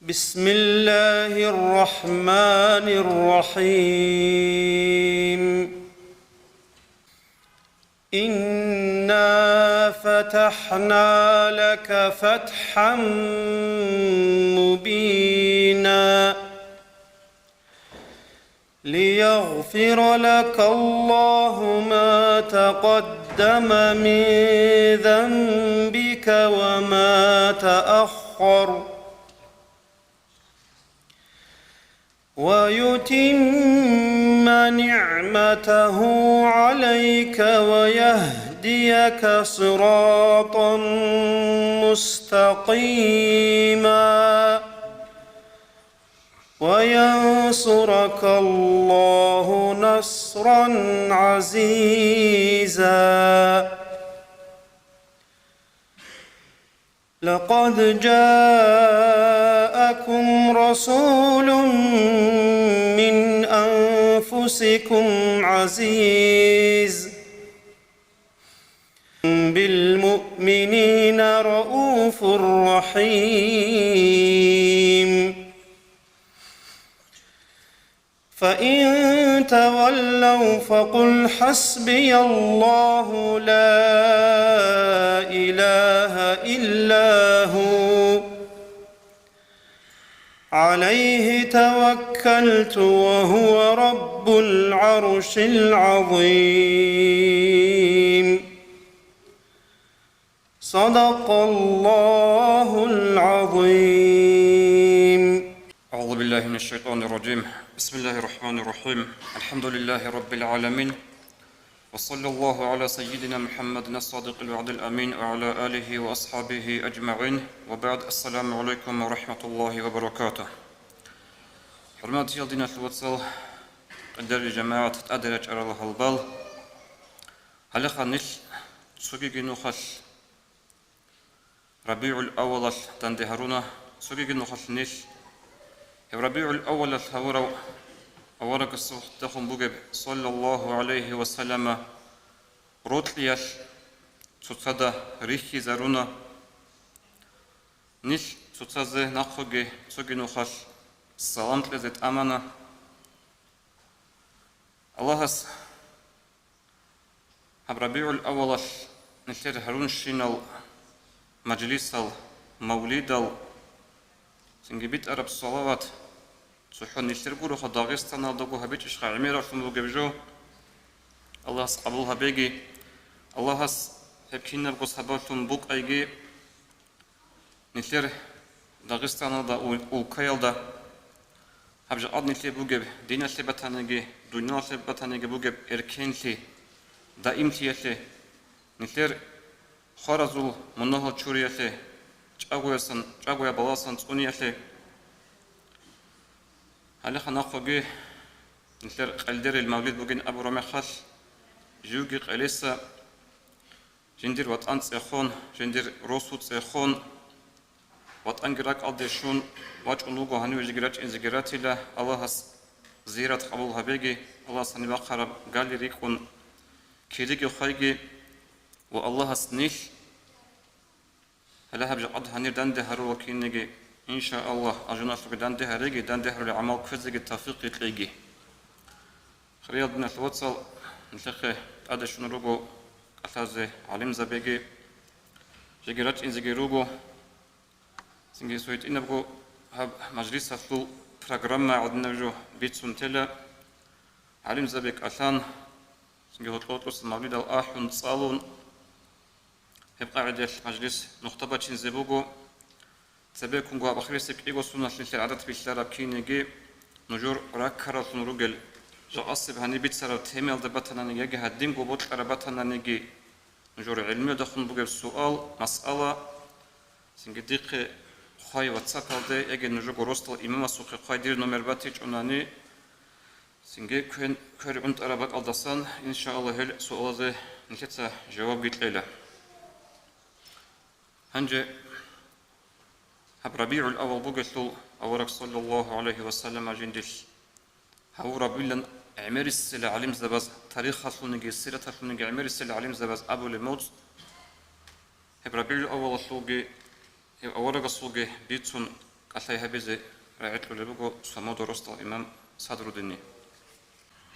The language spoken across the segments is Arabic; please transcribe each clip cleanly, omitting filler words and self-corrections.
بسم الله الرحمن الرحيم إنا فتحنا لك فتحا مبينا ليغفر لك الله ما تقدم من ذنبك وما تأخر ويتم نعمته عليك ويهديك صراطا مستقيما وينصرك الله نصرا عزيزا لقد جاءكم رسول من أنفسكم عزيز بالمؤمنين رؤوف رحيم فإن تولوا فقل حسبي الله لا إله إلا هو عليه توكلت وهو رب العرش العظيم صدق الله العظيم. أعوذ بالله من الشيطان الرجيم. بسم الله الرحمن الرحيم. الحمد لله رب العالمين، وصلى الله على سيدنا محمد الصادق الوعد الأمين وعلى آله وأصحابه أجمعين، وبعد. السلام عليكم ورحمة الله وبركاته. حرمات يلدنا الوصل قدر جماعة أدرج على الهلبال هلخا نش سوكي نخل ربيع الأول تندهرونا سوكي نخل نش ربيع الأول الثورة أورك الصوت تخم بوجب صلى الله عليه وسلم روتليش تصدى ريحي زارونا نش تصدى نخوجي سوكي نخل سلام تلزت أمانة الله ربيع الأول نشير هرون شينال مجلس المولد سنجبت أرب الصلوات سحون نشتركوا خد داغستان الدكوا هبيت إشخاع عميرة فمو جبجو الله قبولها بيجي الله هبكينا بقص هبالتون بوك أيجي نشتر داغستان دا وكيل دا هبج عاد نشتر بوجب دينا شبتانيجي دنيا شبتانيجي بوجب إركينتي دائمتي نشتر خارزول منها تشوريته جاغويا بلاسان تونيته هل خناقوجي نشتر قلدر المولد بوجين أبو رمخش جوجي قليسا جندير وطن سيخون جندير روسو سيخون وطن جراك أديشون واج أنوجو هنو جراج إن جراتي له الله زيارة قبولها بيجي الله سنبا قرب قال ريكون كيريجي خيجي والله سنيش هلا هبج عض هنير دنده هرو كينجي إن شاء الله أجناس دنده هريجي دنده هرو العمل كفزج التوفيق تلاقي خريطنا الوصل نشخه أدش نروجو أثاز علم زبيجي جيرات إن زجيروجو سنجي سويت إن بقو هب مجلس فلو برنامج عندنا جو بيتسون تلا علم زبيك أثان سنجي هتلوتوس مولد الآحون صالون هبقى عدل مجلس نخطبة زبوجو تبيكون جوا بخريسك إيجو سنة للشر عدد بيشترى كينيجي نجور راكرة نروجل جو أصيب هني بيتسرى تهمل دبتنا نيجي هديم جو بوت قربتنا نيجي نجور علمي دخون بوجب سؤال مسألة سنجي دقيق خاي واتساب هذا يجي نجور جروستل إمام سوق خاي دير نمر باتيج أناني سنجي كر عند قربت الدسان إن شاء الله هل سؤال ذا نكتة جواب جيت ليلة هنجي هب ربيع الأول بوجتلو أورك صلى الله عليه وسلم جندش هو ربيلا عمر السلة علم زباز تاريخ خصوني سيرة خصوني عمر السلة علم زباز أبو الموت هب ربيع الأول سوقي أورك سوقي بيتون قال هبيزي رعيت له لبقو صمود رسطل إمام صدر الدنيا.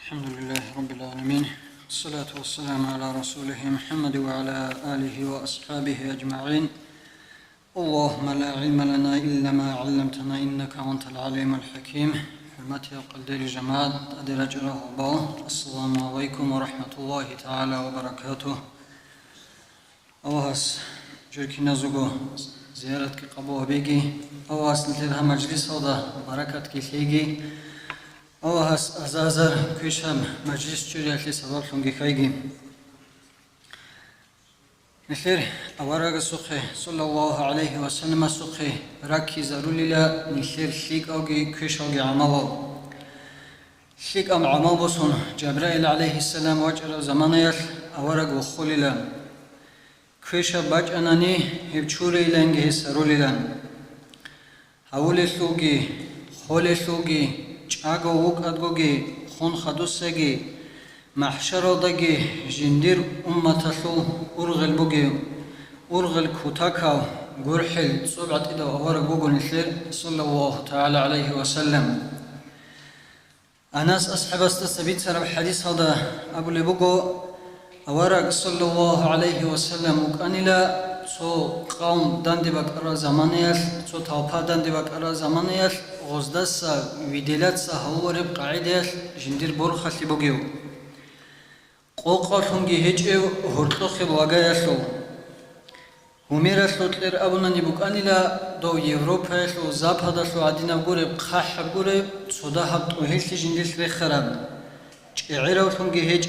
الحمد لله رب العالمين، والصلاة والسلام على رسوله محمد وعلى آله وأصحابه أجمعين. اللهم لا علم لنا إلا ما علمتنا إنك أنت العليم الحكيم. حرمتي وقدر جماعة أدرج رهبا. السلام عليكم ورحمة الله تعالى وبركاته. أوهس جركي نزوغو زيارتك قبوه بيجي. أوهس نتلها مجلس هذا بركتك ليجي. أوهس أزازر كيشام مجلس جريالي سبب لنجي خيجي. مثل أورق السخي صلى الله عليه وسلم السخي راكي زروليلا مثل شيك أوجي كيش أوجي عمله شيك أم عمابوسون جبرائيل عليه السلام وجر زمانيل أورق وخوليلا كيش باج أناني هبشوري لنجه سروليلا هولي سوجي خولي سوجي چاغو وك أدغوجي خون خدوسجي محشر دگی جندیر امتشو ارغل بگی ارغل کتاکاو گرحل صبعت ایدا آوار گوگل نشر صلی الله تعالی علیه و سلم. أناس أصحاب استثبت سر الحديث هذا أبو لبقو أورق صلى الله عليه وسلم وكأنلا سو قوم داندي بك أرى زمانيش سو توبا داندي بك أرى زمانيش غزدس ويدلات هورب قاعدة جندير برخة لبقيو قوقاشونگی هیچ هرتلخی واقعیشو همیرشو تلر ابونانی بکنیلا دو یوروپایشو زاپادشو عدینا گورب خاحب گورب صدا هبت و هیچ جندیش بخرم چعیروشونگی هیچ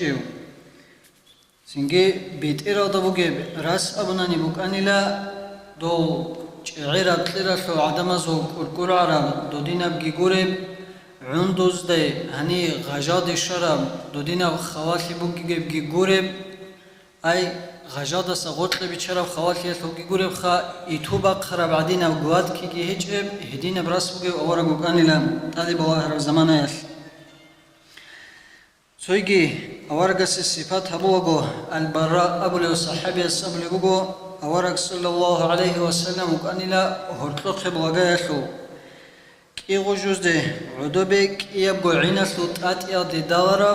سنگی بیت ایرادا بگیب راس ابونانی بکنیلا دو چعیرات تلرشو عدمازو کرکور عرب دو دینا بگی گورب عندوز ده هنی غجاد شرم دودینا خوالی بگی گورب ای غجاد سقوط لبی چرا خوالی بگی گورب خا ایتوبا خراب عدینا گواد کی هیچ هدینا براس بگی آوار گوکانیلم تادی باور زمانش سویگی آوارگس صفات هبوگو البراء ابو صحابی الصبر بگو آوارگ صلی الله علیه و سلم گوکانیلا هرتلخ بواگیشو إيغو جوزده عدوبك يبقو عينسو تأتيا دي داورا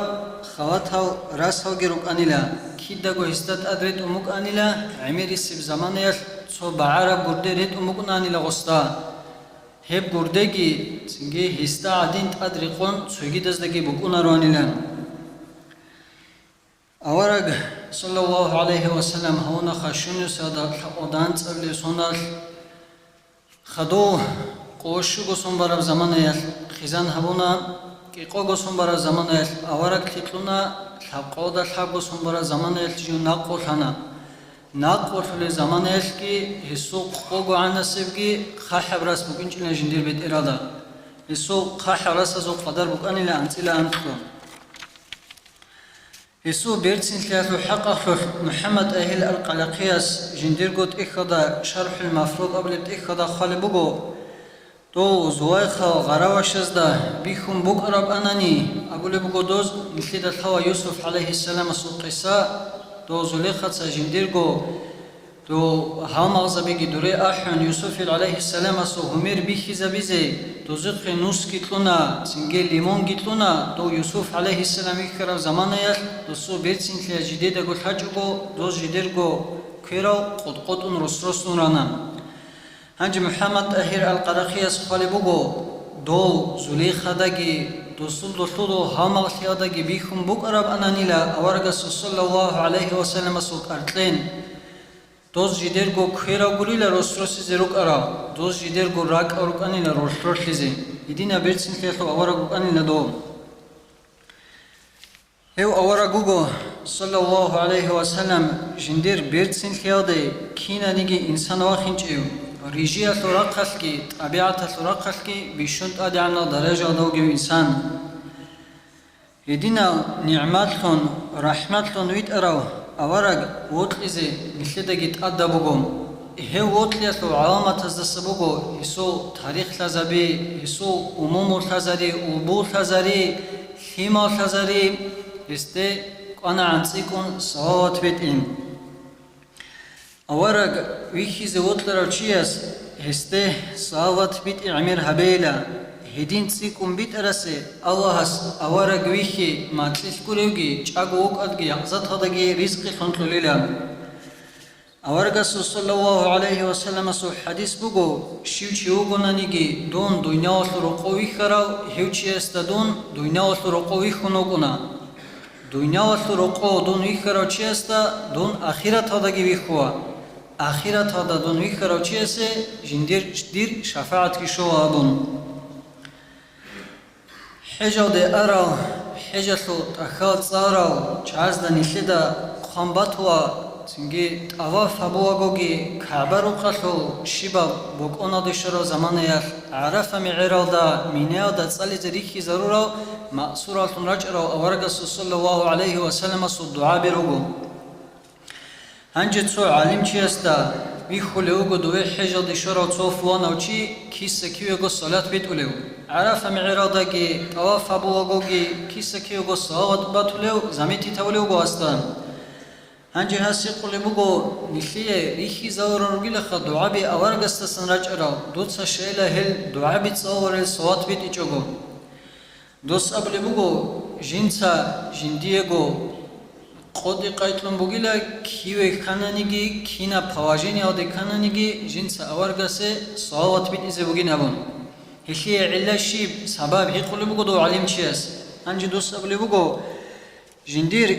خواتها راسها جروك أنيلا كيداغو هستات أدريد أموك أنيلا عميري سيب زمانيش سو بعرب قرده ريد أموك أنيلا غستا هب قردهگي سنگي هستا عدين تأدريقون سوگي دزدگي بكونا رو أنيلا أورق صلى الله عليه وسلم هونا خشوني سادة أودانت أبلي سونال خدو قوشو گسون برای زمانیش خیزان هبونا کی قو گسون برای زمانیش آوارک تیتلونا لبقود لب گسون برای زمانیش جو نقول هنا نقول فل زمانیش کی حسو قو گوانسیب کی خاحب راس بکن چون جندیر بيت إرادا حسو خاحب راس زو قدر بکن إلى أنت إلى أنتلو حسو بيرتسين ثلاثة حقق محمد أهل القلقياس جندير قد إخدا شرح المفروض قبل إخدا خالي بقو تو زوایخا غراوشزده بیخون بقرب أناني أقول بقدوز مثل دلها يوسف عليه السلام سوقسا تو زليخة سجنديرجو تو هم أغزبيجي دوري أحن يوسف عليه السلام سو همير بيخي زبيزي تو زخ نوس كتلونا سنجيل ليمون كتلونا تو يوسف عليه السلام يخرب زمانيش تو سو بيرسين تلا جديدة قل حجوجو دوز جديرجو كيرو قد رس نورانا هنج محمد أهير القرقياس خالي بوغو دو زليخة داگي دوستو هامال خياداگي بيخم بقرب أنانيلا أورغس صلى الله عليه وسلم سوك أرتلين دوز جديرغو كيرا غوريلا روستروسي زيروك أرا دوز جديرغو راك أروك أنيلا روستروسي يدينا بيرسين خيخو أورغو أنيلا دو هيو أورغوغو صلى الله عليه وسلم جندير بيرسين خيادي كينا نيجي إنسان واخينج إيو ريجية ثراقلكي طبيعة ثراقلكي بيشنت أدعنا درجة دوغي إنسان يدينا نعماتلون رحماتلون ويت أراو أورق وطلزي مثلدقي تأدبوغم هي وطليتلو علامة تزدسبوغو يسو تاريخ لزبي يسو أموم لزري أبو لزري خيما لزري يستي أنا عنسيكون صوت بيتين أورق ويخي زوتلر چياس هسته صاوت بيت اعمر هبيلا هدين تسيكم بيت أرسي الله أورا قويخي ما تلس كوريوغي چاقو وقتغي عزت هدغي رزقي خنطلو ليلا أورا صلى الله عليه وسلم سو حديث بگو شيوچي وگونانيگي دون دنيا وصلو قوي خراو هيوچي استدون دنيا وصلو قوي خنوگونا دنيا وصلو قو دون ويخراو چي استا دون آخرت هدغي ويخوا آخرت هدا دون ويخراو چي اسي جندير شفاعت كي شو آبون حجة دي أراو حجة لو تأخذ صاراو چاز دا نشيدا خنباتوا تنجي تأواف هبواغوغي كعبرو قلو شبا بوكونا دي شرو زمانيال عرفا معيراو دا مينياو دا تصالي زريكي ضرورو مأسورا تنرجعراو أورغس صلى الله عليه وسلم سو دعا بيروغو هنجي تسو عالم چي استا ويخوليوغو دوي حجة دي شرو تصوفواناو چي كيسا كيوغو صلاة بيتوليو عرفا معراضاكي طواف ابوغوغي كيسا كيوغو صلاة باتوليو زميتي توليوغو استان هنجي هاسي قوليبوغو نخليه ريخي زورون رجلخا دعابي أورغستا سنرجعراو دوتسا شيلا هل دعابي تصور الصوات بيت إيجوغو دوس أبليبوغو جنسا جنديغو قودي قايتلون بوغيلا كيوي كانانيگي كينا پواجيني أودي كانانيگي جنسا أورغسي صوات بيت إيزي بوغينا بون هي علا شيب سبب هي قولي بگو دو علم چيس هنجي دوست أبلي بگو جندير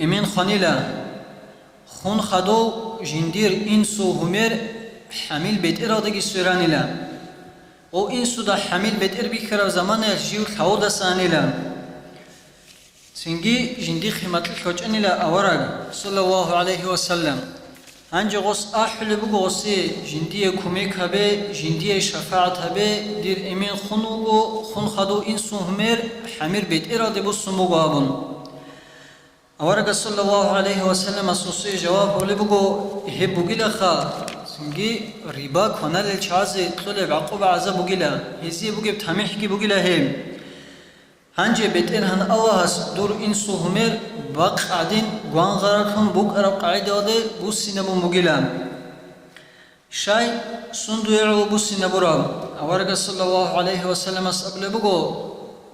امين خانيلا خون خدو جندير إنسو همير حميل بيت إرادگي سورانيلا او إنسو دا حميل بيت إر بكرا زمان جيو ثاودا سانيلا سنجي جندي خيمات الحوجانيلا أورغ صلى الله عليه وسلم هنجي غص أحل بغوصي جندية كوميك هبه جندية شفاعت هبه دير امين خنوغو خن خدو انسو همير حمير بيت إرادي بسموغو هبون أورغ صلى الله عليه وسلم أسوسي جواب هولي بغو هي بغيلا خا سنجي ربا كونال الچازي طلب عقوب عزا بغيلا هزي بغي بتحميحكي بغيلا هم هنجي بيت إرهن أواهس دور إنسو همير باق عدين قوان غرقهم بوك أرب قاعدة ودي بوسي نبو مغيلان شاي سندو يعو بوسي نبو راب أورغ صلى الله عليه وسلم أسأبل بغو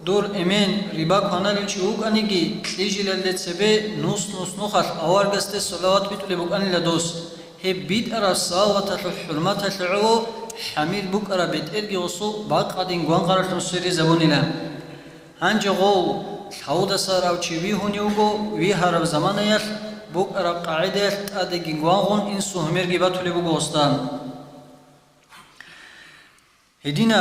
دور إمين ربا كوانا للشيوك أنيجي تليجي للتسبي نوس نوخل أورغ استي صلوات بيتو لبوك أني لدوس هي بيت أرى صاوة الحرمات العو حميل بوك أرى بيت إرغي وصو باق عدين قوان غرقهم سيري زبوني لهم هنجي غو ثاودا ساراو چيوي هونيوغو وي هارب زمانيال بوك أرى قاعدة تادي غوان إنسو هميرغي باتولي بوغو استان هدينا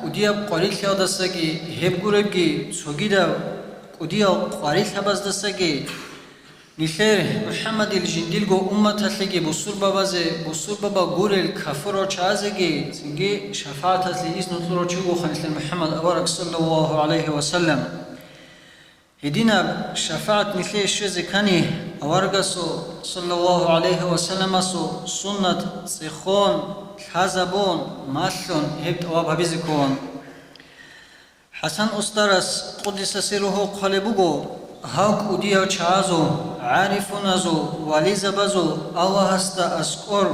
قديا قريل ثاودا ساقي هب غورغي سوغيدا قديا قريل ثاباز دساقي نخير محمد الجنديلغو أمة تلقي بصور بابا غورل كفر وچازگي سنگي شفاعت لإذن طلو چوغو خنسل محمد أورك صلى الله عليه وسلم هدينا شفاعت نخير الشيزي كاني أورك صلى الله عليه وسلم سنة سيخون حزبون مالون هبت أواب هبزكون حسن أسترس قدس سيره قلبوغو هاك وديا چازو عارفونازو وليزبازو الله هستا اسكور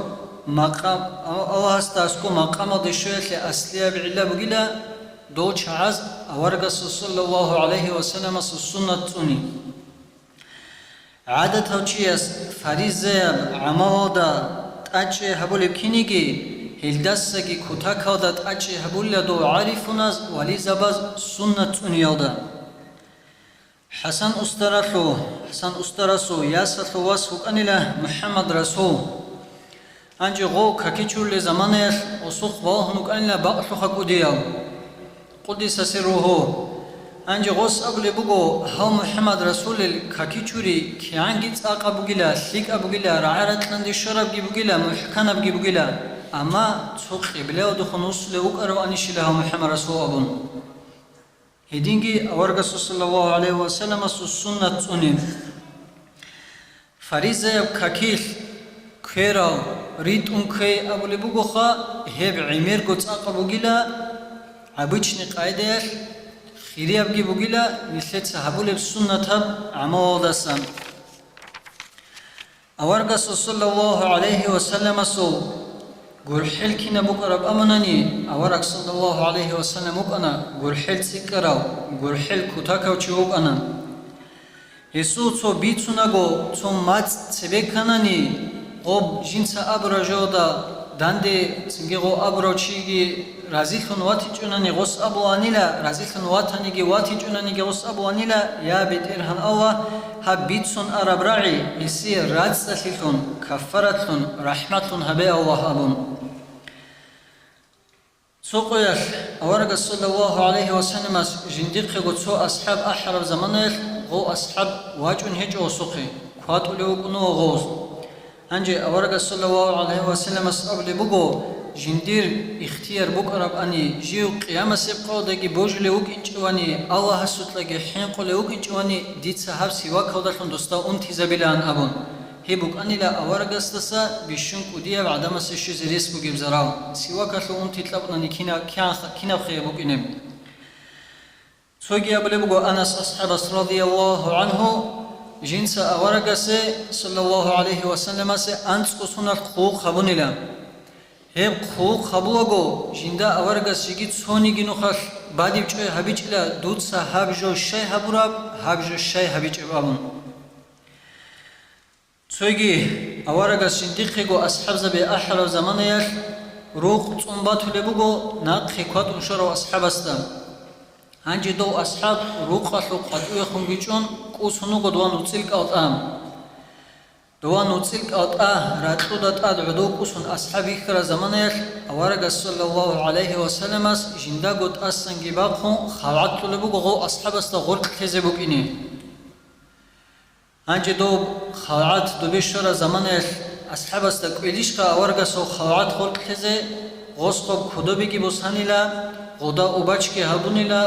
مقام دشويل اصليه بعلا بغيلا دو چاز اورغ صلى الله عليه وسلم السنه توني عادت هوچيس فريزه عمادا تاچه هبول كينيگي هلدسگي كوتاكادا تاچه هبول دو عارفوناز وليزباز سنه تونيادا حسن أسترسو ياسلو واسفوك أنيلا محمد رسول أنجي غو كاكيچور لزمانيش وصوخ واهنوك أنيلا بأخلوخ قدياو قدس سره أنجي غوص أبلي بغو هاو محمد رسول الكاكيچوري كيانجي تساق أبوغيلا سليك أبوغيلا رعارت لندي شرب بوغيلا محكان بوغيلا أما تسوق إبلاو دخنوص لوك أرو أنيشي لها محمد رسول أبون هدينجي أورغ صلى الله عليه وسلم السنة توني فريزة يبكاكيل كيرا ريد أنكي أبو لبوغوخا هيب عمير قدس أقبوغيلا عبوچني قايدة خيري أبقي بوغيلا مثلت صحابو لب سنة تب عمال دسان أورغ صلى الله عليه وسلم قرحل كنا بقرب أمناني أورك صلى الله عليه وسلم أنا قرحل سكراو قرحل كتاكو تشوب أنا يسوع تو بيتوناغو تو مات سبكاناني قب جنس أبرجودا داندي سنجيغو أبروشيجي رازيخن واتي جوناني غوس أبو أنيلا رازيخن واتانيجي واتي جوناني غوس أبو أنيلا يا بيت إرهان الله هبيتسون أربراعي يصير رازلتون كفرتون رحمتون هبي الله أبون سوقير أورق صلى الله عليه وسلم جنديق غوتسو أصحاب أحرب زمانه غو أصحاب واجون هجو سوقي كواتو لوكنو غوز أنجي أورق صلى الله عليه وسلم أصحاب بوغو جندير اختيار بقرب أني جيو قيامة سبقو داقي بوج لوك انجواني الله سوت لقي حينقو لوك انجواني ديت صحاب سوا كودالون دوستا انتي زبيلان أبون هي بوك أني لا أورق استسا بيشنك وديا بعدما سيشو زريس بوغي بزراو سوا كاتلو انتي تلابناني كينا خير بوك إنم سوغي أبلي بوغو أنس أصحاب رضي الله عنه جنس أورق صلى الله عليه وسلم أنس قصونا الخوق خبوني لهم هب خوق خبوغو جندا أورغا سيجي تسوني جنوخال بعدي بچوي هبيج إلى دود سا هبجو شاي هبوراب هبجو شاي هبيج إبابون تسويجي أورغا سندقيغو أصحاب زبي أحلو زمانيال روق تنباتو لبوغو ناقخي كوات انشارو أصحاب استا هنجي دو أصحاب روق خلو قدوية خنجيچون قوسونو قدوان وطلق أوطام دوان نوتسيك راتلو دات عدوكوسون أصحابي خرا زمانير أورغ صلى الله عليه وسلم جندا قد أسنجي باقون خواتلو لبوغو غو أصحاب استا غرق تزبوك إني هنجي دو خوات دو بشورا زمانير أصحاب استا قويليشقا أورغ سو خوات غرق تزي غوسقب كدو بيگي بوسانيلا غدا أوباچكي هبونيلا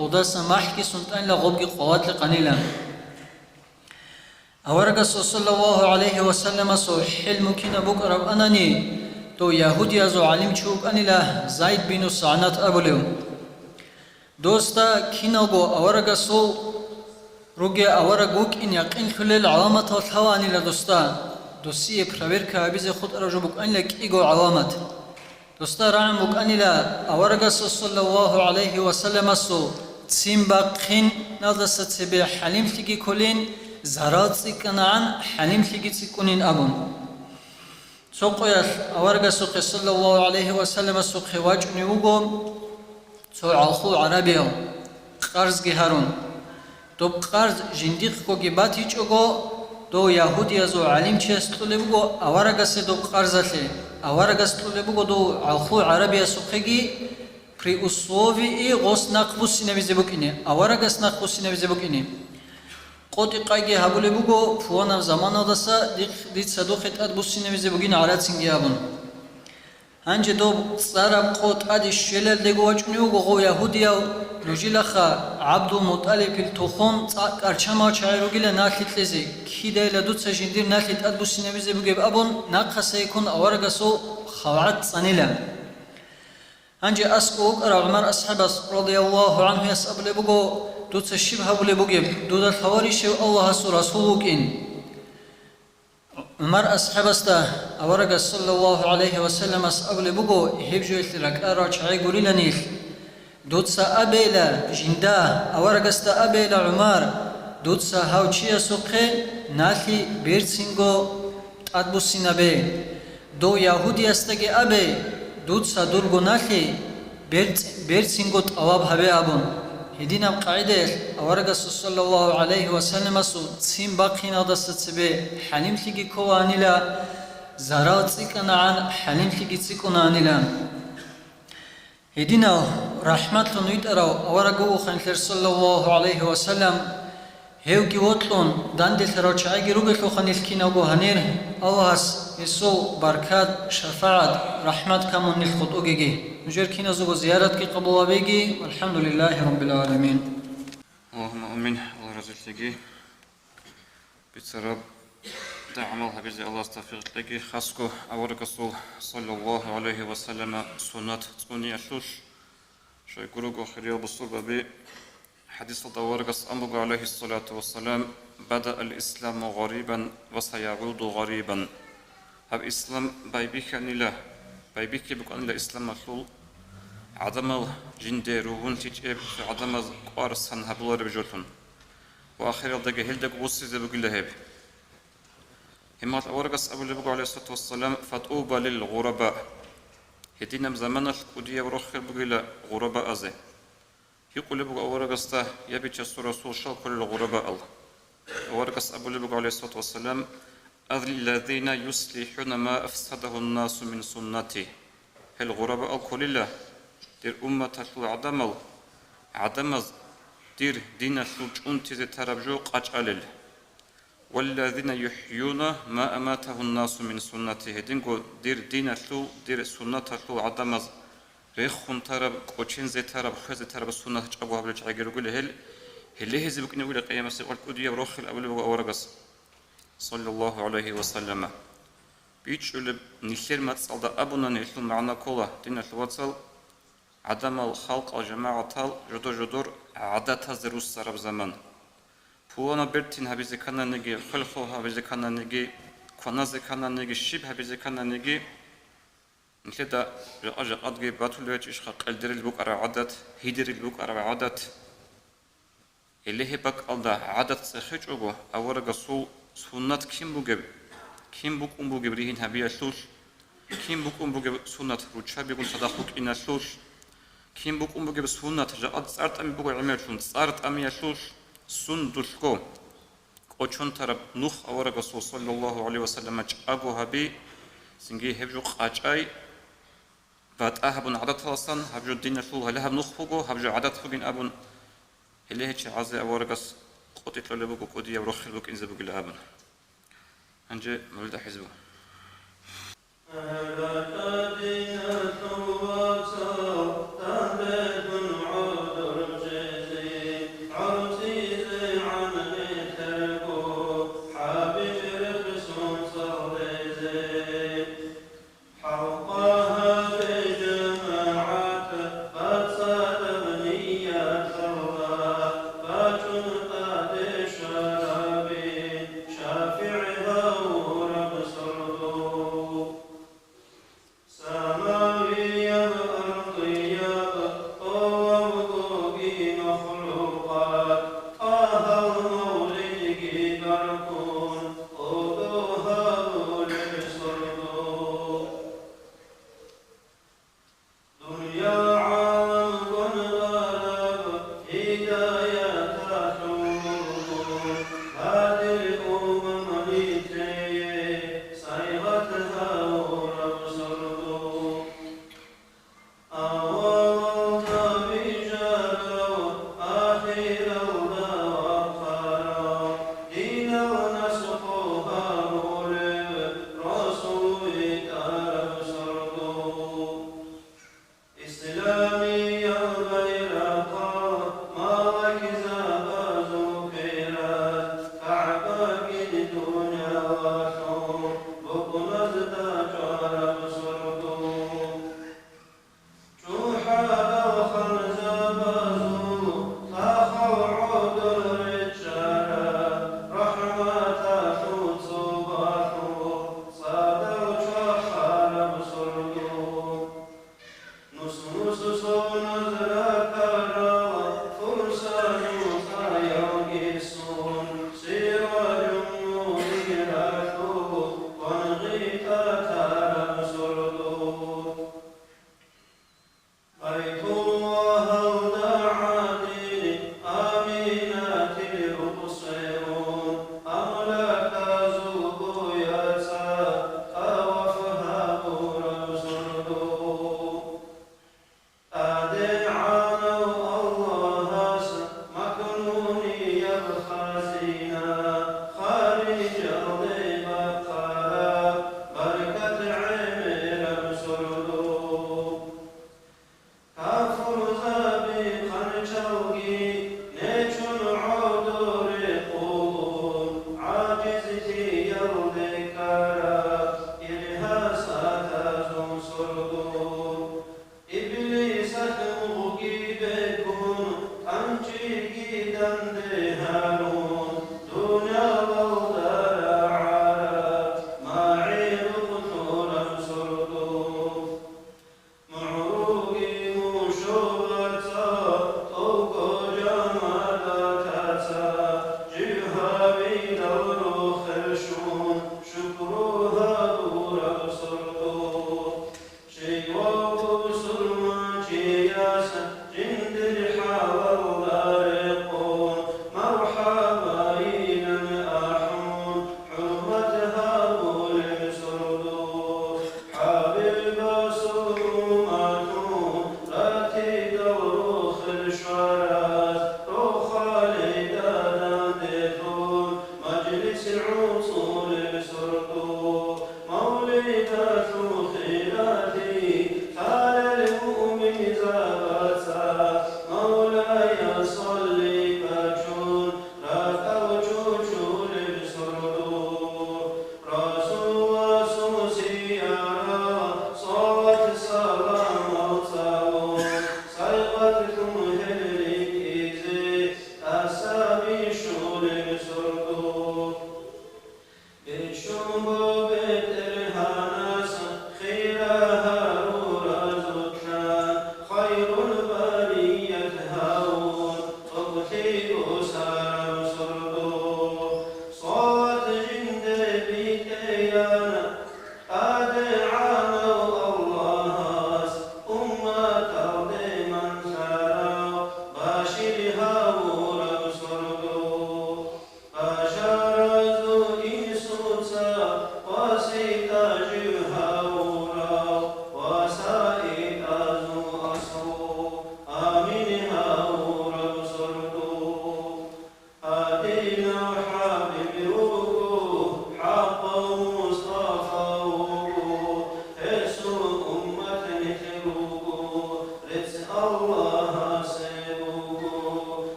غدا سماحكي سنتان لا غوبگي قوات لقانيلا أورغ صلى الله عليه وسلم سو حلم كنا بقرب أناني تو يهودي أزو علم چوب أنيلا زايد بن سعنات أبوليو دوستا كنا غو أورغ سو روغي أورغوك إن يقين خلال علامة الحوا أنيلا دوستا دوسي پرابير كابيز خود أرجو بك أنيلا كيغو علامة دوستا رعم بك أنيلا أورغ صلى الله عليه وسلم سو تسيم باقين نادست سبي حليم تيجي كولين زارات سكنان حليم تيجي سكونين أبون سوقير أورغ سوق صلى الله عليه وسلم سوق واج نيوغو سو عالخو عربيو قرز جهارون تو قرز جنديق كو جباتي چوغو دو يهودي ازو علم چستلبو أورغ سدو قرزله أورغ سدلبو دو عالخو عربيا سوقي при условии غوس نقبوس نبيزبوكيني أورغ نقبوس نبيزبوكيني قوتي قايجي هابولي بوغو فوانا زمانا دسا ديت صدوخت أدبوسي نوزي بوغين عرات سنجيابون هنجي دو صارب قوت أدي شلل ديگو وچنيوغو غو يهوديا نجيلخا عبدو مطالب التوخون كارچما چايروغيلا ناخلت لزي كيدا لدوت سجندير ناخلت أدبوسي نوزي بوغيب أبون ناقا سيكون أورغسو خوعات صنيلا هنجي أسكو أقرأ عمر أصحاب رضي الله عنه يسأب لبوغو دوت الشبه بولي بوغيب دوت الحواري شو الله رسولك إن عمر أصحاب استا أورغ صلى الله عليه وسلم أسأب لبوغو هبجو يتلرك أراج عيقوري لنيل دوت سا أبيلا جندا أورغ استا أبيلا عمر دوت سا هاوچيا سوقي ناثي بيرسينغو تأدبو سينابي دو يهودي استاقي أبي دوت سا دورغو ناثي بيرسينغو تأواب هبي أبون هدينا قاعدة أورغ صلى الله عليه وسلم سو تسيم باقين أدست سبي حليم تيجي كوانيلا زارات سيكنا عن حليم تيجي سيكنا عنيلا هدينا رحمة لنويت أراو أورغو خنفر صلى الله عليه وسلم هيو كيوتلون داندل تراوچايگي روغلو خنيل كيناغو هنير الله يسو بركات شفاعت رحمت كمون نلخطوغيگي نجر كينا زوغو زيارت كي قبول بيگي والحمد لله رب العالمين اللهم امين الله رزقك بتسرب تعمل حبيزي الله استغفر لك خاصكو أورك صلى الله عليه وسلم سنة توني أشوش شو يقولوا خير بالصلب بي حديث دورقس أمر عليه الصلاة والسلام بدأ الإسلام غريبا وسيعود غريبا هب إسلام بايبيكانيلا بايبيكي بقانيلا إسلام مطلول عدم جندي روحون تيجي عدم قارسان هبلار بجوتون وآخر الدقة هل دق وصي زبقول لهب همات أورقس أبو لبقى عليه الصلاة والسلام فتوبة للغرباء هدينا زمان الكودية وروخر بقول غرباء أزي يقول لبقى أورقس تا يبي تشسر رسول شال كل الغرباء الله أورقس أبو لبقى عليه الصلاة والسلام الذين يصلحون ما أفسده الناس من سنته الغرباء الكل الله دير أمة عدم دير دين الشجون تزي تربجو قاچالل والذين يحيون ما أماته الناس من سنته دينكو دير دين الشو دير سنة الشو عدم ريخون ترب قوچين زي ترب خز ترب سنة جابو هبل جاير يقول هل هزي بكني ولا قيام سيقول كوديا وروخل أول أورغس صلى الله عليه وسلم بيجول نخير ما تصل أبونا نحلو معنا كولا دين الوصل عدم الخلق الجماعة جدور عادات زروس سرب زمان پوانا برتين هبيزي كنا نجي خلفو هبيزي كنا نجي كناز كنا نجي شيب هبيزي كنا نجي نكدا رأج أدقي باتولوج إيش خلق الدر البوك على عادات هيدر البوك على عادات اللي هي بق الله عادات سخيج أبو أورق سو سنة كم بوك بوجب ريهن هبيا شوش كم بوك بوجب سنة روتشا بيقول صداقك إن شوش كم بوك بوجب سنة جاد صارت أمي بوك عمل شون صارت أمي شوش سن دوشكو قوچون طرف نوح أورق رسول صلى الله عليه وسلم أبو هبي سنجي هبجو قاچاي بعد أهبون عادات هلسان هبجو الدين شو هلا هب نوح فوقو هبجو عادات فوقين أبون اللي هيك عزي أورق رس قطيت له بوك قدي يروح بوك إنزل بوك لأبون أنجي مولد حزبه Sus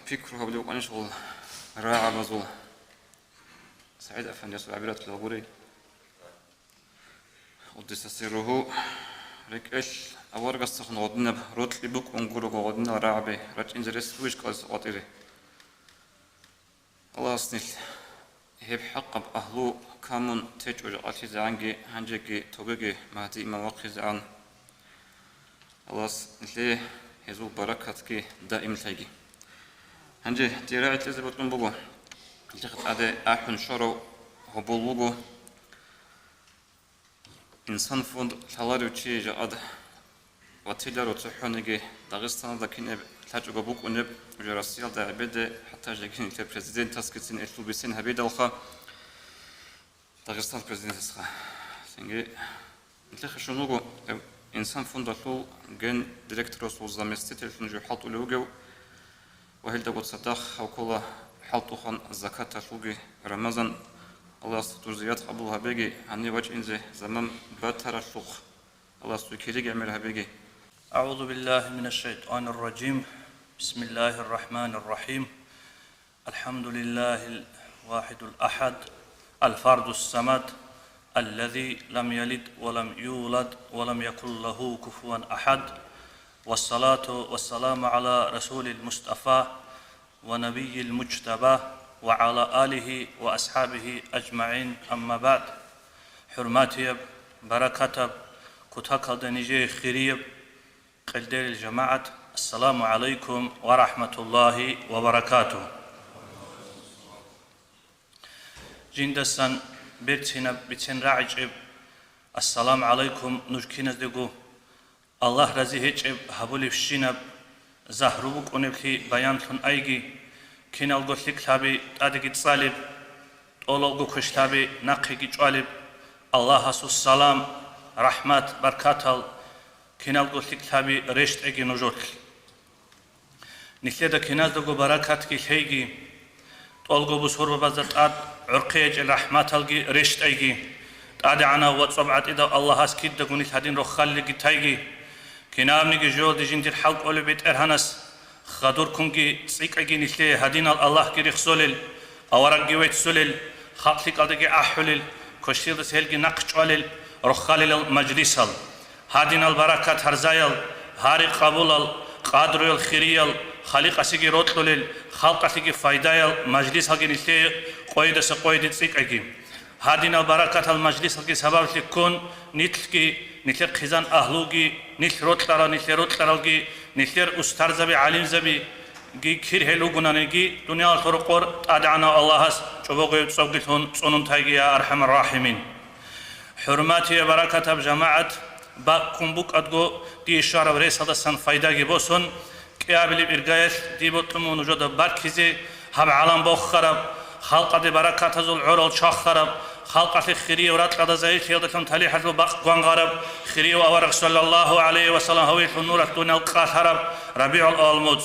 فكره بدو قاني شغل راعى مزول سعيد أفندي يسوع عبرات الغوري قدس سره رك إيش أورق السخن غدنا بروت لبوك ونقول غدنا راعبه رج إنزرس ويش قاس قاطره الله سنيل هب حق أهلو كامون تجوج قاتي زعنجي هنجي توجي مهدي مواقع زعن الله سنيل هزو بركتك دائم تلاقي هنجي تيراعي تزبط من بقو التخت عده أحن شرو هبول بقو إنسان فوند ثلاثة شيء جاد وتيلر وتحونيجي داغستان دكين تاجو بوك ونب جراسيال ده عبده حتى جاكين البريزيدنت تاسكتين إثيوبيين هبيد الخا داغستان بريزيدنت الخا سنجي التخت شنوجو إنسان فوند طول جن ديركتورس وزامستيتل شنجو حاطوا لوجو وهل تقول صدق أو كله حلطو خان الزكاة تلوجي رمضان الله استرزيات قبلها بيجي عني وجه إنزه زمان باتر الشوخ الله استركيري جميلها بيجي أعوذ بالله من الشيطان الرجيم بسم الله الرحمن الرحيم الحمد لله الواحد الأحد الفرد الصمد الذي لم يلد ولم يولد ولم يكن له كفوا أحد والصلاة والسلام على رسول المصطفى ونبي المجتبى وعلى آله وأصحابه أجمعين أما بعد حرماتي بركة كتاك دنيجي خيريب قلدير الجماعة السلام عليكم ورحمة الله وبركاته جندسان بيتين راعج السلام عليكم نجكينا دقو الله رضي هيج هبولي فشينب زهروك ونبكي بيانتون أيجي كينال قلتك تابي تادقي تصالب طولوغو كش تابي نقيقي جوالب الله سو السلام رحمة بركاتل كينال قلتك تابي رشت ايجي نجوك نخليدا كينال دقو بركاتك الهيجي طولوغو بسور ببازت آد عرقيج الرحمة الجي رشت ايجي تادي عنا وطبعت إذا الله اسكيد دقو نتهدين رو خالقي تايجي كنام نيجي جول دي جندير حلق أولي بيت إرهانس خدور كونجي سيك أجي نتلي هدينا الله كريخ سولل أورق جويت سولل خاطلي قدك أحلل كشيل سهلك نقشوالل رخالل مجلسال هادين البركات هرزايل هاري قبولال قادر الخيريال خالق أسيجي روتلول خالق أسيجي فايدايل مجلس هاجي نسي قويد سقويد تسيكاجي هادين البركات المجلس هاجي سبب تكون نتلك خزان أهلوجي نتل روتلارالجي نتل أستار زبي عليم زبي جي كير هلوجنا نجي دنيا الخرقور أدعنا الله شبوغي صوغتون صنون تاجي يا أرحم الراحمين حرماتي بركات بجماعة باكم بوك أدغو دي إشارة بريس هذا سن فايدة جبوسون كيابلي برجايش دي بطلمون وجود باركيزي هم عالم بوخ خرب خلقة دي بركات هذول عرول شاخ خرب خلقة خيرية ورات قد زايد يضلهم تلي حلو باقوان غرب خيرية وأورق صلى الله عليه وسلم هويت النور الدنيا القات هرب ربيع الألمود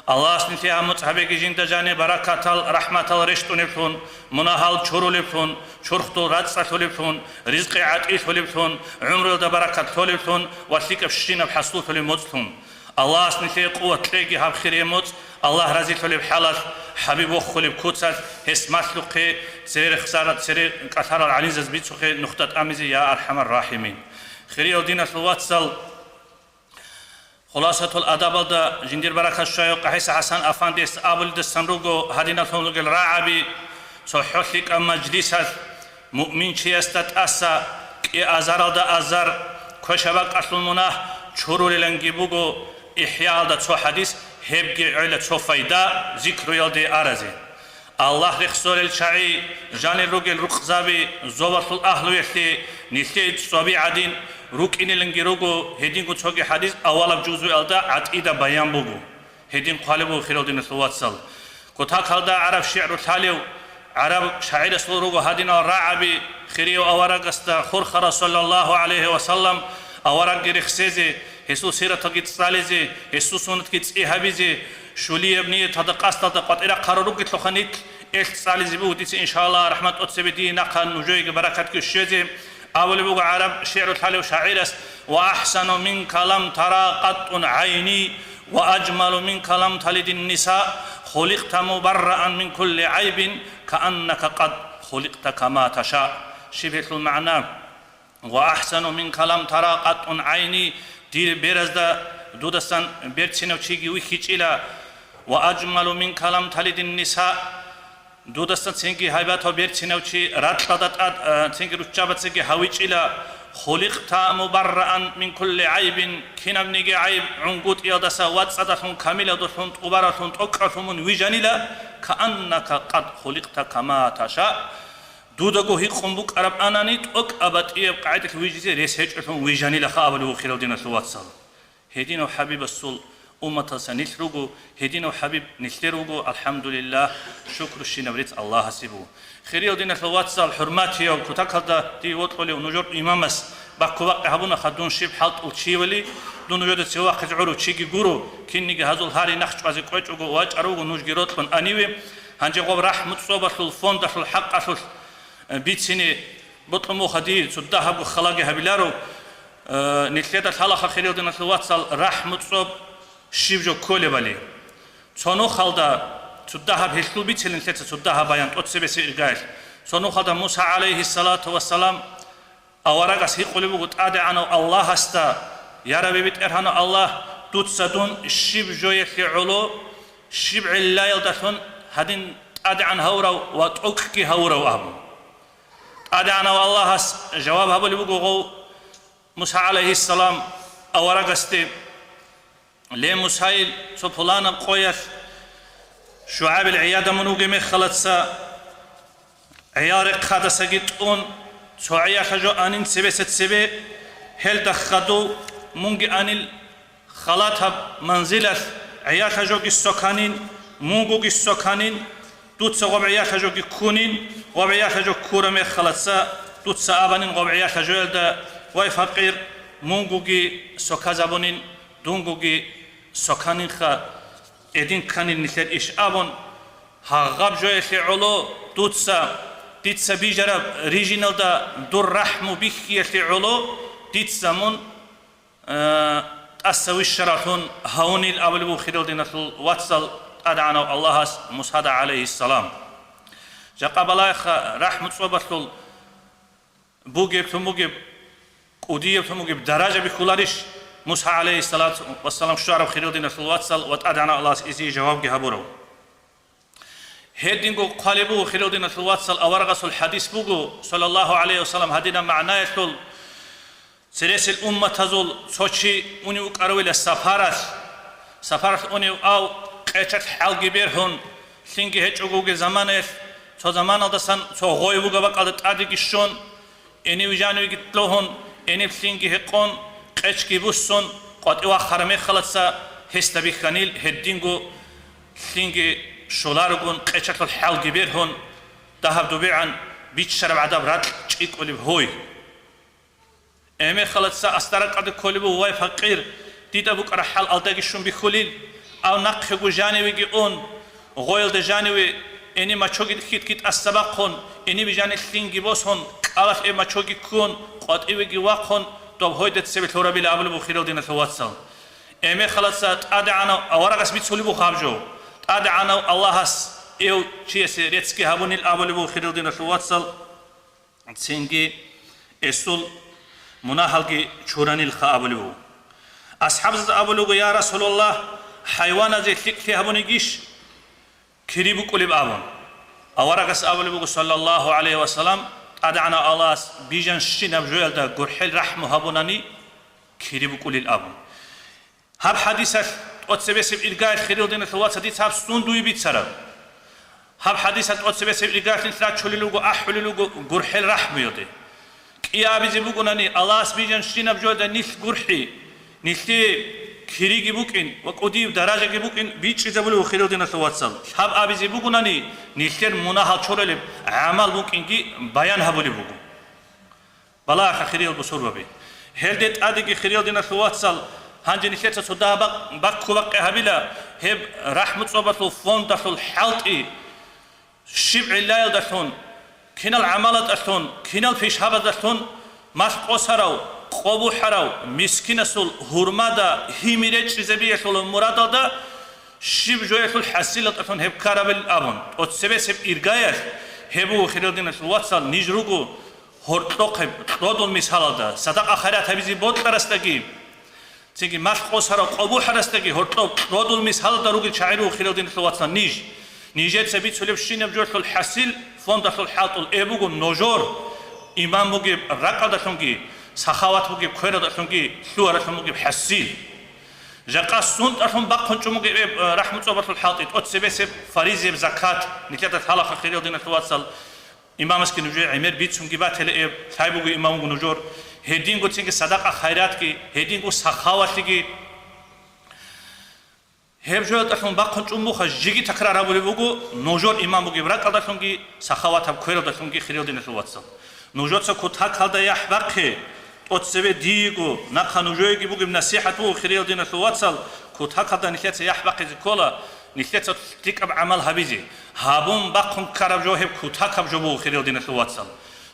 الله سنتي أمت حبيك جين تجاني بركات الرحمة الرشتون يبتون مناهل شرو لبتون شرختو رادسة لبتون رزق عتيث لبتون عمر بركات لبتون وثيق بشين بحصول لموتون الله سنتي قوة تلاقي هاب خير يموت الله رزي تلب حالات حبيب وخلب كوتسات هسمات لقي سير خسارة سير كثار العليز زبيت سخي نقطة أمزي يا أرحم الراحمين خيري ودينا الواتسال خلاصة الأدب دا جندير بركة الشيوخ قحيس حسن أفانديس أبل دستنروغو هدينا ثنوغ الرعبي صحوثيك مجلسات مؤمن شيستت أسا كي أزار دا أزار كشبك أصل المناه شورو للنجيبوغو إحياء دا تو حديث هبجي عيلة تو فايدة ذكر يلدي أرزي الله رخصول الشعي جاني الرجل رخزابي زوبط الأهل يحتي نسيت صبي عدين روك إني لنجيروغو هدين كو تشوكي حديث أولا بجوزو ألدا عتيدا بيان بوغو هدين قالبو خيرو دين الثواتسل كتاك هلدا عرب شعر تاليو عرب شاعر سلوروغو هدين الرعبي خيريو أورا قستا خرخرا صلى الله عليه وسلم أورا جريخسيزي هسوس سيرة تجيت ساليزي هسوس سنت كيت إيهابيزي شولي ابنية تدقاستا تقط إلى قرروك تلخنيت إيش ساليزي بوديس إن شاء الله رحمة أتسبتي نقل نجوي بركة كشيزي أول بوق عرب شعر الحلي وشاعرس وأحسن منك لم ترى قط عيني وأجمل منك لم تلد النساء خلقت مبرأ من كل عيب كأنك قد خلقت كما تشاء شبه المعنى وأحسن منك لم ترى قط عيني دير بيرزدا دودستان بيرتسينو تشيجي ويخيجيلا وأجمل منك لم تلد النساء دودستان سينجي هايباتو بيرتسينو تشي راتلادات سينجي رتشابات سينجي هاويجيلا خلقت مبرأ من كل عيب كنا بنيجي عيب عنقود إيادسا واتسادتهم كاملة دوثون تقبارتهم تقعثهم ويجانيلا كأنك قد خلقت كما تشاء دودغو هي قنبوك عرب أنانيت أك أبت إيه قاعدة ويجزي ريسيج عثم ويجاني لخابل وخير دين الواتسال هدينا وحبيب السول أمة سنتروغو هدينا وحبيب نتروغو الحمد لله شكر الشنبريت الله سيبو خير دين الواتسال حرماتي وكتاك هذا دي وطولي ونجور إمامس باكو باقي هبونا خدون شيب حالت الشيولي دون وجود سواق جعرو تشيجي جورو كينيجي هذول هاري نخش بازي قويتشوغو واجعروغو نجيروت من أنيوي هنجي غوب رحمة صوبة الفون دخل الحق بيتسيني بطلمو خدير سداها خلاقي هبيلارو نتليتا خلاقا خيريو دينا الواتسال رحمة صوب شيبجو كولي بالي صنو خالدا سداها بهشلو بيتسيني نتليتا سداها بايان تotسبي سيرغايل صنو خالدا موسى عليه الصلاة والسلام أوراغاس هي قولي بغت آدي عنو الله هستا يا ربي بيت إرهانو الله تotسدون شيبجو يخي علو شيبع الله يلدثون هدين آدي عن هورو واتوككي هورو أبو أدعنا والله جواب هبو اللي بقوا موسى عليه السلام أورقستي ليه موسى سبحانه قويس شعاب العيادة منوغي مخلصا عيارق خادا سجيتون سوعيا خجو أنين سبي هل دخدو مونغي أنيل خلاتها منزلة عيا خجو السكانين مونغو السكانين دوت غبعيا خجو كونين غبعيا خجو كورمي خلصا دوت سابانين غبعيا خجو يلدا واي فقير مونغوغي سوكازابونين دونغوغي سوكانين خا ادين كانين نسيت ايش ابون هاغاب جو يخي علو دوت سا ديت سبيجرب ريجينال دا دور رحمو بيخي يخي علو ديت سامون تأسوي الشرطون هوني الأول بو خيرو دينا واتسال أدعنا الله موسى عليه السلام جاقبلاخ رحمت صوبتل بوجب ثموجب قديب ثموجب درجة بكلارش موسى عليه الصلاة والسلام شعر خيرودين الواتسال وتأدعنا الله إزي جواب جهبورو هدينغو قالبو خيرودين الواتسال أورغس الحديث بوجو صلى الله عليه وسلم هدينا معناه يقول سريس الأمة تزول صوتشي أنيو كارويل سفارات أنيو أو قيتشت حال جبيرهن سينجي هتشوجو زمانه تو زمان دستان تو غويبو جبك أديكشون إني وجانو يقتلوهن إني سينجي هكون قيتش بوسون قد إوا خرمي خلصا هستبي خانيل هدينغو سينجي شولارغون قيتشت الحال جبيرهن ذهب دوبيعن بيتشرب عذاب رات تشيك أولي بهوي أمي خلصا أسترق عد كولبو واي فقير ديدا بوك رحال ألداكشون بخليل أو نقخو جانوي أون غويل دجانوي إني ما تشوجي كيت أستبقون إني بجاني سينجي بوسهن قالت إيه ما تشوجي كون قد إيجي واقهن طب هيدا تسبت هربي لأبلو بخيرو دينا ثواتسل إمي خلصا تأدعنا أورغس بيتسولي بخابجو تأدعنا الله هس إيو تشيسي ريتسكي هابوني الأبلو بخيرو دينا ثواتسل سينجي إسول مناهلكي شوراني الخابلو أصحاب أبلو يا رسول الله حيوانا زي في هابوني جيش كريبو كوليب أبون أورغس أبلو صلى الله عليه وسلم أدعنا الله بيجان شين أبجوال دا قرحل رحمه هابوناني كريبو كوليب أبون هاب حديثة أتسبسب إلغاية خيرو دين الثوات سديت هاب سندوي بيت سرب هاب حديثة أتسبسب إلغاية لنسلا تشوليلوغو أحوليلوغو قرحل رحمه يودي كيا بيزيبوغوناني الله بيجان شين أبجوال دا نيس قرحي نيسي كيريجي بوكين وقديم درجة بوكين بيتش زبلو خيرو دينا ثواتسل هاب أبيزي بوكوناني نيسير مناهل شورلب عمل بوكين جي بيان هبولي بوكو بلا خيريل بصور ببي هلدت أديك خيريل دينا ثواتسل هانجي نيسير تصدا باكو باقي هبيلا هب رحمة صوبة الفون دخل حلطي شبع الليل دخلون كنا العمل دخلون كنا الفيش هبا دخلون ماس قصراو قبو حراو مسكين سول هرمادا هيميرج زبيه سول مرادا شيب جويه سول حسيلة أفن هب كارابل أبون أتسبب إرجاية هبو خيرودين سول واتسال نيجروجو هرتوق هب رادون مثال دا صدق آخرات هبيزي بود ترستگی تيجي مشقوس هراو قبو حرستگی هرتوق رادون مثال دا روگی شاعرو خيرودين سول واتسال نيجت سبيت سولف شين بجور سول حسيل فون دا سول حالتول إبوجو نجور إمام بوجي ركض داشونگی سخاوات بوجي كويرة داشونگی سوارة داشونگی حسيل جاقاس سونت داشون باقون چومگی رحمة صوبة الحاطي أتسبب فريزي بزكاة نكتة حلقة خيرية دين الواتسال إمام اسكي نجور عمر بيت سونگی بات هلا ثايبوجي إمامو نجور هدين قد سينك صدقة خيرات كي هدين قد سخاوات كي هب جوات داشون باقون چومو جيجي تكرار أبولي بوجو نجور إمام بوجي برا داشونگی سخاوات هم كويرة داشونگی خيرية دين الواتسال نجور سكوت هك هذا يحبقه أتسبب ديجو نخنوجوي بوجب نصيحته خيريل دين الواتسال كوت هكذا نخلت يحبق زكولا نخلت تكب عمل هبيزي هابون باقون كرب جوهب كوت هكب جوبو خيريل دين الواتسال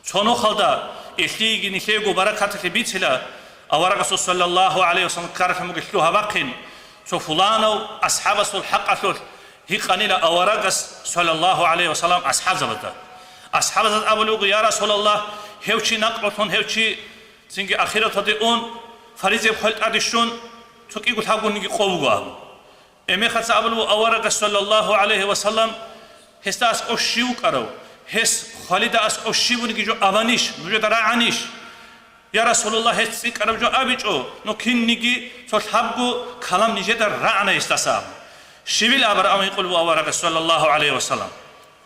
شنو خلدا إثليج نخليجو بركات بيتلا أورغ صلى الله عليه وسلم كرف مجلسها باقين شو فلانو أصحاب الحق أصل هي قنيلة أورغ صلى الله عليه وسلم أصحاب زبده أصحاب زبد أبلغ يا رسول الله هوشي نقطون هوشي سينجي أخيرا تدعون فريزي بخلت أدشون تكي قلت هاقون نجي قوبوا إمي خدس أبلو أورق صلى الله عليه وسلم هستا أسكو شيو كارو هس خالدا أسكو شيو نجي جو أبانيش نجو دراعنيش يا رسول الله هسي كارو جو أبيجو نو كين نجي تلحبو كلام نجي دراعنا يستساب شبيل أبر أمي قلوا أورق صلى الله عليه وسلم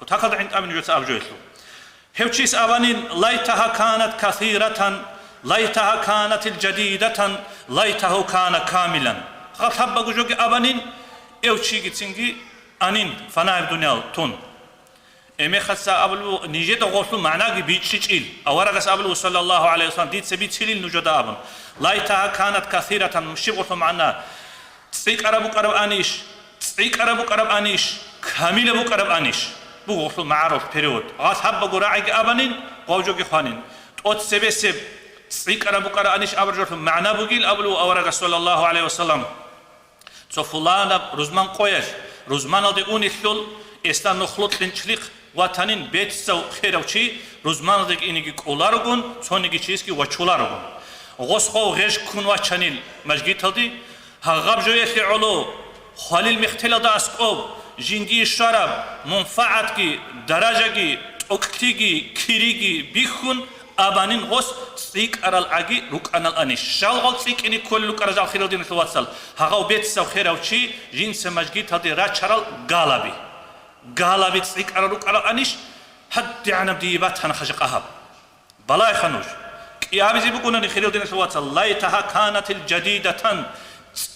وتاكد عند أمي نجو تأبجو يسلو هوشيس أبانين ليتها كانت كثيرة ليتها كانت الجديدة ليته كان كاملا خطب بجوج أبانين أوشي جتسنجي أنين فنا الدنيا تون إمي خدسا أبلو نيجت غوصلو معناه بيتشيل أورغس أبلو صلى الله عليه وسلم ديت سبيتشيل نجود أبن ليتها كانت كثيرة مشي غوصلو معنا تسيك أربو قرب أنيش تسيك أربو قرب أنيش كامل بو قرب أنيش بو غوصلو معروف بريود خطب بجراعي أبانين قوجوج خوانين توت سبسب تسيك أربو قرب أنيش أبرجوت معنا بقيل أبلو أورغس صلى الله عليه وسلم تو فلان رزمان قويش رزمان الدي أوني ثل استان نخلط لنشليق واتنین بیت سو خیروچی روزمان دیگ اینگی کولارگون چونیگی چیز کی وچولارگون غوس خو غش کن وچنیل مجگی تادی هغاب جویت علو خالیل مختل داسکوب جندی شراب منفعت کی درجه کی اکتیگی کیریگی بیخون آبانین غوس سیک ارال عگی روک انال انیش شالغال سیک اینی کل لک ارجال خیرو دین تواتسال هغاو بیت سو خیروچی جنس مجگی تادی را چرال گالابی قالبت سيك على روك على أنيش حد عنا بديبات هنا خشق أهب بلاي خنوش يا بيزي بقولنا نخيرو دين الواتس ليتها كانت الجديدة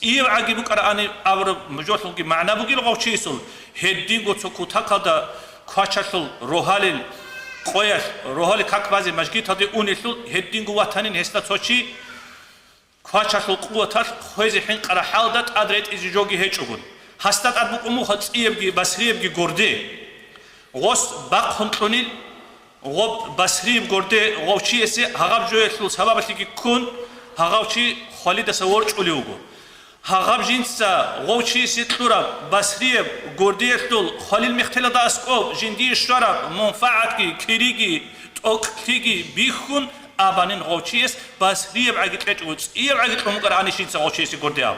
إيه عجيبك على أني أور مجوز لقي معنا بقي لغو شيسول هدين قط سكوتا كذا كاشل روحال قويش روحال كاك بازي مجيء تادي أونيسول هدين قواتنين هستا توشي كاشل قوتاش خويز حين على حالدت أدريت إزي جوجي هيجون هستات أبوك أمو خد إيبجي بسريبجي غردي غوس باق خنطونيل غوب بسريب غردي غوشي إسي هغاب جوي سلول سبب تيجي كون هغاوشي خالد سوورج أوليوغو هغاب جنسا غوشي إسي تلورا بسريب غردي سلول خالد مختلة داسكوب جندي شراب منفعتكي كيريجي توكتيجي بيخون أبانين غوشي إس بسريب عقد لتوتس إيب عقد أمو قراني شينسا غوشي إسي غردي أو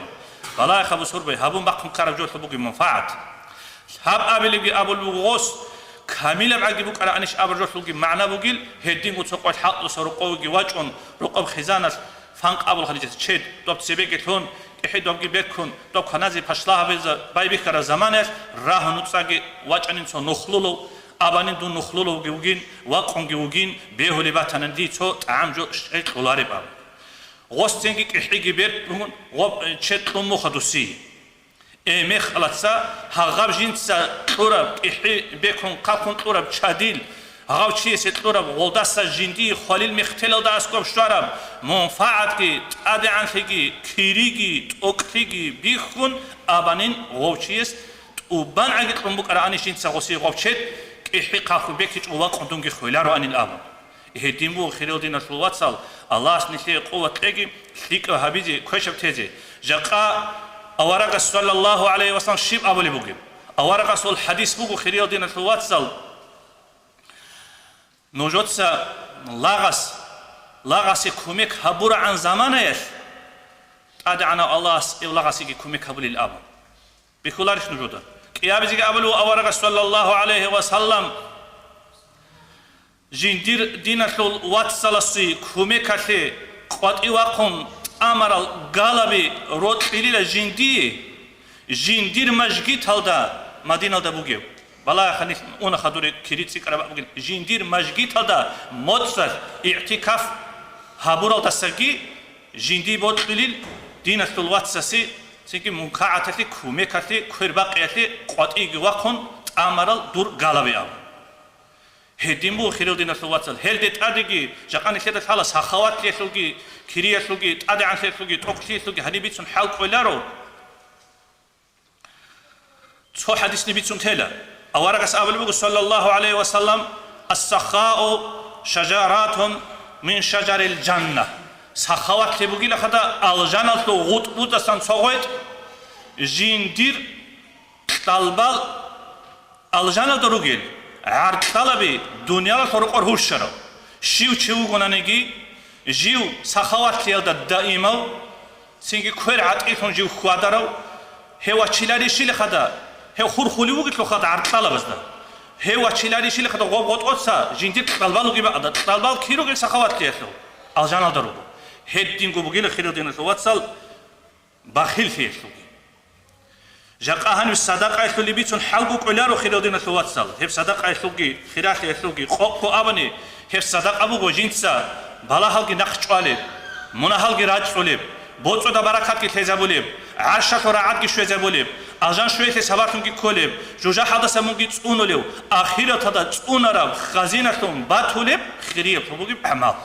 بلا خبو سربي هبون بقم كارب جوت لبوكي منفعت هب أبلي أبو الغوص كامل بعقي بوك على أنيش أبو جوت لبوكي معنى بوكيل هدين وتوقع حق سرقوي واجون رقب خزانة فانق أبو الخليجة تشيد دوب سبيك تون إحد دوب جبكون دوب خنازي بحشلاها بيز باي بكرة زمانه راه نتصاقي واجن إنسان نخلولو أبانين دون نخلولو جوجين واقعون جوجين بيهولي باتنندي تو تعام جو شيء دولاري باب غوستينجي كحيجي بير غوب تشتلو مخدوسي مخ علتسا هغاب جنسا طورب كحي بيكون قاكون طورب شاديل هغاب شيء ستطورب غوداسا جندي خاليل مختلو داسكوب شراب منفعت كي تادي عنخيجي كيريجي توكتيجي بيخون أبانين غوشيس وبان عقد رمبوك أراني جنسا غوسي غوشيت كحي قاكو بيكتش وواقع دونجي خويلارو عن الأبن هديمو خيرو دين الواتسال الله سنتي قوة تلاقي ليك هبيزي كوشب تيزي جاقا أورق صلى الله عليه وسلم شيب أبو لي بوجي أورق صل حديث بوجو خيرو دين الواتسال نوجوتسا لاغاس كوميك هبور عن زمانه أدعنا الله لاغاس كوميك هبول الأب بكلارش نوجودا كيابيزي أبو أورق صلى الله عليه وسلم جندير دينة واتسالسي كوميكاتي قد إواقون أمر الغالبي رود خليل جندير مجگيت هلدا مدينة دا بوغيو بلا خنيس اونا خدوري كريتسي كرابا بوغين جندير مجگيت هلدا مدسر اعتكاف هابورا تساقي جندي بود خليل دينة الواتساسي سيكي منكاعتي كوميكاتي كورباقياتي قد إواقون أمر الدور غالبي أو هديمو خيرو دين الواتسال هلدت أديجي جاكاني كده حالا سخوات ليسوجي كريه سوجي أدي عن سوجي توكسي سوجي هني بيتسون حال كولارو تو حديث نبيتسون تلا أورقس أبو صلى الله عليه وسلم السخاء شجرات من شجر الجنة سخوات لبوجي لخدا الجنة تو غوت بودا سان صوت جندير طالبال الجنة دروجيل عرض طلبي دنيا الفرق أرهوش شرو شيو شيو قنانيجي جيو سخوات ليالدا دائما سينجي كوير عطيفون جيو خوادارو هوا چيلاري شيل خدا هوا خور خولي وقت لو خدا عرض طلب ازدا هوا چيلاري شيل خدا غوب غوت أتسا جنتي طلبالو جيبا عدا طلبال كيرو جيل سخوات ليالو الجانا دارو هدين قبو جيل خيرو دينة واتسال بخيل فيه جاقاهن الصدقة يسولي بيتون حلقوك علارو خيرو دينة واتسال هف صدقة يسولي خيراخ يسولي خوكو أبني هف صدقة أبوغو جنسا بالا حلقي نخش عليب منا حلقي راج عليب بوتو دا بركات كي تيزا بوليب عرشة وراعات كي شويزا بوليب أجان شوية سبارتون كي كوليب جوجا حدثة مونكي تسونو ليو آخيرا تدا تسون راب خزينتون باتوليب خيريب فبوغي بحمال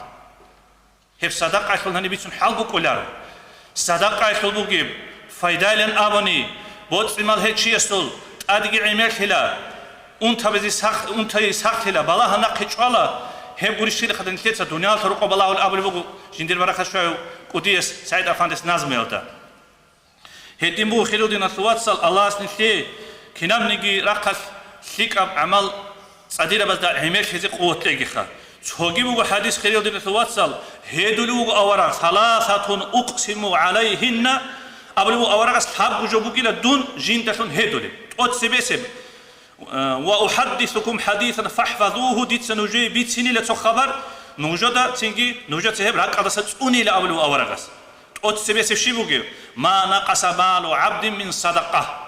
هف صدقة يسولي بيتون حلقوك علارو صدقة يسولي فايدايلن أبني بوت المال هيك يسول أديك عمل هلا أنت يسخ هلا بالله نقش على هم قريش اللي خدنا نتيجة الدنيا تروق بالله والأبل بقول جندير بركة شوي قديس سعيد أفندس نازم يلدا هديم بو خيرو دين الثوات سال الله سنتي كنام نيجي رقص سيك أب عمل صديرة بس دا هميش هزي قوة لغي خا تشوغي بوغو حديث خيريو دين الواتسال هيدولو بوغو أورا ثلاثة أقسم عليهن أبلو بوغو أورا سحاب جوبوكي لدون جين تشون هيدولي تقوت سبسب وأحدثكم حديثا فاحفظوه ديت سنوجي بيت سيني لتو خبر نوجودا تنجي نوجد تهب راك قد ستسوني لأبلو أورا تقوت سبسب شيبوكي ما نقص مال عبد من صدقة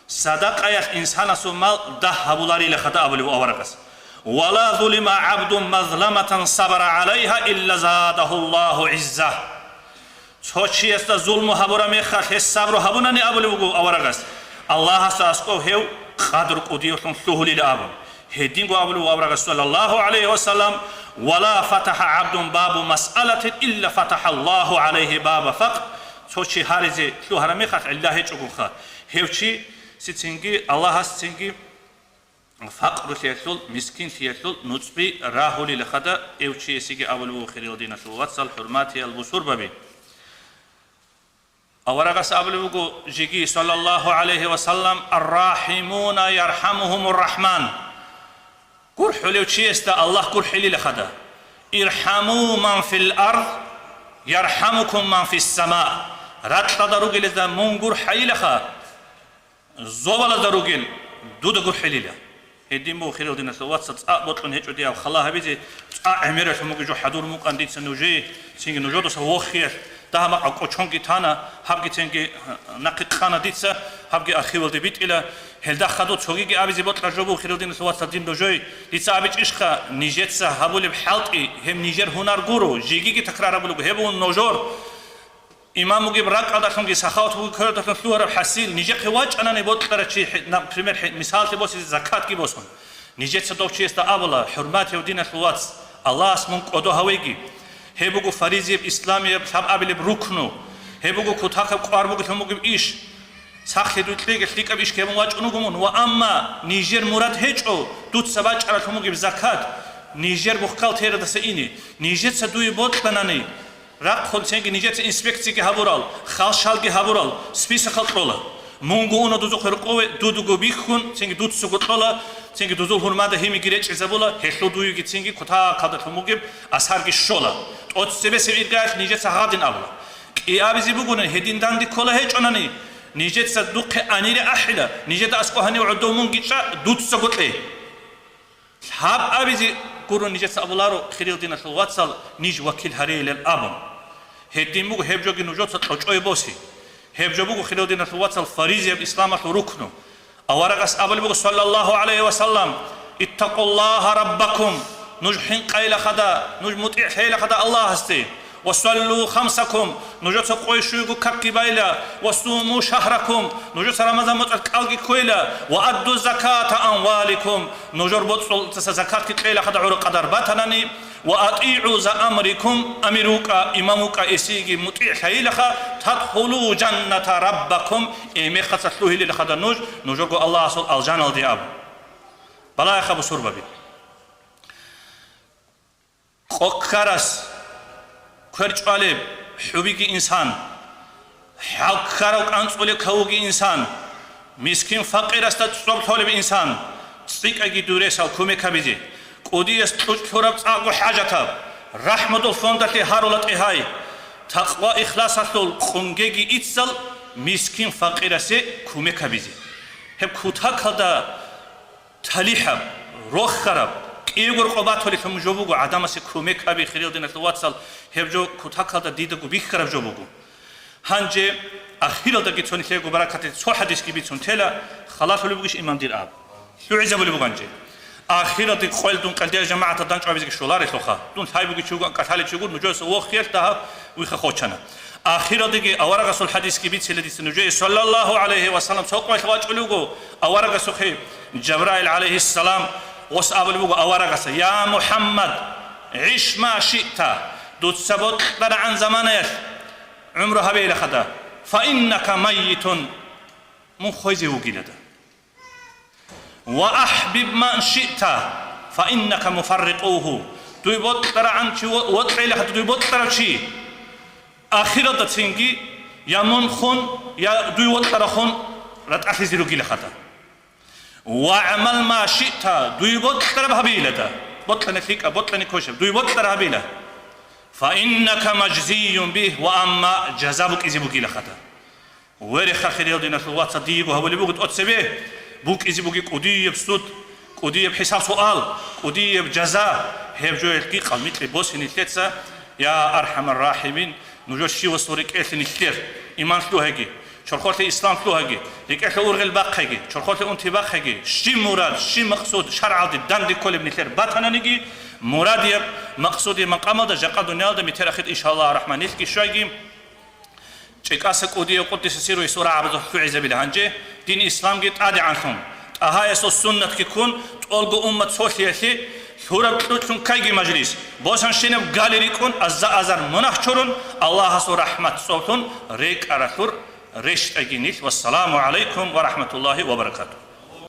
صدقة يا إنسان سمال ده بولاري لخطأ أبلو أورقس ولا ظلم عبد مظلمة صبر عليها إلا زاده الله عزة تشي است ظلم هبورا ميخات الصبر هبوناني أبلو أورقس الله سأسكو هيو قدر قديوتون سهولي لأبو هدينغو أبلو أورقس صلى الله عليه وسلم ولا فتح عبد باب مسألة إلا فتح الله عليه باب فقر تشي هارزي شهر ميخات الله يجوكو هيوشي سيتسينجي الله سيتسينجي فقر سيسول مسكين سيسول نصبي راهولي لخدا ايوشي سيجي اولو خيريو دينا واتسال حرماتي البصور بابي اورغس اولو جيجي صلى الله عليه وسلم الراحمون يرحمهم الرحمن كور حليو تشيستا الله كور حلي لخدا ارحموا من في الارض يرحمكم من في السماء رات تدرج لذا منغور حي لخا زوبلا دروغيل دودا غور حليلا هديمو خيرو دينا سوات صا بوطن هيجو ديا خلاها بيجي اميره موجو حضور مو قانديت سنوجي سينغ نوجو سو وخير تاما اقوچونغي تانا حبغي تنغي نقيق خانا ديتسا حبغي اخيول دي بيت الى هلدا خدو تشوغي ابيزي بوطن جوبو خيرو دينا سوات صدين دوجوي ديتسا ابيچ اشخا نيجيتسا هابول بحالتي هم نيجر هنر غورو جيگي تكرار بلو هبون نوجور إمام مجيب راك هذا شنو جسخات هو كرد تكون سلوه بحسيل نيجي خواج أنا نبود ترى شيء نام بريمير مثال تبوس الزكاة كي بوسون نيجي تصدق شيء استقبله حرمات يودينا سلوات الله اسمه قدو هويجي هبوجو فريزي إسلامي بسبب قبل بركنو هبوجو كتاك قاربوجو ثم مجيب إيش ساخ يدو تليك أبيش كم واج أنوجمون وأما نيجر مراد هيجو دوت سباج على ثم مجيب زكاة نيجر بخال تيرا دسيني نيجي تصدقي بود بناني راق خود سنگی نیجت انسپکتی که هبورال خالشال که هبورال سپیس خالطولا مونگو اونا دوزو خرقوه دودو بیخون سنگی دود سگوطولا سنگی دوزو هرماده همی گیرچ ازبولا هشلو دویو گی سنگی کتا قدر فموگیب اثر گی شولا اوت سبه سویرگاش نیجت سهادین اولا ای آبیزی بگونه هدین دندی کلا هیچ آنانی نیجت صدوق انیر احلا نیجت اسکو هنی وعدو مونگی چا دود سگوطله هاب آبیزی قرون نیجت سابولارو خیریل دینا شلوات سال نیج وکیل هریل الابم هدیم بگو هبجوگی نجات تاچوی باسی هبجو بگو خیلی دینا شلوات الفریزی الاسلام رکنو اورقس اول بگو صلی الله علیه و سلم اتقوا الله ربکم نجحین قیل خدا نج مطیع خیل خدا الله هستی وصلوا خمسكم نجات قويشوغو كبكي بايلا وصوموا شهركم نجات رمضان متقالغي كويلا وادوا زكاة اموالكم نجر بوت زكاة كيلا خدا عرق قدر باتناني واطيعوا ذا امركم امروكا اماموكا اسيغي مطيع خيلخا تدخلوا جنة ربكم ايمي خصلوه لخدا نجر الله صل الجنة دي اب بلا يخبو سرببي قوكارس كرج عليه حبيك إنسان حق خروق أنصولي كوجي إنسان مسكين فقير استطرب طالب إنسان سيك أجي دوريس أو كومي كبيجي قدي استطرب أقو حاجته رحمة الفندق هارولت إهاي تقوى إخلاص أصل خنجي إتصل مسكين فقير سي كومي كبيجي هب كوتاك هذا تليحب روح خراب إيغور قبات ولي فم جوبوغو عدم سكوميك أبي خيريل دينا تواتسال هبجو كوتاكال ديدغو بيخرب جوبوغو هانجي أخيرا دقي توني خيغو بركاتي سو حديث كي بيتون تيلا خلاص ولي بغيش إمام دير آب يعزا ولي بغانجي أخيرا دي خويل دون قلدير جماعة دانش عبيزك شولاري سوخا دون هاي بغي تشوغو قتالي تشوغو نجوز وخير تها ويخا خوشانا آخر دقي أورغ سول حديث كي بيت سيلدي سنجوي صلى الله عليه وسلم سوق ما خواج ولوغو أورغ سوخي جبرائيل عليه السلام وسأبل بقى أورقس يا محمد عيش ما شئت دوت سبت در عن زمانك عمره هبيل خدا فإنك ميت من خويزي وقيلده وأحبب ما شئت فإنك مفرقوه دوي بوت در عن شي وطعي لخدا دوي بوت در شي آخرة تنجي يا من خون يا دوي وط در خون رت أخذ وقيل خدا واعمل ما شئت دوي بطلر بهبيلة بطلن فيك بطلن كوشب دوي بطلر هبيلة فإنك مجزي به وأما جزابك إذا بقي لخطأ ورخ خير دينا في الواتس ديبو هو اللي بقول أتسبه بوك إذا بقي قدي بسود قدي بحساب سؤال قدي بجزاء هي بجوي الحقيقة مثل بوس نتلتسا يا أرحم الراحمين نجوش شيء وصورك إثني كثير إيمان شلو هجي شرخوت الإسلام شلو هجي لك إحنا أورغل باق هجي شرخوت أنتباه هجي شي مراد شي مقصود شرع دي دان دي كل ابن كثير باتنا نجي مراد مقصودي مقام هذا جاق دنيا هذا مترخت إن شاء الله الرحمن نسكي شويجيم شكاسك أودي وقدس سيرو يسورة عبده في عزب الهنجة دين الإسلام جت عادي عنهم أهاي السنة كيكون تقول أمة سوسيالي ثورة بتلوتون كايجي مجلس بوسان شنب قال يكون أزر منحشرون الله سو رحمة صوتون ريك أرثور ريش أجينيث والسلام عليكم ورحمة الله وبركاته.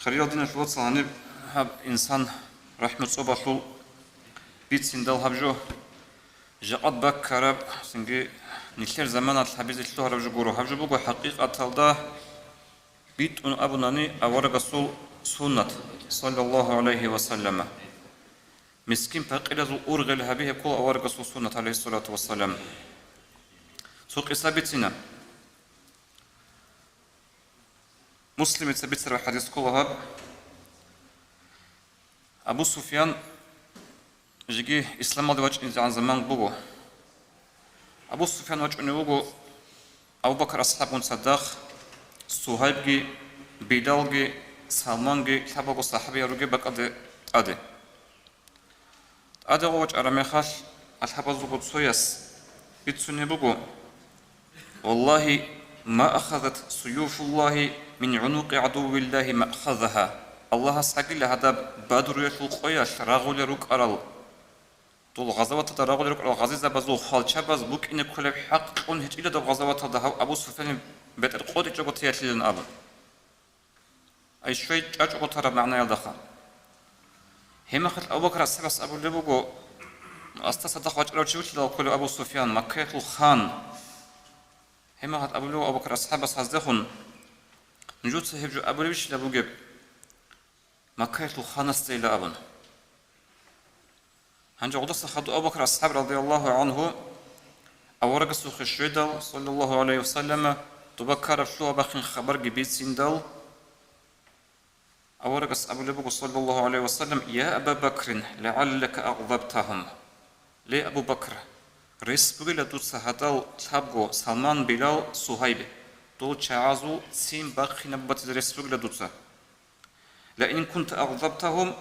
خير دين الواتس هنب هب إنسان رحمة صوبه بيت سندال هبجو جاءت بك كرب سنجي نخير زمان الحبيز اللي هرب جورو هبجو بقى حقيقة تلدا بيت أن أبو ناني أورج رسول سنة صلى الله عليه وسلم مسكين فقير ذو أورغل هبيه كل أورج رسول سنة عليه الصلاة والسلام سوق إسابتنا مسلم يثبت سر الحديث كلها أبو سفيان جيجي إسلام الله وجه عن زمان بوجو أبو سفيان وجه نبوجو أبو بكر أصحاب صدق صهيب بيدال سلمان كتابه صحابي روجي بقى أدي وجه أرميخال الحباز بقول سويس بيتسوني بوجو والله ما أخذت سيوف الله من عنق عدو الله ما أخذها الله سأقول هذا بدر يطلق قياش رغول يروك أرال طول غزوات رغول يروك أرال غزيزة بزو خال شباز بوك إن كل حق قن هج إلى غزوات هذا أبو سفيان بتر قوت جبت يتلين أبو أي شيء أجو ترى معنا يدخل هم أخذ أبو بكر السبس أبو لبوجو أستصدق وجه رجوت لو كل أبو سفيان مكة الخان هم أخذ أبو بكر السبس صدقون نجود سهبجو أبو لبش لبوجب مكة الخان استيل أبن هنجا قدس خدوا أبو بكر الصحابة رضي الله عنه أورق السوق الشهيد صلى الله عليه وسلم تبكر فلو بخن خبر جبيت سندل أورق أبو لبوج صلى الله عليه وسلم يا أبا بكر لعلك أغضبتهم ليه أبو بكر رئيس بقول دوت هذا تابعو سلمان بلال صهيب دول شعازو سين بخن ببت رئيس بقول دوتها لئن كنت أغضبتهم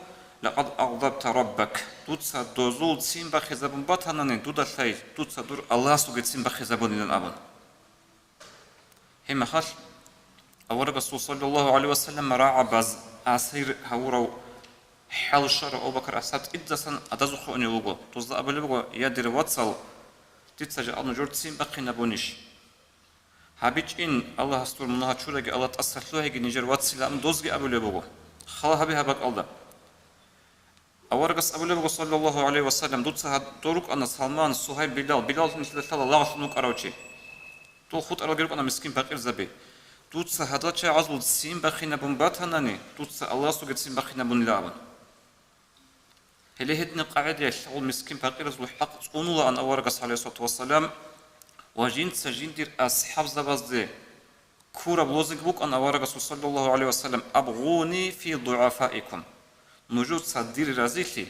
لقد أغضبت ربك دوتسا دوزول سين بخزبون باتناني دودا شيء دوتسا دور الله سوغت سين بخزبون إلى الأبن هم خاش أورق الرسول صلى الله عليه وسلم راعى باز أسير هورو حال شر أبو بكر أسد إدسن أدزخو أني وجو توزع أبو لبغو يدير واتسال تتسجل أنو جورت سين بخنا بونيش هابيج إن الله استور منها شورج الله تأسفلوه يجي نيجر واتسال أم دوزج أبو لبغو خلا هبي هبك الله أورقس أبو لبغ صلى الله عليه وسلم دوت سهاد دورك أنا سلمان صهيب بلال مثل ثلا الله شنوك أروتشي تو خود أرو جرب أنا مسكين بقير زبي دوت سهادات شيء عزول سين بخينا بنبات هناني دوت سه الله سوجد سين بخينا بنلعبن هل هدنا قاعدة يشغل مسكين بقير زول حق تقولوا أن أورقس عليه الصلاة والسلام وجين سجين دير أصحاب زبازده كورا بلوزك بوك أن أورقس صلى الله عليه وسلم أبغوني في ضعفائكم نجود صدير رازيلي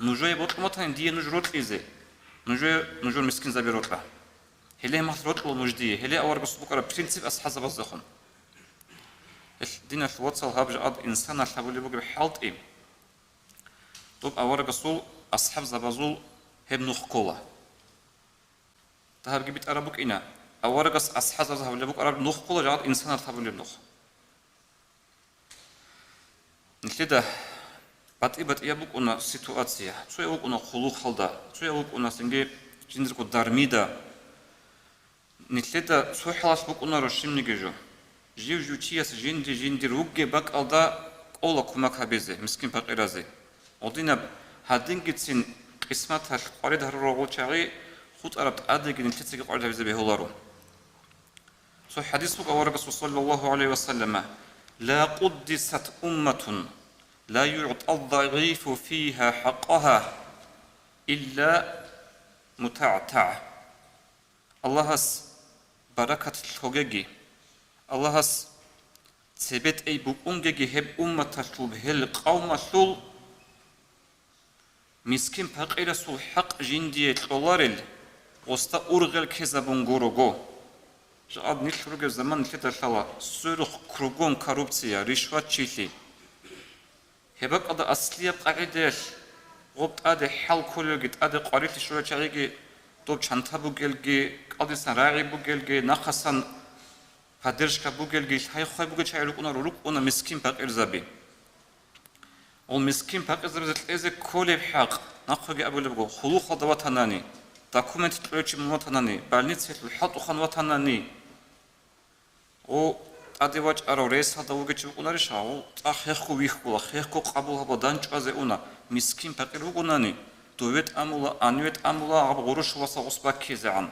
نجوي بطلمتين دي نجروت إيزي نجور مسكين زبيروت له هلي محضرات له مجدية هلي أور بسبوك على برينسيب أصحاب بزخون دينا في واتسال هابج عاد إنسان أصحاب اللي بقى بحالت إيه طب أور بسول أصحاب زبازول هم نخكولا تهاب جبت أربك إنا أور بس أصحاب زبازول اللي بقى أرب نخكولا جاد إنسان أصحاب اللي بنخ نكده بات يبوك أنا سيتواتسيا شو يبوك أنا خلوق خلدا شو يبوك أنا سنجي جندركو دارميدا نكده شو حلاش بوك أنا رشيم نجيجو جيو جوتشياس جندي روجي باك ألدا أولا كوماك هبيزه مسكين باك إرازه ودينا هادين جتسين قسمتها قريد هالرغول شاعي خود أربط أدري نكده قريد هبيزه بهولارو شو حديث بوك أورق صلى الله عليه وسلم لا قدست أمة لا يعطى الضعيف فيها حقها إلا متعتع. Allah'as barakat togegi, Allah'as sebet ey bu ungegi hep ummatul hel qawmasul miskin paqirasul haq jindiye tlolarel osta urgel kezabun gorogo. Жад нишруге zaman леташала сұрық кругом коррупция, ришват чили. Хебак ада аслия қағидеш, ғобт аде хал колегит, аде қарити шурачариги, доб чанта бугелги, қадисан рағи бугелги, нақасан поддержка бугелги, хайхай бугел чайрукуна рурукуна мискин пақирзаби. Ол мискин пақирзаби эзе колеб хақ, нақхаги абулебго, хулуха да ватанани. Документи тлоечи ватанани, больницы хатухан ватанани. О адевач аро рейса да угечи унариша, о ахехку вихкула, хехку қабулхаба данчазе уна, мискин пақир угунани, довет амула, анвет амула, аба ғурушуласа ғусба кезеан.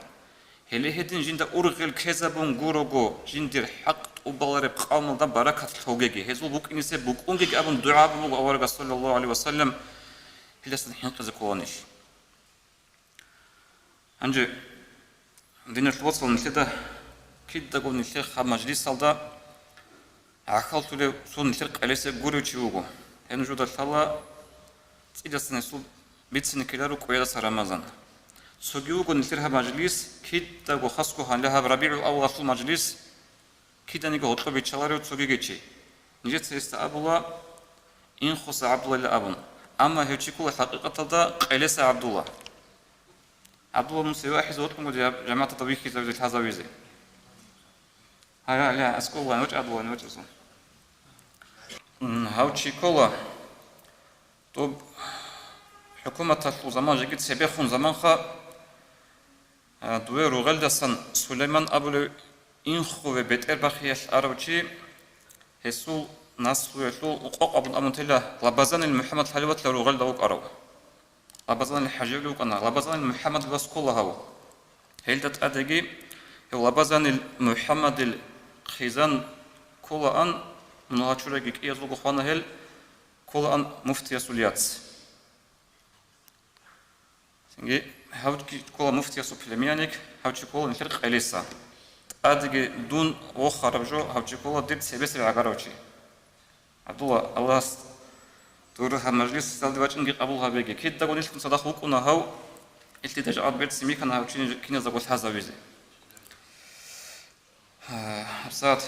Хелехедин жинда урғел кезабун гурого, жиндир хақ убалареб қавмалдан баракат тлогеги. Хезул бук инисе бук унгеги абун дуабу бук аварга саллаллаху алейhi ва саллям, хилесен хинқизи куланиш. Анже динер лоцвал ниледа киддагу ниле ха маджлис салда ахал туле сон ниле қалесе гуручи угу. Ен жуда сала цидасне су битсини килару қояда Рамазан. Соги угу ниле ха маджлис киддагу хаску хан леха рабиул аввал су маджлис киданиго отло бичалариу соги гечи. Ниле цеста абула ин хуса абдулла абун. Амма хечикула хақиқаталда қалесе Абдулла. Абдулла мусе واحد زوجكم جماعة الطبيخ زوج الحزاويزي. هلا لا أسكولا نوج أبولا نوج أصلا. هاوتشي كولا. طب حكومة الزمان جيت سبيخون زمان خا دوير وغلدسن سليمان أبو إنخو بيت إرباخيش أروتشي هسول ناس ويلو وقاق أبو أمونتلا لبازان المحمد حلوات لو غلدا وق أرو. لبازان الحجيب لو كنا لبازان محمد بسكولا هاو هيلدت أدقي لبازان محمد الخيزان كولا أن مناهشورة جيك يزوج خوانا هيل كولا أن مفتي سوليات سنجي هاوتكي كولا مفتي سوبلميانيك هاوتكي كولا نخرق إليسا أدقي دون وخرجو هاوتكي كولا ديت سبيس العقاروشي عبدالله الله دورها مجلس سالدواج إنجي قبولها بيجي كيد دعوني لكم صدق وكنا هاو التي تجعل بيت سمي كنا هاو كنا زوج هذا ويزي ساعات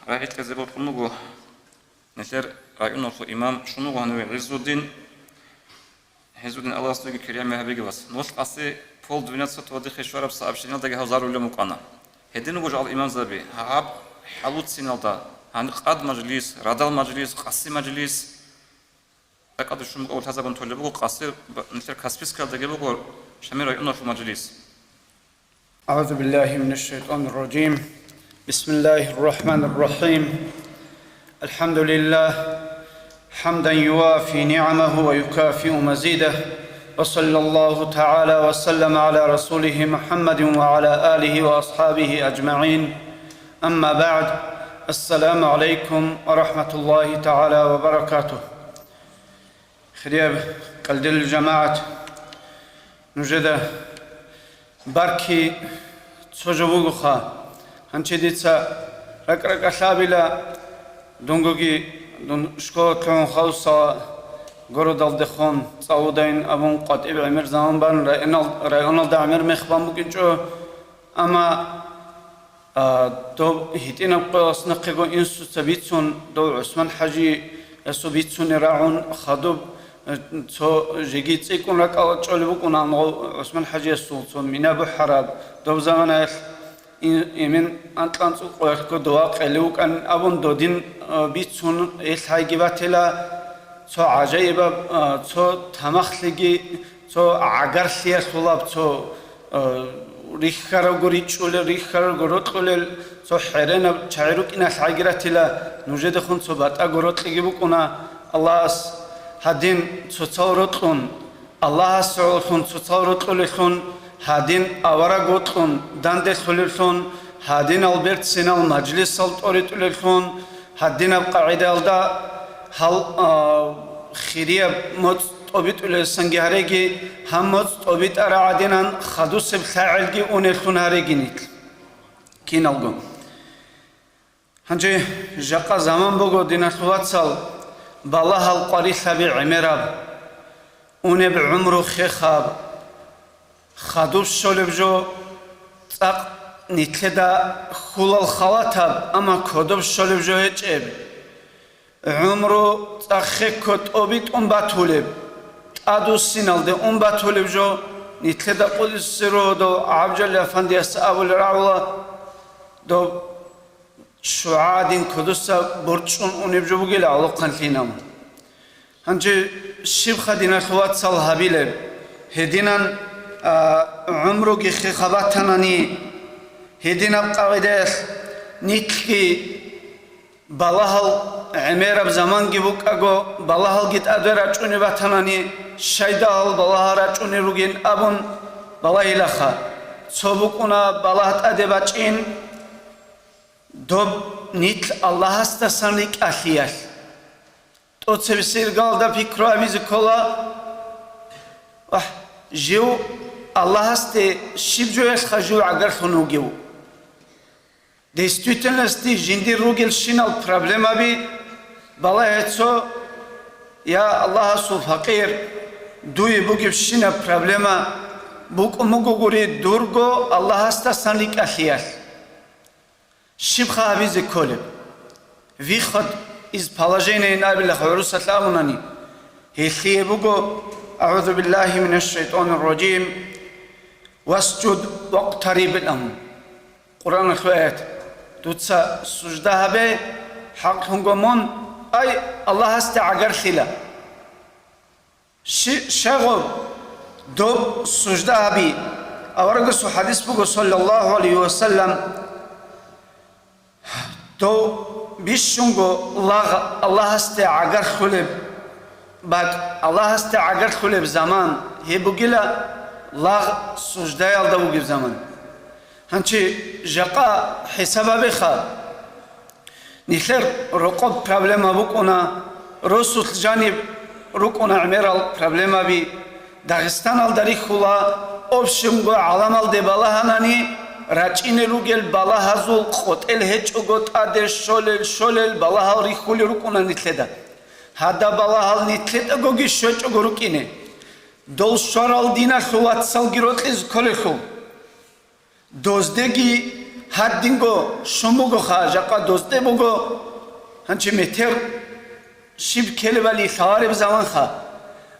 رأيت كذبوا كنوجو نثر رأينا في إمام شنو هنوي عز الدين الله سبحانه كريم هبيجي بس نوش أصلي فول دنيا ستودي خشوار بس أبشرنا دقة هزار ولا مقانا هدين وجه على الإمام زبي هاب حلوت سينالدا هنقاد مجلس رادال مجلس قصي مجلس أكاد شو أول هذا بنتولي بقول قصير مثل كاسبيس كذا جيبوا شمير رأينا في المجلس. أعوذ بالله من الشيطان الرجيم. بسم الله الرحمن الرحيم. الحمد لله حمدا يوافي نعمه ويكافئ مزيده وصلى الله تعالى وسلم على رسوله محمد وعلى آله وأصحابه أجمعين. أما بعد السلام عليكم ورحمة الله تعالى وبركاته. خريب قلد الجماعة نجد باركي تسوجوغوخا هنشديتسا رك شابلا دونغوغي دون شكوتون خاصة غرودال دخون صاودين ابون قطيب عمر زمان بان رأيونال دعمر مخبان بكنجو اما دو هيتين بقوص نقيقو انسو سبيتسون دو عثمان حاجي اسو بيتسون راعون خادوب تو جيجيت يكون لك او تشولي بكون عثمان حاجي السلطان من ابو حراب دو زمان يمن انتلانسو قويركو دواق الوك ان ابون دودين بيتسون الحاجباتلا تو عجيبه تو تمخلگي تو عگرسيا خلاب تو ريخارو غوريچول ريخارو غروتقول تو حيرنا چايروك ان الحاجراتلا نوجد خون تو باتا غروتلگي بكونا الله هادين تصورتون الله سعولتون تصورتون هادين أورا داند خليلتون هادين ألبرت سينال مجلس سلطورتون هدينا بقاعدة الدا هل خيرية موت طبيت ولا سنجهريجي هم موت طبيت أرا عدنا خدوس بخاعلجي ونلتون هريجي نيت كين الجو هنجي جاقا زمان بقو دينا خواتسال بالله القري ثبي عمراب ونب عمره خخاب خدوس شولبجو تق نتلدا خول الخواتب أما كدوب شولبجو هجب عمره تأخذ أبيت باتولب أدو سينال ده باتولب جو نتلدا قدس سرو دو عبجل أفندي أول رعوة دو شعادين قدس برشون ونبجو بقيل على قنتينام هنجي شيب خدينا خوات صالح بيلب هدينا عمره جي خباتناني هدينا بقاعدة نتلقي بالهال عمير بزمان جبوك أجو بالهال جت أدرى أشوني باتناني شيدال بالها رأشوني روجين أبون بالله لخا صبوكنا بالهات أدباتين دوب نيت الله استسانيك أخيال توتسبسير قال ده فكرة أبيز كلا جو الله است شبجو يخجو عقر خنوجيو Действительно, жинди ругел шинал проблема би, бала ецо, я Аллаха су фақир, дуи бугиб шина проблема, бук умугу гури дурго, Аллаха ста санлик ахиял. Шибха авизи колеб. Виход из положения набиля хавруса тлаунани. Хихи бугу, а'удhu биллахи минаш шайтанир раджим, васджуд вақтариб лахум. Qur'an al-Khayat. توتسا سجدها به حق هنگمون أي الله است عجر خلا شغل دوب سجدها بي أورجس حديث بقول صلى الله عليه وسلم دو بيشونغو الله است عجر خلب بعد الله است عجر خلب زمان هي بقيلا لا سجدة يالدا بقيب زمان هنچی جاقا حسابا بخا نخير رقب پرابلما بکنا رسول جانب رکنا عمرال پرابلما بی داغستان الداری خلا ابشمگو علام الده بالا هنانی راچین روگل بالا هزول قتل هچ اگوت آدر شلل بالا هل ریخولی رکنا نتلدا هدا بالا هل نتلد اگوگی شوچ اگو رکینه دول شارال دینا خلات سال گیروت لیز کلی خل دوزدگی هدینگو شموگو خاجاقا دوزده بگو هنچه متر شیب کلی ولی خارب زمان خا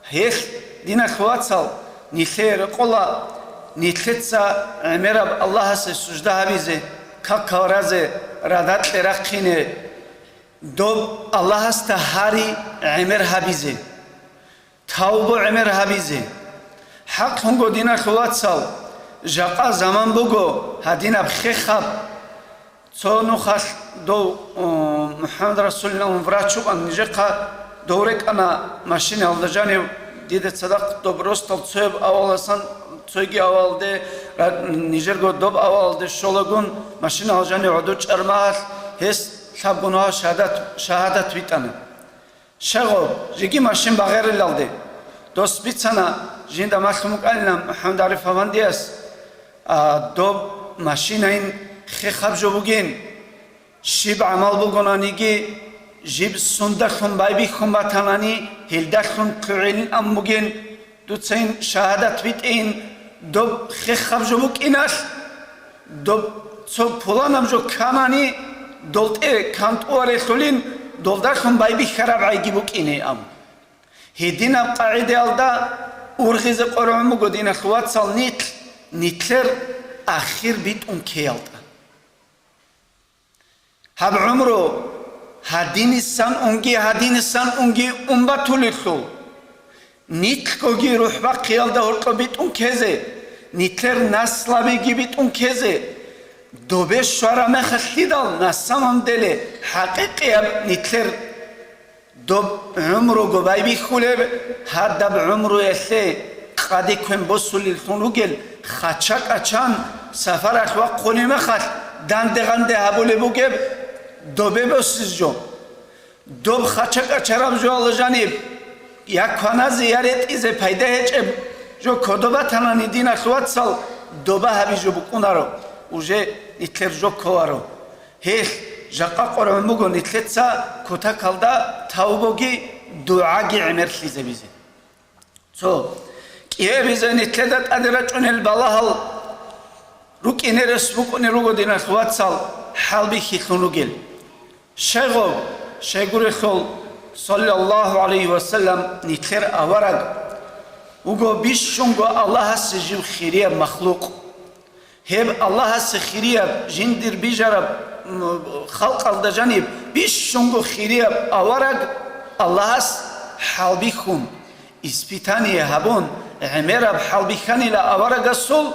هیخ دینا خوات سال نیخیر قولا نیتلتسا عمرب الله سه سجده هبیزه که کارازه رادت لرقینه دوب الله است هاری عمر هبیزه تاوبو عمر هبیزه حق هنگو دینا خوات سال جاقا زمان بگو هدینا بخیخب تو خاص دو محمد رسول الله وراتشو ان نجاقا دورك انا ماشين الدجاني ديدت صدق دوبروست تصيب اولسان تويجي اولده نيجرگو دوب اولده شولگون ماشين الجاني عدو چرمال هس شابگونها شهادت ويتانه شغو جيگي ماشين بغير الالده دوست بيتسانا جيندا مخلوق علم محمد عارف فوانديس دوب ماشين این خیخب جو بگین شیب عمل بگنانیگی جیب سنده خون بایبی خون باتنانی هلده خون قعیلین ام بگین دو تسین شهادت بیت این دوب خیخب جو بگینش دوب تو پولانم جو کانانی دولت کانت اواره خولین دولده خون بایبی خراب عیگی بگینه ام هیدین اب قاعده الدا ورغیز قرآن مگودین اخوات سال نتلر آخر بیت اون کیالتا هب عمرو هدین سن اونگی اون با تولیخو نیتل کوگی روح با قیالده ورقو بیت اون کهزه نیتلر نسلا بگی بیت اون کهزه دوبه شوارا مخلی دال نسامم دله حقیقی نیتلر دوب عمرو گوبای بی خولب هد دب عمرو یسه قدی کن بسولی خونوگل خچک اچان سفر اخوا قولی مخد دنده غنده هبولی بگب دوبه بسیز جو دوب خچک چراب جو آلجانیب یک خانه زیارت ایزه پیدا هیچ جو کدوبه تنانی دین اخوات سال دوبه هبی جو بکنه رو اوجه نیتلر جو کوارو هیخ جاقا قرآن بگو نیتلت سا کتا کلده تاوبوگی دعاگی عمر خیزه بیزه سو کیه بیزه نیتلت ادرچون البالاحل روک اینه رس بکنه رو دین اخوات سال حال بی خیخونو گل شیگوری خول صلی الله علیه و سلم نیتلر آورگ وگو بیشونگو الله هست جیو خیریه مخلوق هب الله هست خیریه جندر بیجرب خلق الدجانب بیشونگو خیریه آورگ الله هست حال بی خون اسپیتانی هبون عمرب حال بی خانی لآورگ سول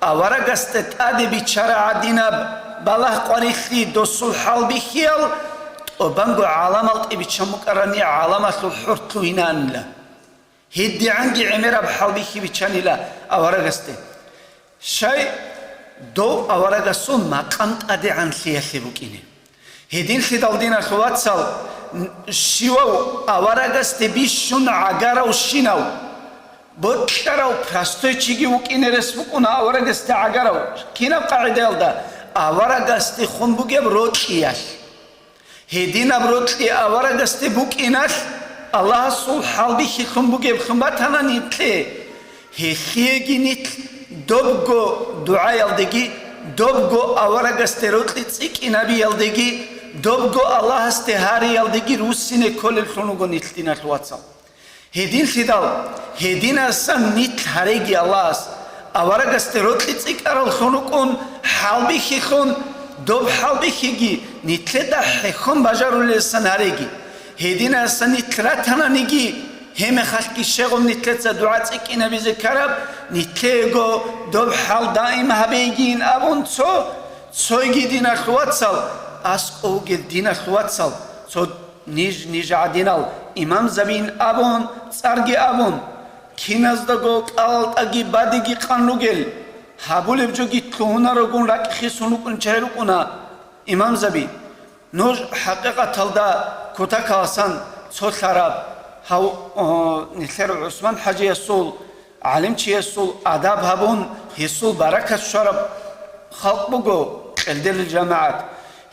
آورگ استت آده بیچاره عدینب بله قریخی دوسول حال بی خیال و بانگو عالمات بیچمک ارانی عالمات الحرطو هنان لا هدی عنگی عمره بحال بیخی بیچانی لا آورگسته شای دو آورگسون مقامت آده عن سیاسی بکنه هدین خدال دین اخوات سال شیوو آورگسته بیشون عگاره و شینو بودتره و پرستوی چیگی بکنه رس بکنه آورگسته عگاره و کینم قاعده الده آورگسته خون بگه بروتیاش هدین ابروتلی آورگسته بکنه الله سول حال بیخی خون بگه بخمبتانا نیتله هخیگی نیت دوبگو دعای الدگی دوبگو آورگسته روتلی تسیکی نبی الدگی دوبگو الله استهاری الدگی روسینه کل الخونگو نیتلین الواتسال هدین خدال هدین اصلا نیت هرگی الله است آورگسته روتلی تسیک ارال خونگون حال بیخی خون دوب حال بیخیگی نیتله ده خون بجارو لسان هرگی هدین اصلا نیتله تنانیگی همه خلقی شغل نیتله تا دعات اکی نبیز کرب نیتله گو دوب حال دائم هبیگین ابون تویگی دین اخوات سال اسق اوگل دین اخوات سال تو نیج عدینال امام زبین ابون سرگی ابون کی نزدگو قلت اگی بدگی قنو گل حبول بجوگی تلونا رو گون رکی خیسونو کن چه رو کنا امام زبین نوش حقیقت تلده کتا کاسان سو خراب هاو نیتلر عثمان حجی السول علم چی السول آداب هبون هسول برکت شرب خلق بگو قلدر الجماعت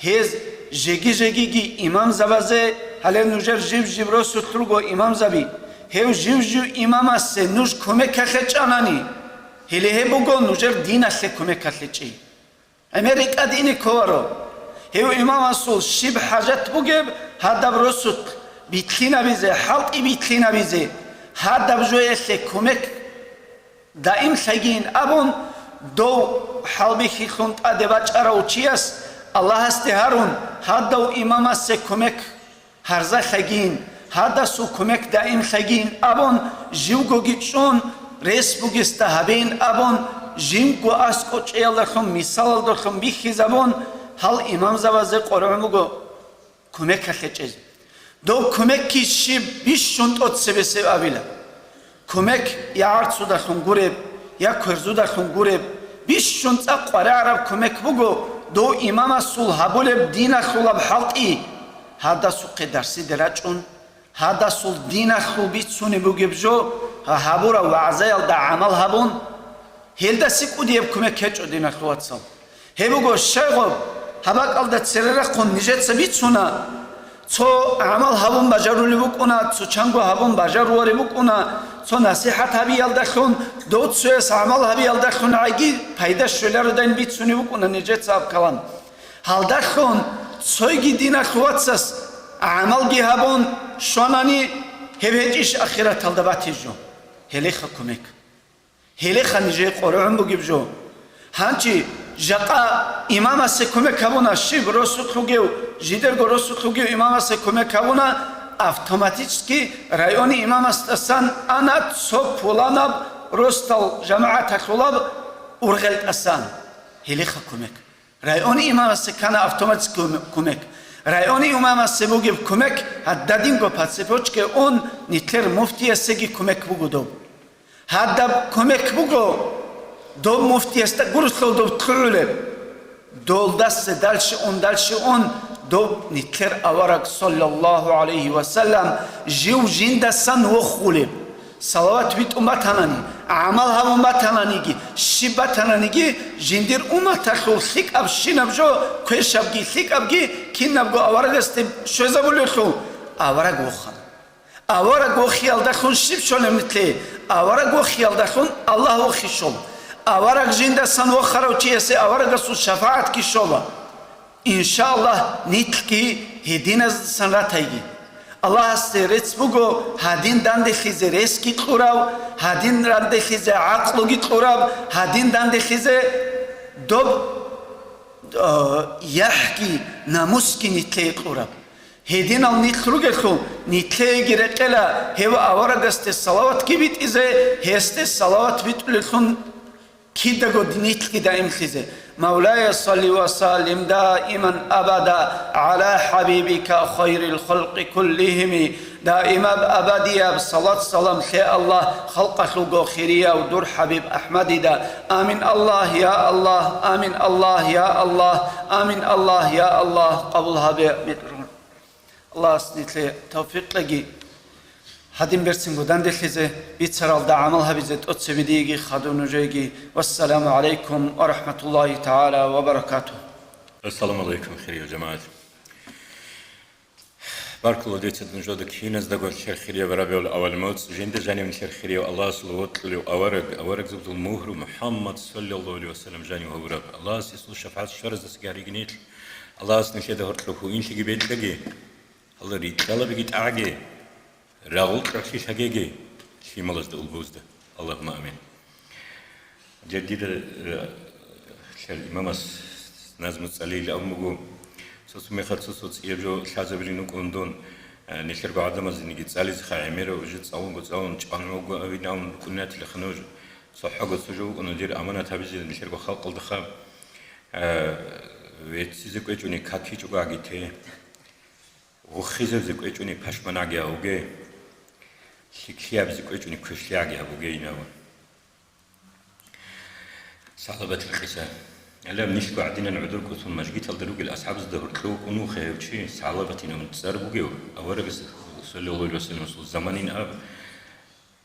هز جگی امام زبازه حالا نوجر جیب رو سترگو امام زبی هیو جیو امام است نوش کمک کخچ آنانی هلی بگو نوجر دین است کمک کخچی امریکا دینی کوارو هیو امام اصول شب حاجت بگب هدب رسوت بیتلی نبیزه حلقی بیتلی نبیزه هدب جوی کمک دائم سگین ابون دو حلبی خیخوند ادباج ارو چی است الله است هرون هدو امام است کمک هرزه خگین هدا سو کمک دائم خگین ابون جیوگو گیچون رس بگست هبین ابون جیمگو اسکو چیل دخم مثال دخم بیخی زبون حال امام زوازه قرآن بگو کمک خچیز دو کمک کیشی بیشون ات سبسه آویلا کمک یا عرض دخم گورب یا کرزو دخم گورب بیشون تا قرآن عرب کمک بگو دو امام اصول هبول دین خلاب حلقی هدا سو قدرسی درچون هدا سول دین خل بیتسونی بگو بجو هبورا وعزایل دا عمل هبون هل دا سیکو دیب کمک هچو دین خلوات سال هبگو شغل هباك ألدا تسرر قن نجت سبيت سونا تو عمل هبون بجارولي بكونا تو چنگو هبون بجارولي بكونا تو نصيحت هبي ألدا خون دوت سويس عمل هبي ألدا خون عجي پیدا شولر دين بيت سوني بكونا نجت ساب كلام هالدا خون سويجي دين أخواتسس عمل جي هبون شوناني هبهجيش أخيرا هالدا باتيجو هليخ كوميك هليخ نجي قرآن بجيب جو هانچی جاقا امام است کمک کبونا شیب رسول خوگیو جیدر گو رسول خوگیو امام است کمک کبونا автоматически райони имам астасан анат со пуланаб ростал жамаат хулаб ургел асан хелиха кумек райони имам аст кана автоматически кумек райони имам аст бугиб кумек хаддадин го пацепочке он нитлер муфти асеги кумек бугудо хаддаб кумек буго до муфти аст гурсло до тлуле долдас дальше он دو نتلر أورك صلى الله عليه وسلم جيو جند سن وخولب صلوات بيت أمتاناني عملها أمتانانيجي شبتانانيجي جندير أمتاخل ثق أبشين بجو كويش أبجي ثق أبجي كين أبجو أورك است شو زبولي خو أورك وخان أورك وخيال دخون شب شلون مثلي أورك وخيال دخون الله وخيشول أورك جند سن وخرو تيسي أورك سو شفاعت كي شولا إن شاء الله نتلكي هدين سنراتيجي الله استريت بقو هادين داند خيزة ريسكي تقراو هادين داند خيزة عقلوجي تقراو هادين داند خيزة دوب يحكي ناموسكي نتلي تقراو هدين al نتلوجي خو نتلي جرقلا هوا أورا قست الصلوات كي بيت إذا هست الصلوات بيت لخون كده قد نتلي دائم خيزة مولاي صل وسلم دائما أبدا على حبيبك خير الخلق كلهم دائما أبديا بصلاة سلام خير الله خلق خلق خيرية ودور حبيب أحمد دا آمين الله يا الله آمين الله يا الله آمين الله يا الله قبولها بمدرون الله سنتلي توفيق لقي هادين برسن قدان دخيزة بيتسرال دا عملها بيزت أتسبيديجي خادون جيجي والسلام عليكم ورحمة الله تعالى وبركاته. السلام عليكم خير يا جماعة. بارك الله ديت نجودك هينز دقول شر خيريا برابي الأول موت جند جاني من شر خيريا الله صلوات له أورق زبط المهر محمد صلى الله عليه وسلم جاني وهو رب الله سيسلو شفاعة الشرز سجاري جنيت الله سنشده هرتلو إن شيء بيت لقي الله ريت الله بيجيت أعجي راغلت رخيش حقيقي شي ملز ده البوز ده اللهم آمين جديد شر إمامس نازم تصلي لأمه سوسمي خرصوص يرجو شازبرينو كوندون نشر بعد ما زنيجي تصلي زخا عميرة وجد صاون قصاون جانو أبيناون كنات لخنوج صحة قصجو وندير أمانة تبجي نشر بخلق الدخام ويتسيزك ويجوني كاتي جو قاعدته وخيزة زك ويجوني باشمناجي أوجي شكياب زك ويجوني كشياجي أوجي ناو صعبة الخسا ألا منيش قاعدين نعذر كثر مشجيت الدروج الأصحاب الظهر تلو كونو خير شيء صعبتنا من تصرف بجو أورق صلى الله عليه وسلم زمانين أب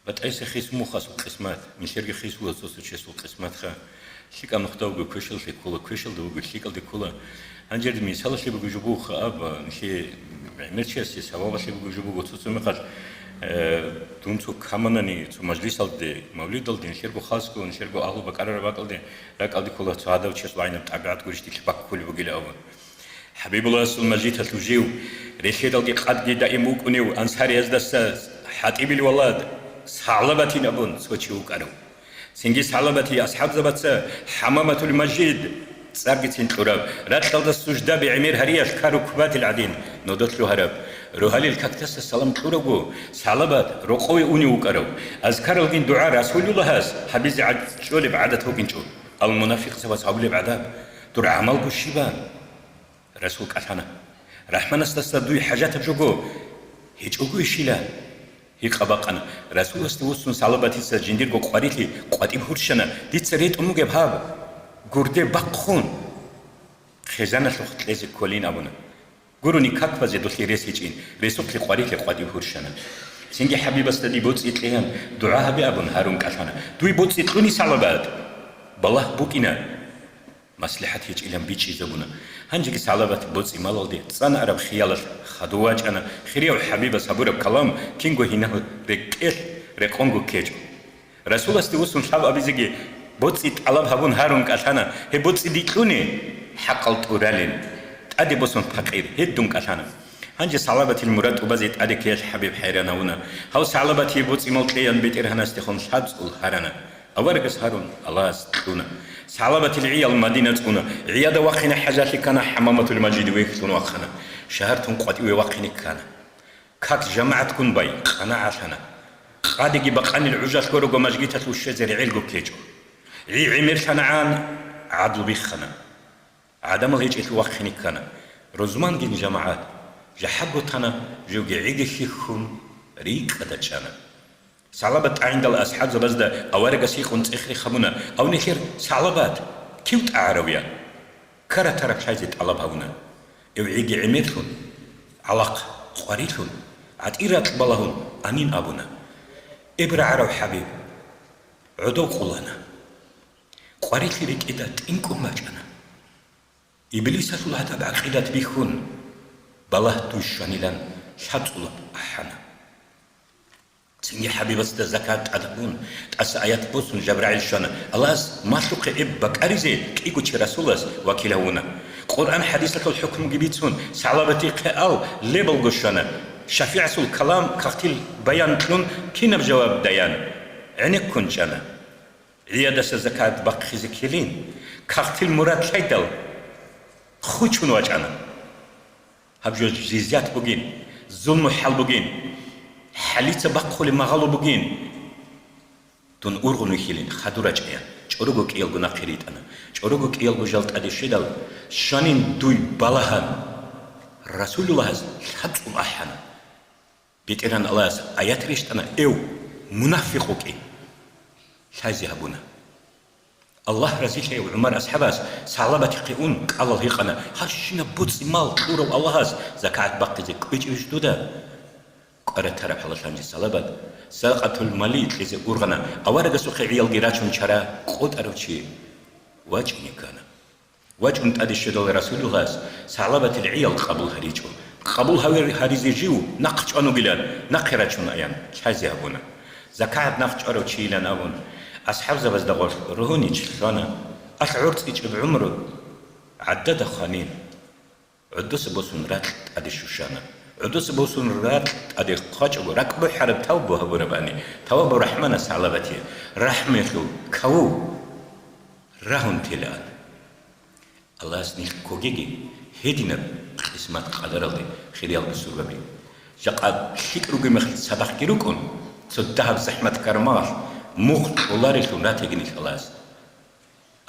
بتأيس خيس مو خاص قسمات من شرق خيس هو صوص شيء صوت قسمات خا شيك أم نختار بكشل في كولا كشل ده بشيكل ده كولا هنجد مثال شيء بجوبو خاب نشي عمل شيء سوا شيء بجوبو قصص مقال تونسو كمانني تو مجلس الد مولد الدين شربو خاص كون شربو أهل بكرر باقل ده لك الدي كله تعادة وشيء سواين بتعبيرات كورش تيجي بكل بقول أول حبيب الله سول مجيد هتوجيو رشيد الدي قد جدا إموك ونيو أنصار يزدس حتيبي الولاد صعلبتي نبون سوتشيو كانوا سنجي صعلبتي أصحاب زبط حمامة المجيد سارجتين تراب راتل السجدة بعمير هرياش كارو كبات العدين نودت له هرب روحالي الكاكتس السلام تورغو صعلبات رقوي أوني وكارو أذكر الجن دعاء رسول الله هاس حبيز عد شو بعدته بنشو المنافق سوى صعب بعذاب ترى عمل بالشيبان رسول كاتانا رحمن استدوي حاجات بجوجو هيج أوجو يشيلا هيك أبقنا رسول استوسن صعلباتي سجندير جو قاريتي قاتم هرشنا دي تسريت أمو جبهاب قرده بقخون خزانة لخت لازم كلين أبونا قروني كاك بزي دخلي ريسيجين رسول لي قاريتي قاتم هرشنا سنجي حبيب استدي بوتس إتليهم دعاها بأبون هارون كاتانا دوي بوتس إتلوني صعلبات بالله بوكينا مصلحة هيج إلهم بيتشي زبونا هنجيك صعلبات بوتس إمالال دي تصانا أرب خيالش خدواج أنا خيريو حبيب صبور بكلام كينغو هنا ركيل ركونغو كيجو رسول استوسن شاب أبيزيجي بوتس إتعلب هبون هارون كاتانا هي بوتس ديكلوني حقل تورالين أدي بوسن فقير هدون كاتانا هنجي صعلبات المراد وبزيت أدي كيش حبيب حيرانا هنا هاو صعلبات هي بوتس إمال كليان بيتر هنا استخون شابس الهارانا أورقس هارون الله استخونا صعلبة العيال المدينة تكون عيادة واخنا حاجات كان حمامة المجيد ويكتون واخنا شهرتهم قوتي واخني كان كاك جماعة تكون باي قناعة أنا قادقي بقاني العجاج كورو مجيتة والشجر عيلقو كيجو عمير شنعان عدل بيخنا عدم الهيج واخني كان رزمان جين جماعات جحبو تنا جوجي عيقي شيخون ريك أدتشانا صعلبات عند الأصحاب زبزدا أورق سيخون تخري خمونا أو نخير صعلبات كيوت أعرويا كرا ترك شايزة طلبها هنا إوعيجي عميرثون علاق قريثون عتيرات بالهون أنين أبونا إبرا عرو حبيب عدو قولنا قريث لك إذا إنكم ما جانا إبليس الله تبع عقيدة بيخون بالله توشانيلان شاتولا أحنا سنجي حبيب است زكاة أدبون تأس آيات بوسن جبرائيل شانا الله ما شوق إبك أريزي كيكو تشي رسول وكيلهونا قرآن حديثة الحكم جبيتون سعلابتي قال ليبل قشانا شفيع سول كلام كختيل بيان كلون كينا بجواب ديان عنك كن جانا عيادة زكاة بقى زكيلين كختيل مراد شايدل خوشون واجانا هبجو جزيزيات بوغين ظلم حل بوغين حليت بقول مغالو بوغين دون أورغنو هيلين خدورة جايان چورغو كيل غنا قريت أنا چورغو كيل بجلت أدي شدال شانين دوي بالهان رسول الله حد أحنا بيتنا الله آيات ريشتنا منافقوكي شايزي هبونا الله رزي شيء وعمر أصحابه صعلبة يقيون على الهيقنا هاشنا بوتس مال كورو الله زكاة باقي زي كويج وجدودا قرأت ترى حلا شانجي صلبة ساقة المالي تلزي أورغنا أورغ سوقي عيال جيراتون شرا قد أروشي واجهني كان واجه انت أدي الشدول رسول الله صعلبة العيال قبل هريجون قبل هريزي جيو نقش أنو جلال نقرأشون أيام شايزي هبونا زكاة نقش أروشي لنا أبون أصحاب زبز دغور رهوني شلونا أشعرت إيش بعمره عدد خانين عدوس بوسون رات أدي شوشانا عدوس بوسون رات أدي قاجو ركب حرب توبه هبونباني توبه رحمنا سعلبتي رحمته كو رهون تلان الله سنيخ كوجيجي هدينا اسمات قدر الله خيريال بسوربي جقاد شكرو مخ صدق كيروكون صدها بزحمة كرمال مخت الله رسول راتيجي خلاص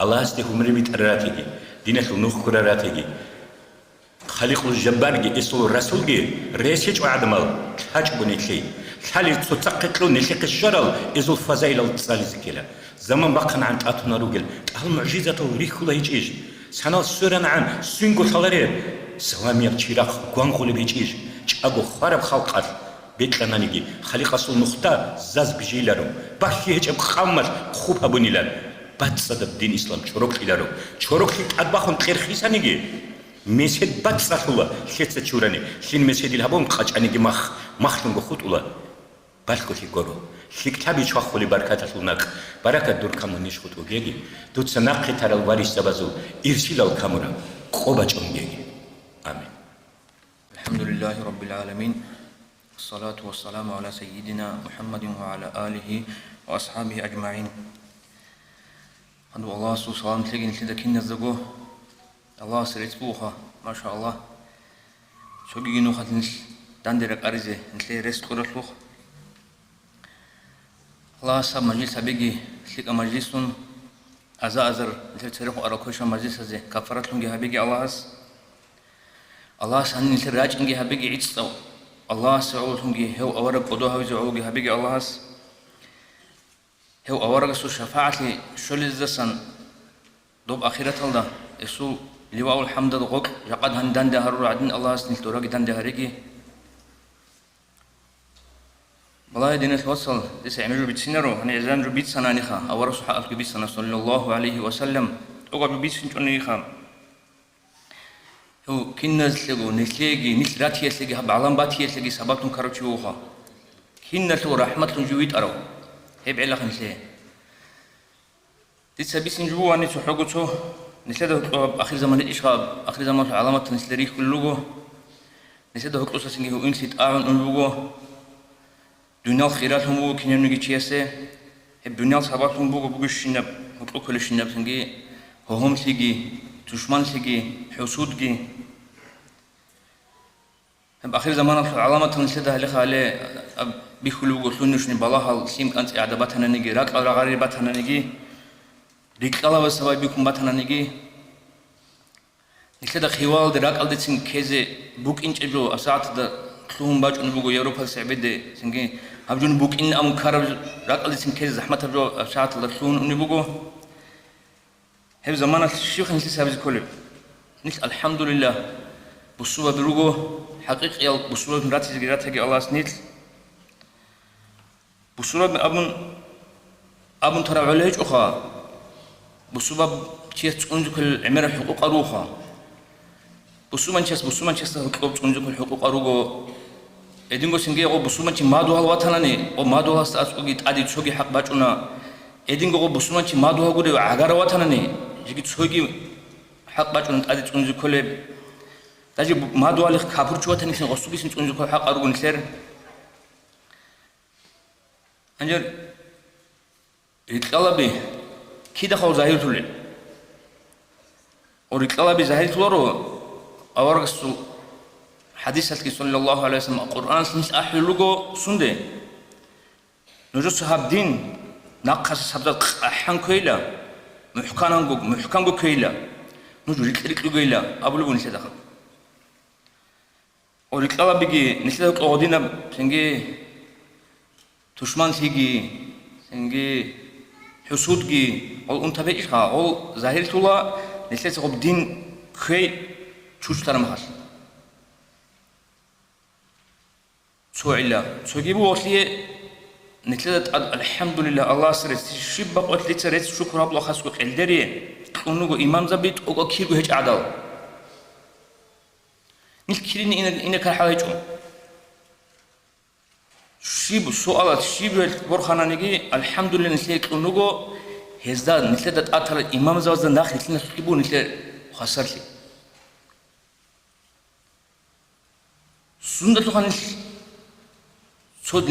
الله استهم ربيت راتيجي دينه نوخ كرا راتيجي خالق الجبار جي اسو الرسول جي ريسيج وعدمال حاج بني شيء خالي تتقق له نشق الشرل ازو الفزايل التصال زكيلا زمان بقنا عن تاتنا روجل المعجزه الريخ لا يجيش سنال سورن عن سينغو ثالري سلامي بشيراخ غوانغول بيجيش چاغو خراب خلقات بيتلانانيجي خالق رسول مختار زاز بجيلارو باخي هيج بخمر خوب ابونيلان باتسد الدين اسلام چوروك يلارو چوروك ادباخون خير خيسانيجي مسجد باتساتولا خيتس چوراني شين مسجد الهبون قاچانيجي مخلون خطولا بالكوتي غورو شيكتابي چخولي بركاتاتوناك بركات دور كامونيش خطو گيگي دوت سناقي تارال واريس زبازو ارسيلال كامورا قوبا چونگيگي امين الحمد لله رب العالمين الصلاة والسلام على سيدنا محمد وعلى آله وأصحابه أجمعين. عندو الله سو سلام تلقين لذا كنا زغو الله سريت بوخا ما شاء الله. شو جينو خاتن داندرك أرزه نتلي رست كورلوخ. الله سب مجلس بيجي لك مجلسون أزر نتلي تريخ أراكوش مجلس هذه كفرت لونجي هبيجي الله سان نتلي راج إنجي هبيجي عيتستو. الله سعود هنجي هو أورق قدوها وزعوجي هبيجي الله هو أورق سو شفاعتي شل الزسن دوب أخيرة الله سو لواء الحمد الغق يقد هندان ده هرور عدن الله سنيل تورق دان ده هريجي والله دين الوصل دس عملوا بيتسنرو هني إذن ربيت سنانيخا أو رسول حق بيت سنة صلى الله عليه وسلم أقعد بيت سنتونيخا هو كنا سلقو نسلقي نسلاتي سلقي هب علام باتي سلقي سباكتون كاروتشوها كنا سو رحمة جويت أرو هيب علا خنسيه تسبيس نجوا أني سحقوتو نسلده آخر زمان الإشهاب آخر زمان علامة نسلريخ كلوجو نسلده هكتوسا سنجي هو إنسيت أعن أنلوجو دنيا الخيرات هم بوجو كنا نيجي تياسه هب دنيا سباكتون بوجو الشنب هكتو كل الشنب سنجي هم سلقي دشمن سجي حسود جي بآخر زمان علامة نسيتها اللي خاله بيخلوا قصون نشني بالله سيم أنت إعداداتنا نيجي راك على غريباتنا نيجي رجال وسواي بيكم باتنا نيجي نسيتها خوال دراك على دتسين كذا بوك إنش إجو أساعد ده كلهم باج نبغوا يوروبا سعبد ده سنجي هبجون بوك إن أم كارب راك على دتسين كذا زحمة تبجو أساعد ده كلهم نبغوا هذا زمان الشيخ نسي سابز كله نس الحمد لله بسوا بروجو حقيقي بسوا مراتي جراتها الله سنيت بسوا أبن ترى عليج أخا بسوا تيجي تكون كل عمر حقوق أروخا بسوا من شاس حقوق تكون كل حقوق أروجو إدينغو سنجي أو بسوا من شيء ما دوها واتناني أو ما دوها استأسوجي تادي تسوقي حق باجونا إدينغو بسوا من شيء ما دوها قولي عجارة واتناني جيجي تسوقي حق باجونا تادي تكون كل تاجي ما دوها لك كابور شو واتني سن غصوبي سن تكون كل حق أروجو نسير أنجر ريكلابي كيدا خو ظاهر تولي وريكلابي ظاهر تولو أورغسو حديث صلى الله عليه وسلم القرآن سنس أحلوغو سنده نجو صحاب دين ناقص سبدا أحن كيلا محكانغو كيلا نجو ريكلو كيلا أبلغو نسي دخل وريكلابي نسي دخل أودينا سنجي تشمان سيجي سنجي حسودجي أو أنت بيشها أو ظاهر تولا نسيت عبدين كي تشوش ترمهاش سوعلا سوجيبو وصلي نسيت الحمد لله الله سرت شيب بقول لي سرت شكر الله خاصك الدري كونو إمام زبيت أو كيرو هج عدل نكيرني إن كحاجة شيب سؤالات شيب برخانا نجي الحمد لله نسيت كونو هزار نسيت أثر إمام زوج داخل نسيت كيبو نسيت خسر لي سنة تخانش صوت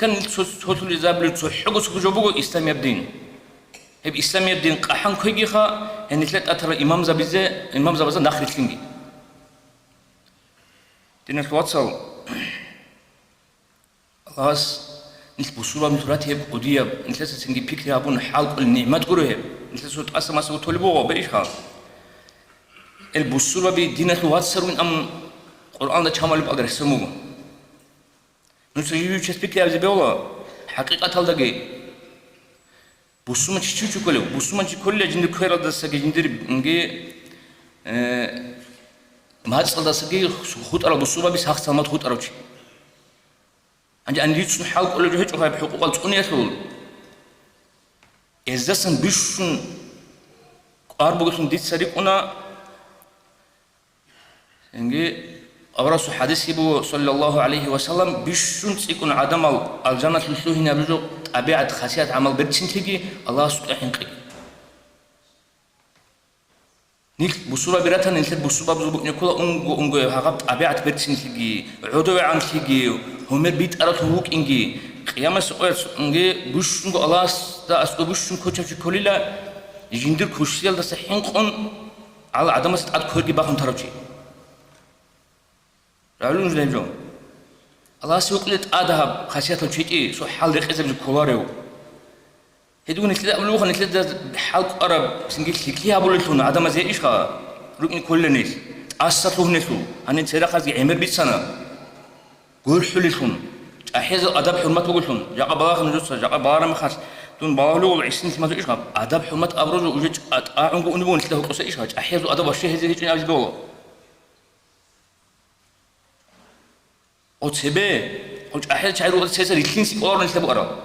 كان صوت اللي زابل حقو سكجوبو إسلام يبدين هب إسلام يبدين قحن كيجيخا يعني ثلاث أثر إمام زبيزة داخل تلينجي تينا توصل خلاص نسبوسوا بمثلات هب قدية نسلسل سنجي بيكتي أبون حال كل نعمات قروه نسلسل تأسم أسوأ طلبوه بريشها البوسوا بدينا توصل من أم القرآن ده كمال بقدر يسموه نسوي يوجد بيكتي أبزي بيولا حقيقة تلدقي بوسوا ما تشوفوا كله بوسوا ما تشوفوا كله جندر خير ده سجى جندر إنجي ما هتصل ده سجى خود على بوسوا بس حق سلامات خود على شيء عندي أن يجلسون حال كل جهة وهاي بحقوق التقنية يسول إذا سن بيشون أربعة ديت سريقنا إنجي أبرز حديث يبو صلى الله عليه وسلم بيشون سيكون عدم الجنة لسوهنا بجو أبيعت خاصيات عمل برتشين تيجي الله سبحانه وتعالى نيل بصورة براتها نيل بصورة بزوج نقول أنجو هقبت أبيعت برتشين تيجي عدو عن تيجي هم البيت أراد هوك إنجي قيامة سؤال إنجي بيشون الله دا أسقو بيشون كوتشا في كليلا يجندر كوشيال دا سحين قن على عدم ستعد كورجي باخن تروجي رأيلون جلهم الله سوق لت أذهب خاصية الشيء سو حال رقيزة بالكواريو هدوء نتلقى أولوها نتلقى حال قرب سنجيل سكليها بولتون عدم زي إيش خا ركن كل الناس أسطوه نسو أنا نسير خازي عمر بيتسنة قول حلتون أحيز أدب حرمة بقولتون جاء بلاغ نجوس جاء بلاغ مخاص تون بلاغلو العشرين سماه إيش خا أدب حرمة أبرز وجد أعنقو أنبون نتلقى قصة إيش خا أحيز أدب الشيء زي هيك نعرف بقوله أتسبه أو أحيانا شعروا أتسيسر يتلين سيقولون نسلبوا أرى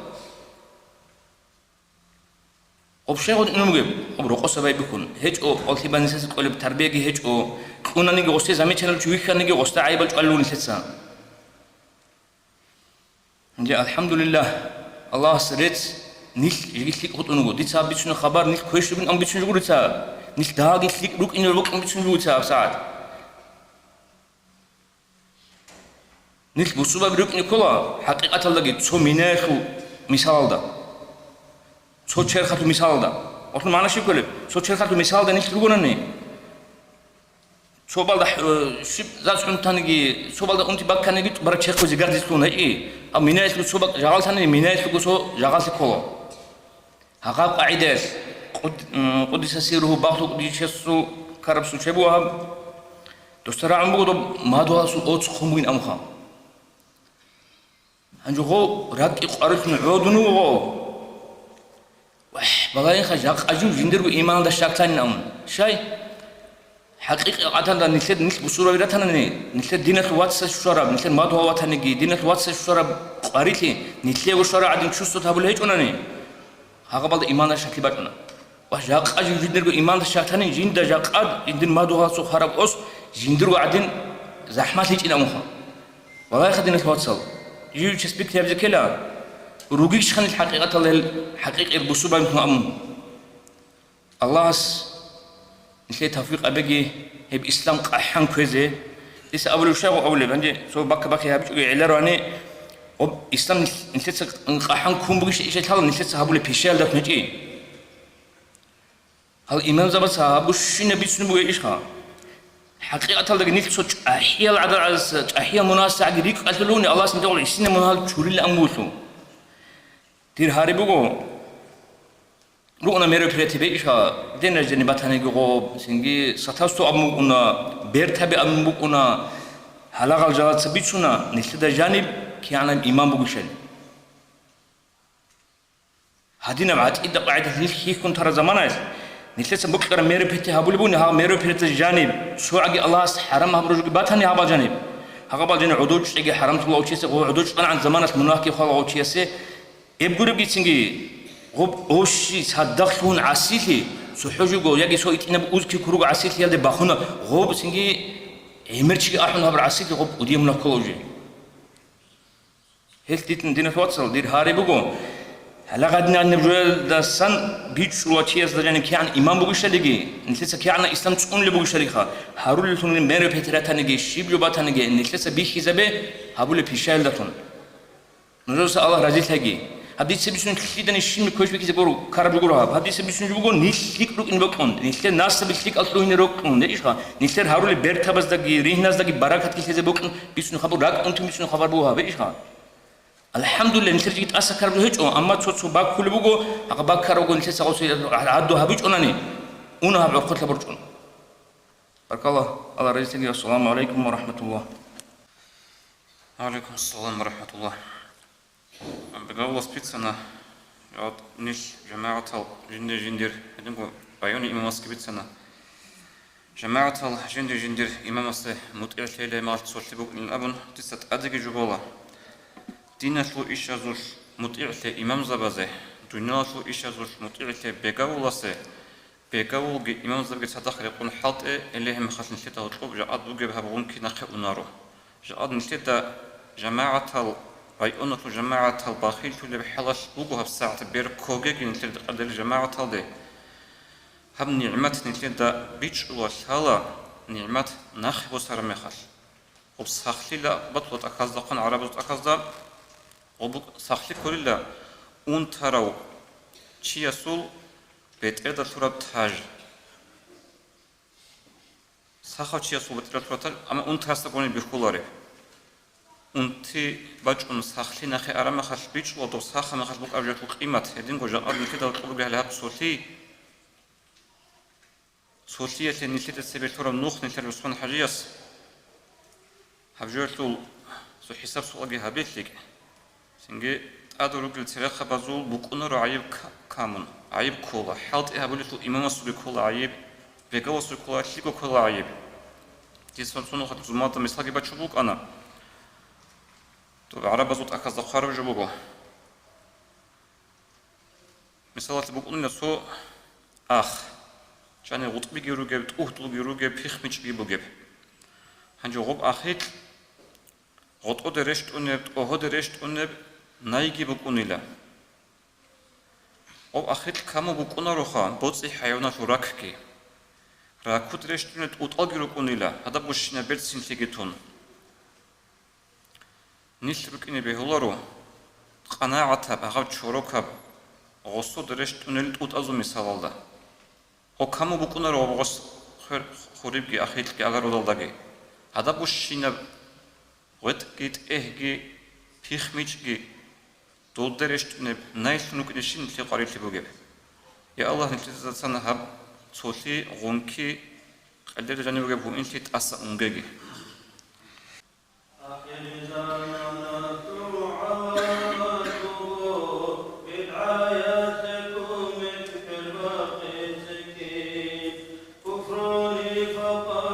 أبشر قد إنهم جب أبروق السباي بيكون هيج أو ألتبان نسيس قلب تربية هيج أو كنا نيجي غصة زميل شنو شوي كنا نيجي غصة عيبة قالوا نسيسها جاء الحمد لله الله سرت نيل يجيك ليك خط أنو دي ساب بيشون خبر نيل كويس بين أم بيشون جوري ساب نيل داعي ليك روك إنه روك أم بيشون جوري ساب ساعات نيل بوسوبا بروك نيكولا حقيقة الله تسو ميناشو مثال ده تسو شرخة مثال ده أصلا معنا شيء كله تسو شرخة مثال ده نيل تروقنا ني تسو بالده شيب زاد سون تانجي تسو بالده أنتي باك كانجي برا شرخة زجاج تسلون هاي أم ميناشو تسو باك جعل ثاني ميناشو كسو جعل سكولا هقاب قاعدة قد يسيره بعض قد يشسو كرب سو شبوها تسترع عم بقول ما دوها سو أوت خموين أمخا أنجو راكي قارت نعودنو وح بغاين خجاق أجو جندر وإيمان دا شاكتان نعم شاي حقيقة قاتنا نسلد نسل بصورة ويرتنا نسلد دينة الواتس الشراب نسلد ما هو واتنجي دينة الواتس الشراب قاريتي نسلد وشراب عدين شو صوت هبول هيك وناني هقبل إيمان الشكل باتنا وجاق أجي جندرو إيمان الشاتني جند جاق أد جندر ما هو سو خراب أس جندرو عدين زحمات هيك إلى مخا والله خدنا الواتس يجي تسبيك تبذ كلا روجيش خن الحقيقة الحقيقة البصورة بنتهم الله نسيت توفيق أبجي هي بإسلام قحن كذا لسه أول شيء وأول بندي سو بك هابي على أب إسلام نسيت قحن كم بقيش إيش تهلا نسيت هابول بيشال ده نجي هل إمام زبط هابوش نبي سنو بقى إيش ها حقيقة تلا نيت سوتش أحيا العدل أحيا مناسع جديك قتلوني الله سبحانه وتعالى إسنا من هالشوري الأموسو تير هاربوجو رونا ميرو بريتي بيشا دينا جني باتاني غوب سينغي ساتاستو امونا بيرتابي امونا حلاغال جالات سبيتسونا نسدا جانب كيانا امام بوغشن هادينا بعد اذا قاعده نيكي كنت ترى زماناس نسدا بكر ميرو بريتي هابولبوني ها ميرو بريتي جانب شوعي الله حرام هبرج باتاني هابا جانب هابا جانب عدوج ايغي حرام الله وتشيسه عدوج عن زماناس مناكي خلا وتشيسه يبغرب جيتسينغي غب أوشي صدقون عسيلي سحوجو يجي سويت إنه بوزكي كروج عسيلي هذا بخونا غب سنجي إمرتشي أحنا هبر عسيلي غب وديم نكولوجي هل تيتن دينا توصل دير هاري بقول هلا قدنا نبجول دسان بيتش رواتياس دجاني كيان إمام بقول شليجي نسلسة كيان إسلام تكون اللي بقول شليخا هارول اللي تونين ميرو بيتراتانيجي شيبلو باتانيجي نسلسة بيخي زبه هبول بيشال دتون نجوز الله رجيت هجي هبدي سبيسون كليدني شين مكوش بيكي زبورو كارب يقولها هبدي سبيسون جبوكو نيسليك روك إنبكون نيسليك ناس سبيسليك أصله هنا روكون نيشها نيسليك هارول بيرتا بس دقي ريه ناس دقي براكات كي زبوكون بيسون خبر راك أنتم بيسون خبر بوها بيشها الحمد لله نيسليك جيت أسا كارب هيج أو أما تصوت باك كل بوكو أقباك كاربو نيسليك سأوسي عدو هبيج أناني أنا هبعو قتل برجون بارك الله رجيتني السلام عليكم ورحمة الله وعليكم السلام ورحمة الله بقول سبيتسنا يعط نيش جماعة جندر هدنكو بايوني إمام سكبيتسنا جماعة جندر إمام سه مطيع ليلة ما تصلي بق الأبن تست أدقي جبولا دينا شو إيش أزوج مطيع إمام زبازه دنيا شو إيش أزوج مطيع بقول سه بقول إمام زبازه صدق يقول حاط اللي هم خشن شتا وطلب جاء بوجب هبغون كنا خونارو جاء نشتا جماعة بايونة جماعة الباخيل اللي بحلش بوجها بساعة بير كوجي نتلد قدر جماعة هذه هم نعمت نتلد بيتش وشالا نعمت ناخب وسر مخش وبسخلي لا بطلت أخذ قن عربة أخذ وبسخلي كل لا أون تراو شيء يسول بيت إذا صورة تاج سخو شيء يسول بيت إذا صورة تاج أما أون تراستقوني بيخولاره أنتي بجون سخلي نخي أرام خش بيج ودو سخ ما خش بوك أرجع فوق قيمة هدين جوجا أرد كده وتقول بها لها بصوتي صوتية اللي نسيت السبب ترى نوخ نسيت رسون حاجيس هبجورتو سو حساب سؤالي هبيت لك سنجي أدو رجل تريخ بزول بكونر عيب كامون عيب كولا حالت إيه بقولتو إمام سوري كولا عيب بيجوا سوري كولا شيكو كولا عيب تيسون سونو خد زمات مثلاً بتشوفوك أنا تو عرب زوت أخذ خارج جبوجو مثلا تبقون لنا سو أخ شان غط بيجرو جب تقول بيجرو جب فيخ مش بيجو جب هنجو غب أخيت غط أدرشت أنب أو هدرشت أنب نايجي بقون لا غب أخيت كم بقون روخا بوتسي حيوانات راككي راكود رشت أنب أتأجر بقون لا هذا بوش نبرد سنتيجتون نيشرك إني بهولارو قناعة بعض شروكا غصو درشت أنل تود أزو مثال الله أو كم بكون رو غص خريبي أخيل كي أجر ودال دقي هذا بوشينا وقت جيت إهجي فيخ ميجي تود درشت أنب نايل نوك نشين في قريب تبوجب يا الله نتلذذ سنة هب صوتي غنكي قدر جاني بوجب هو إنتي تأسى أنجي فقط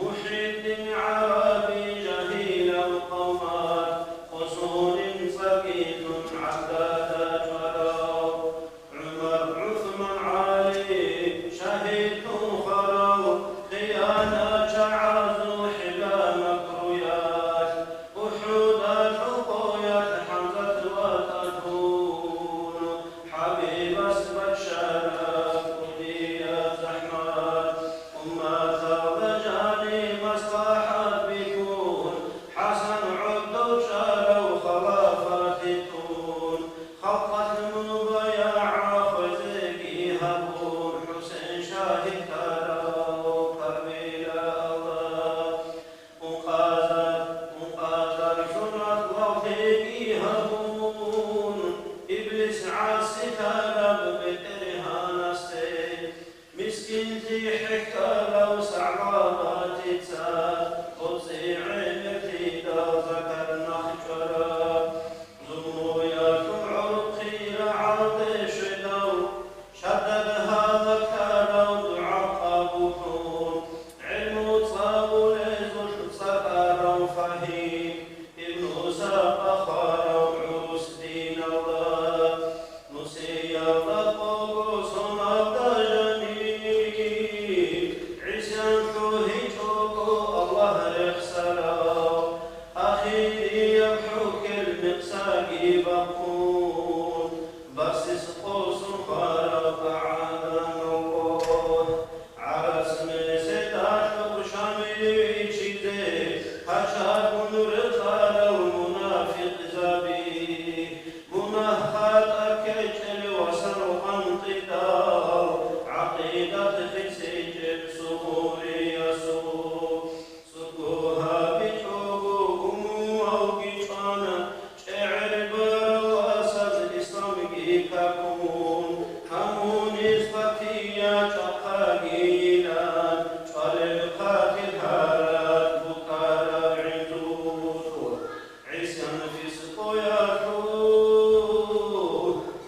محيط عربي جهيل القوم فهيم ابن ساق خار عروس دين الله نسي الله صنع جميل عسان شوهي الله رخسلا أخي يبحوك المقساقي بقون بس سقوس خارق عادان الله على اسم ستاش وشامي شيدي حشاب رخال المنافق زبي منهات أكجل وسر انقطاع عقيدة خسيج بسهور يسوع سكوها بحقوقهم ووقفانا شعر براسة الإسلام كيكاكون همون إسفتيا شقاقيلا شالقات الهارات بكارا عندور عسيان في سقويا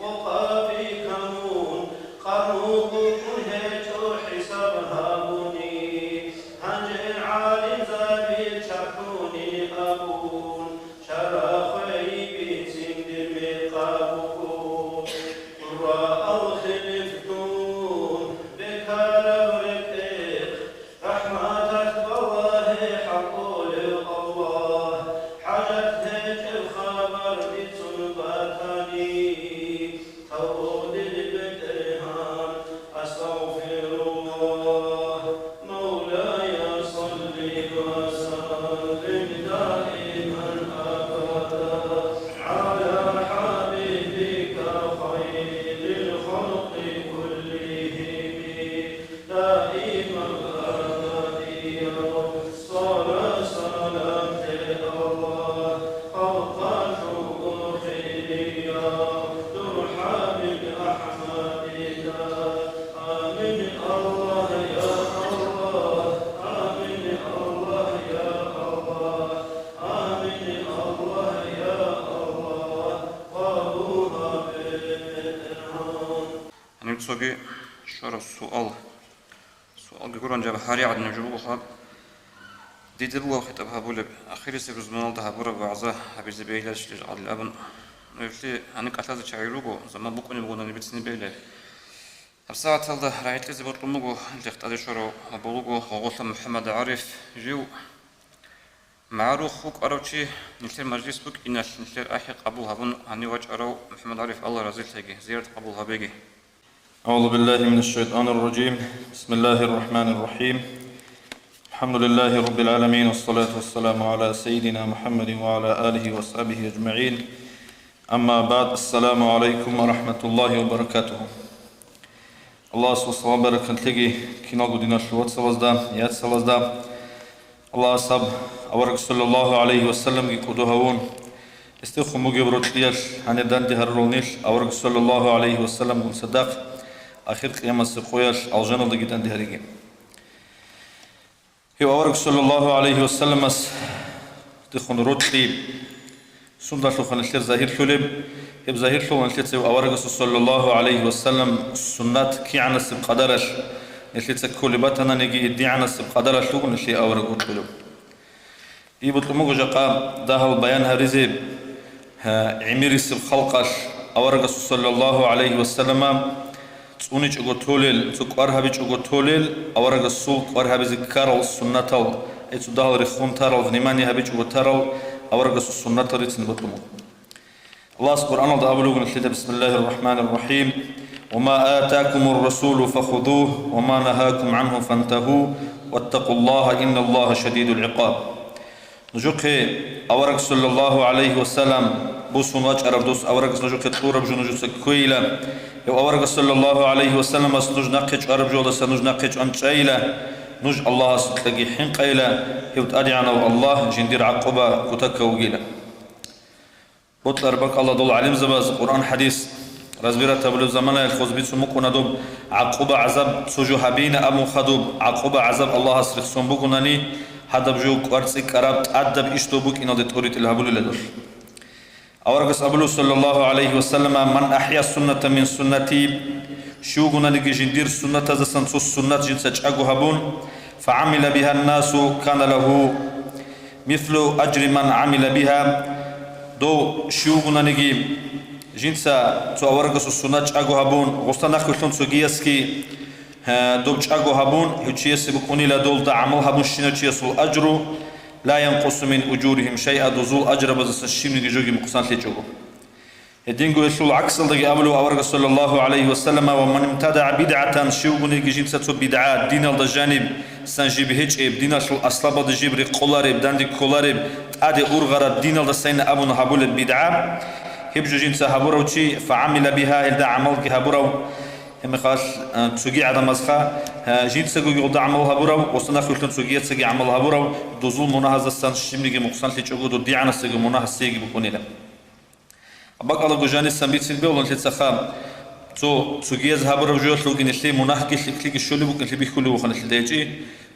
وقابي كمون خروق كنهج حسابها بني هنج عالم زابيل شحوني أبون شراخي بيتين دمقابكون قراء خلفتون بكار بركيخ رحمتك بالله حقول الله حاجت هيك الخبر بتنبتني تقول البدرهان أستغفر الله مولاي صل وسلم دائما أبدا على حبيبك خير الخلق كلهم دائما أبديا صلاة سلام الله فوق شكريا ترحم بأحمدك آمين الله يا الله آمين الله يا الله آمين الله يا الله قابوها بالإرهام نمسوغي شر السؤال يقولون جاب حاري عدنا جبوه خاب دي دبوا خطبها بولب أخير سيبرز منال ده برا بعضه حبيز بيلاش لجعل الأبن نفلي أنك أتلاذ شعيروجو زمان بكوني بقولنا نبتسني بيله بساعة هذا رأيت لي زبط لمجو اللي اختار شرو بلوجو وغوث محمد عارف جو معروف خوك أروتشي نثير مجلس بك إن نثير أحق أبو هبون عني وجه أرو محمد عارف الله رزيل تيجي زيارة أبو هبيجي أعوذ بالله من الشيطان الرجيم بسم الله الرحمن الرحيم الحمد لله رب العالمين والصلاة والسلام على سيدنا محمد وعلى آله وصحبه أجمعين أما بعد السلام عليكم ورحمة الله وبركاته الله سبحانه وبركاته تلقي كنا قدنا شروط سوازدا يات سوازدا الله صب أورك صلى الله عليه وسلم يقودهون استخو مجبرت ليش عن دان دهرونيش أورك صلى الله عليه وسلم صدق آخر قيامة سقويش الجنة دقيقة دهريجي هو أورك صلى الله عليه وسلم تخون روتلي سندا شوخن الشير زاهر شولب هب زاهر شوخن الشير سو أورك صلى الله عليه وسلم سنات كي عنا سب قدرش الشير سكول باتنا نجي دي عنا سب قدرش شوخن الشير أورك روتلو يبطلمو جاقا ده البيان هرزي عميري سب خلقش أورك صلى الله عليه وسلم تونيج أقولتولل تقار هبيج أقولتولل أورق السوق قار هبيز كارل سنتال إتودال رخون تارل فنيماني هبيج أقولتارل أورق السنة ريتن بطلمو الله سبحانه وتعالى أبلغ نحلد بسم الله الرحمن الرحيم وما آتاكم الرسول فخذوه وما نهاكم عنه فانتهوا واتقوا الله إن الله شديد العقاب نجوكي أورق صلى الله عليه وسلم بوسون واج أردوس أورق نجوكي تورب جنوجو سكويلا يو أورق صلى الله عليه وسلم نج نقش أرب جودة سنج نقش أنشيلا نج الله ستلقي حين قيلا يو تأدي عنا الله جندير عقبة كتك وقيلا بطل بك الله دول علم زباز قرآن حديث رزبيرة تبلو زمانه الخزبيت سمكونا دوب عقبة عذاب سجو حبين أمو خدوب عقبة عذاب الله أسرق سنبكوناني حدب جو قرصك أراب أدب إشتوبك إنه دتوريت الهبول لدور أورقس أبلو صلى الله عليه وسلم من أحيا السنة من سنتي شو قلنا لك جندير سنة زسنسو السنة جنسج أجو هبون فعمل بها الناس كان له مثل أجر من عمل بها دو شيوغنا نجي جنسا تو أورغس السنة أجو هبون غصنا كلهم سجياسكي دو أجو هبون هتشيس بكوني لدول عمل هبون شنا تشيس الأجر لا ينقص من أجورهم شيئا دوزول أجر بس الشيم نجي جوجي مقصان لجوجو الدين يقول العكس اللي قبله أورغس صلى الله عليه وسلم ومن ابتدع بدعة شيوغنا نجي جنسا تو بدعة دين الجانب سنجيب هيج دين شو أصلا بده جبر قلارب داندي قلارب أدي أورغرا دين السين أبو نهبول البدعة هبجو جنسا هبورو شيء فعمل بها إذا عمل كهبورو هم خاص تسوقي عدم مسخة جنسا جو يقول عمل هبورو وصلنا في كل تسوقي تسوقي عمل هبورو دوزول مناهز السن شمني مقصان لتشوجو دو دي عنا سجى مناهز سيجي بكوني له بقى على جوجاني السنبيت سنبي ولا نتسخام تو تسوقي هبورو جو لوجين اللي مناه كل الشولي بكون اللي بيخلوا وخن اللي دايجي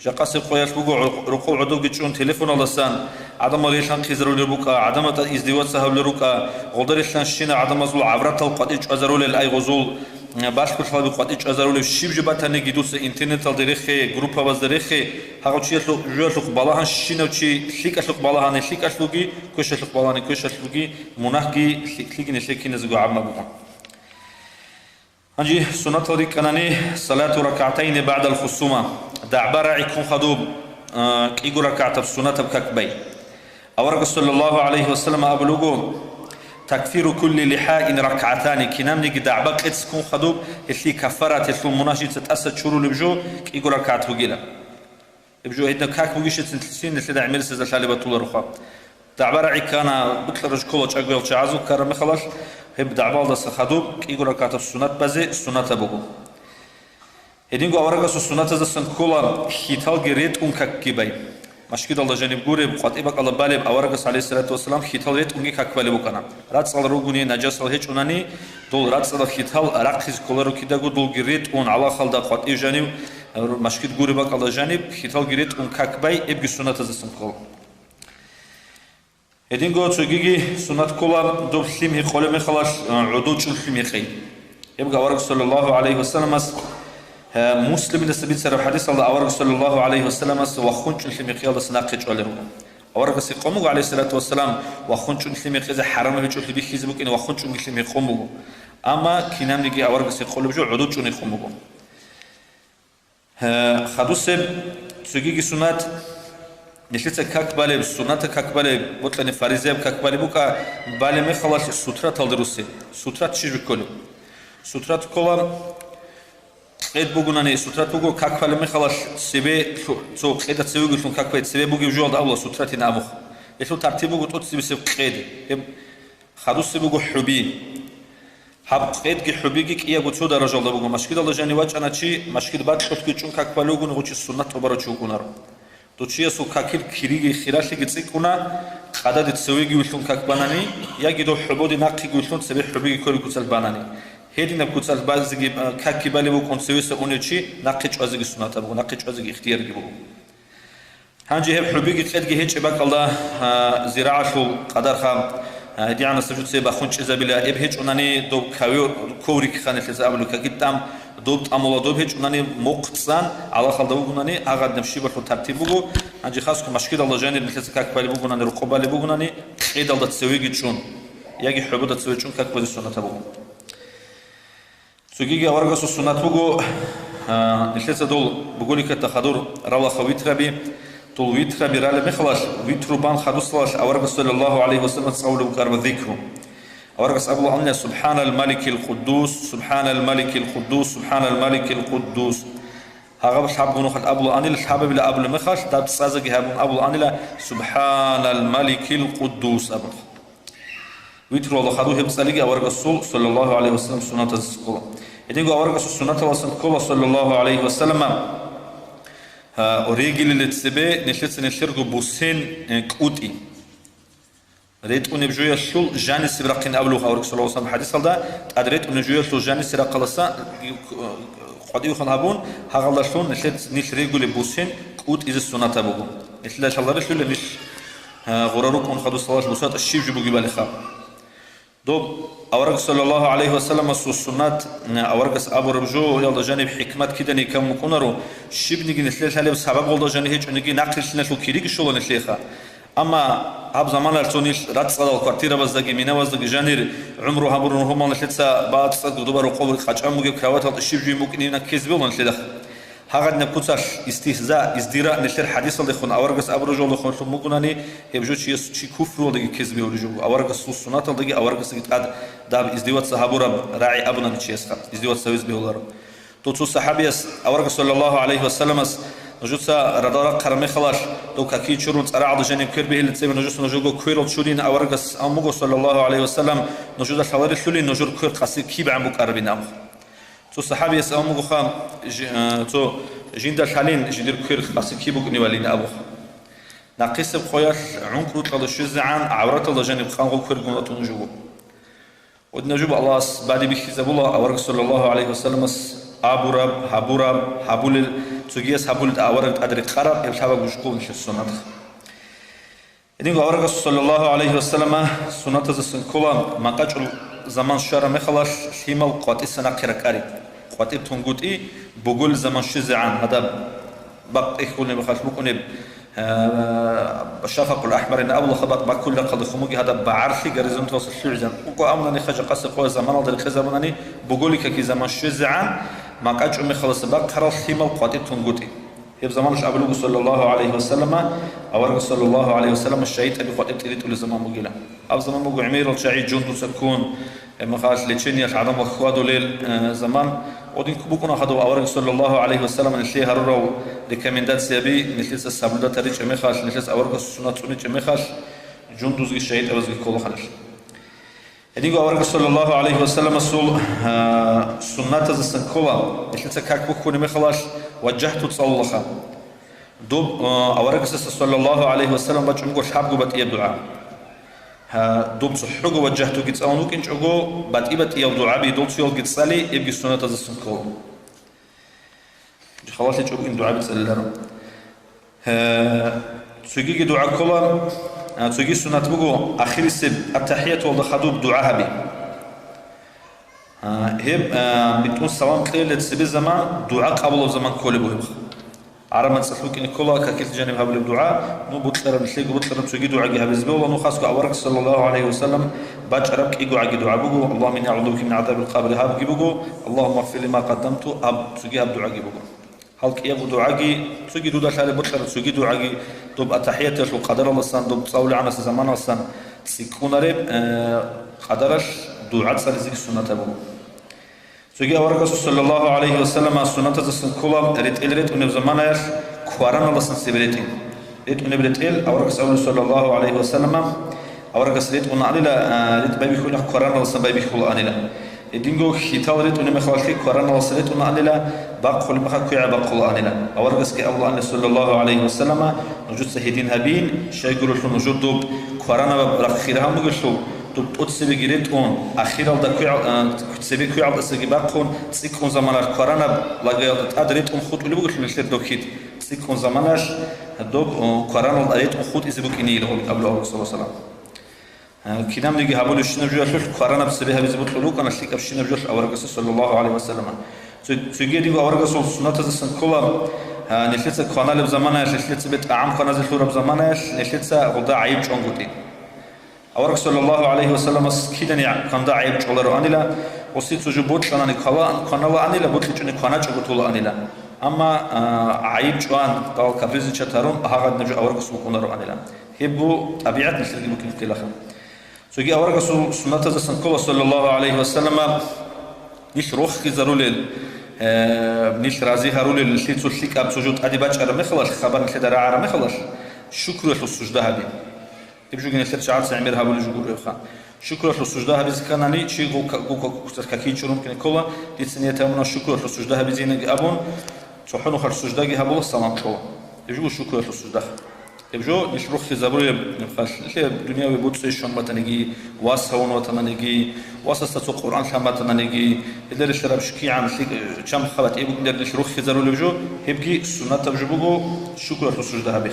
جاقاسب قويات بقو رقوع عدو جيتشون تليفون الله سان عدم ريشان خيزرو لروكا عدم ازدواج سهب لروكا غدر الشان شينا عدم زول عبرات القديج ازرول الاي غزول باش كل خلق قديج ازرول شيب جباتني جدوس انترنت الدريخي جروب باز دريخي هاغو تشيتلو جوتلو بالاهان شينا تشي خليكاشلو بالاهان خليكاشلوغي كوشاشلو بالاهان كوشاشلوغي مناخي خليكي نشكي نزغو عما بو هنجي سنة طريق كناني صلاة ركعتين بعد الخصومة دعبارة يكون خدوب كيقول ركعت بسنة بككبي أورق صلى الله عليه وسلم أبلغو تكفير كل لحاء ركعتان كنام نيجي دعبك تكون خدوب اللي كفرت اللي مناجي تتأسد شروع لبجو كيقول ركعت وجيلا بجو هيدا كاك بوجيش تنتسين اللي دعمل سيد الحالي بطول رخا دعبارة كان بطل رج كولج أقول تعزو كرم خلاص هب دعبال دست خدوب كيقول ركعت السنة بزي سنة بقو هدينغو أورغا سنة دستن كولا خيتال جريت كيباي مشكلة الله جانب غوري بقات إبك الله بالي أورغا عليه الصلاة والسلام خيتال ريت كاكبالي بكنا رات صار روغوني نجاس هيج أناني دول رات صار خيتال رقص كولارو كيداغو دول جريت على خالدا قات جانب مشكلة غوري بك الله جانب خيتال جريت كاكباي إبك سنة دستن كولا هدينغو تسوغيغي سنة كولا دوب سليم هي خولم خلاص عدود شو سليم يخي يبقى أورغا صلى الله عليه وسلم مسلم السبيل سر حديث الله أورغ صلى الله عليه وسلم وخنش في مقيال سناقش عليه أورغ سيقومه عليه الصلاة والسلام وخنش في مقيال حرام هيجو في بيخيزبك إن وخنش في مقومه أما كنام نجي أورغ سيقول بجو عدود شو نقومه خدوس سجيجي سنات نشلت كاكبالي سنات كاكبالي بطلني فاريزيب كاكبالي بوكا بالي مخلاص سوترا تالدروسي سوترا تشيجو كله سوترا كولام قيد بوغناني سوترات بوغو كاكفالي مخلاص سيبي تو قيد تسوي قلتون كاكفايت سيبي بوغي جوال الله سوترات نامخ يتو ترتيب بوغو توت سيبي سيب قيد خدوس سيبوغو حبي حب قيد كي حبيكي كيا غوتو درجه الله بوغو مشكل الله جاني واچ انا چي مشكل بعد خود كي چون كاكفالي بوغو نغو چي سنت تو برا چوكونار تو چي سو كاكيل كيريغي خيراشي گيصيكونا قدد تسوي گلتون كاكباناني يا گيدو حبودي ناقي گلتون سيبي حبيكي كوري كوتل باناني هيدنا كوتال بازغي كاكي بالي بو كونسيوس اونيچي ناقيچ ازغي سناتا بو ناقيچ ازغي اختيار بو هانجي هب حبيغي قدغي هيچ باك الله زراعه قدر خام دي انا سجود سيبا خونچ زبيلا اب هيچ اوناني دو كاوي كوريك خانه تزابلو كاكيتام دوت امولا دو هيچ اوناني موقصان على خالدا بوغناني اغاد نمشي بو ترتيب بو هانجي خاص مشكله الله جانب مثل كاك بالي بوغناني رقبالي بوغناني قيد الله تسويغي چون ياغي حبودا تسوي چون كاك بوزيشناتا بو سوغيغي أورغاس السنة بوغو نشلت دول بقولك التخدور رولا خويتربي طول ويتربي رالي مخلاص ويتروبان خدوسلاش أورغاس صلى الله عليه وسلم تصول بكار وذكره أورغاس أبو الله سبحان الملك القدوس سبحان الملك القدوس سبحان الملك القدوس هغب حب نخد أبو أنيل حبب لا أبو مخاش داب سازقي هبون أبو أنيل سبحان الملك القدوس أبو ويتر الله خدوه بسالجي أورغاس صلى الله عليه وسلم سنة السكولة إذن أورغاس السنة والسكولة صلى الله عليه وسلم أوريجي للتسبة نشلت نشرق بوسين كوتي ريت ونبجويا شل جاني سبرقين أبلغ أورغاس صلى الله عليه وسلم حديث هذا أدريت ونبجويا شل جاني سبرق لسا قديو خنابون هغلا شلون نشلت نشرق لبوسين كوت إذا السنة تبوه نشلت الله رشلو لنش غرروك ونخدو صلاة بوسات الشيف جبوا جبال خاب دوب أورغ صلى الله عليه وسلم السنات أورغ أبو ربجو يلا جانب حكمت كده نكم مكونرو شبني نسلش عليه بسبب والله جانب هيج نجي نقل لنا شو كيريك شو نسليخه اما اب زمان ارتونيش راتسال كوارتيرا بزدگي مينا بزدگي جانير عمره هبرون هم لتسا بعد صد دوباره قبر خاچام مگه كراوات الشيبجي ممكن كيزبون لتدخ هاغد نبوتاش استهزاء ازدراء نشر حديث لخون اورغس ابرجو لخون ممكناني يبجو شي كفر لدي كذب ورجو اورغس سنات لدي اورغس قد داب ازدوات صحابه راعي ابنا تشيسخ ازدوات سويز بيولار تو صحابيس اورغس صلى الله عليه وسلم نجوسا رادارا قرمي خلاص تو كاكي تشورون صرا عاد جانب كربه اللي تسمى نجوس نجوغو كويرو تشورين اورغس امغو صلى الله عليه وسلم نجودا خواري شولين نجور كوير قاسي كيب عم بقربين ام تو صحابي امغو خام تو جيندا حالين جدير كوير قاسي كيب بقنيوالين ابو ناقص بخوياش عنكرو تقدر شزعان عورات الله جانب خانغو كوير قناتو نجوغو ودنجوب الله بعد بخزب الله اورغس صلى الله عليه وسلم ابوراب حبوراب حبول تسوغيس حبول اورغ ادري قرب يلحبا غشكون السنه إذن أورغس صلى الله عليه وسلم سنة السنكولا ما قاچل زمان شهر مخلاص شيمال قاتي سنة كركاري قاتي تونغوتي بقول زمان شزعان هذا بق إخواني بخاش ممكن الشفق الأحمر إن أول خبط بكل لقد خموجي هذا بعرفي جريزون توصل شعزان وكو أمنا نخرج قصة قوي زمان الله دري خزمانني بقولك كي زمان شزعان ما قاچل مخلاص بق خلاص شيمال قاتي تونغوتي هي زمانش أبلغ صلى الله عليه وسلم أورغ صلى الله عليه وسلم الشهيد أبي خاطب تريد كل زمان مقيلة أب زمان مقو عمير الشهيد جندو سكون مخاش لتشيني عدم وخوادو ليل زمان ودين كبوكنا خدوا أورغ صلى الله عليه وسلم الشيء هررو لكمندات سيابي نتلس السابلدات تريج مخاش نتلس أورغ السنة تونيج مخاش جندو زي الشهيد أبزغ كل خلش هدينغو أورغ صلى الله عليه وسلم سول سنة السنكولا نتلس كاك بوكوني مخلاش وجهت تصلخا دوب أورغ صلى الله عليه وسلم بچمغو شابغو بتي دعاء دوب صحغو وجهتو گيتصاونو كنچغو بتي بتي دعاء بي دوتسيول گيتصالي ابي سنة السنكولا خلاص يچغو ان دعاء بتصللارو سوگي دعاء كولا سوگي سنة بغو اخر سب التحيات والخطوب دعاء بي هب بتقول سلام قيل تسبي زمان دعاء قبل زمان كله بهم عرما تسلوك إن كلها ككل جانب هبل الدعاء نو بطلر مثلك بطلر تسوي دعاء جهة بزبه والله نو خاصك أورك صلى الله عليه وسلم باج عربك إيجو عقي دعاء بقو اللهم إني أعوذ بك من عذاب القبر هاب بقو اللهم اغفر لي ما قدمت أب تسوي أب دعاء بقو هلك إيجو دعاء تسوي دودا شال بطلر تسوي دعاء دوب التحيات يشلو قدر الله سان دوب تصول عنا زمان السان تسيكون رب قدرش دعاء سالزيك سنة بقو سوگي أورغ صلى الله عليه وسلم سنة السنكولا ريت ونب زمانش كوارن الله سنسبريتين ريت ونبريتيل أورغ صلى الله عليه وسلم أورغ ريت ونعليلا ريت بيبي خلنا كوارن الله سن بيبي خل أنيلا إدينغو خيتال ريت ونمخالكي كوارن الله سريت ونعليلا باق خل مخا كوع باق خل أنيلا أورغ كي الله أن صلى الله عليه وسلم نجود سهيدين هبين شيء يقولوا شو نجود دوب كوارن رخيرها مقولوا تسبي جريت أون أخيرا دكوع تسبي كوع على السجباقون تسيكون زمانار كورانا لاجيات أدريت أم خود اللي بقول مثل دوكيت تسيكون زماناش دوك كورانا أدريت أم خود إذا بكيني له قبل الله صلى الله عليه وسلم كلام لقي هبول الشنا بجوش كورانا بسبيها بزبط لوك أنا شليك أبشنا بجوش أورغس صلى الله عليه وسلم تيجي ديجو أورغس سنة السنكولا نشلت كورانا بزماناش نشلت بيت عام كورانا زلورة بزماناش نشلت غدا عيب شونغوتي أورغ صلى الله عليه وسلم كيدني كان دا عيب جولر أنيلا وسيت سجبوت لنا كلا أنيلا بوت لجني كنا جبوت أنيلا أما عيب جوان قال كبرز شتارون هذا نجوا أورغ سوكونر أنيلا هبو طبيعة مثل اللي ممكن تلاقيها سوجي أورغ سنة الرسول صلى الله عليه وسلم نيش روح خزرول نيش رازي هرول الشيء تسلك أب سجود أديباج على مخلص خبر مثل درع على مخلص شكر له السجدة هذه يبجو جن الثلاث شعار سعمير هابول جوجور يخا شكر له السجدة هذه كانني شيء جو كاكين شروم كن كلا ديتسنية تامنا شكر له السجدة هذه زين أبون صحنو خر السجدة جه هابول السلام كلا يبجو شكر له السجدة يبجو يشروخ في زبرية نفاش الدنيا ويبوت سيشون بتنجي واسهون وتنجي واسست القرآن شام بتنجي إذا الشراب شكي عن شام خبط يبجو إذا يشروخ في زبرية يبجو يبجي السنة تبجو شكر له السجدة هذه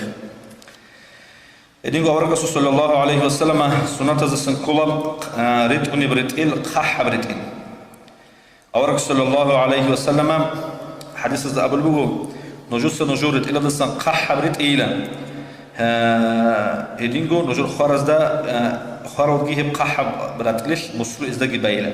إدينغو أورغ صلى الله عليه وسلم سنة السنكولا ريت ونبرتيل خح برتين أورغ صلى الله عليه وسلم حديث أبو البو نجوس نجورت إلى السن خح برتيلا هدينجو نجور خارز دا خارود جيه بقحب براتلش مصر إزداجي بايلا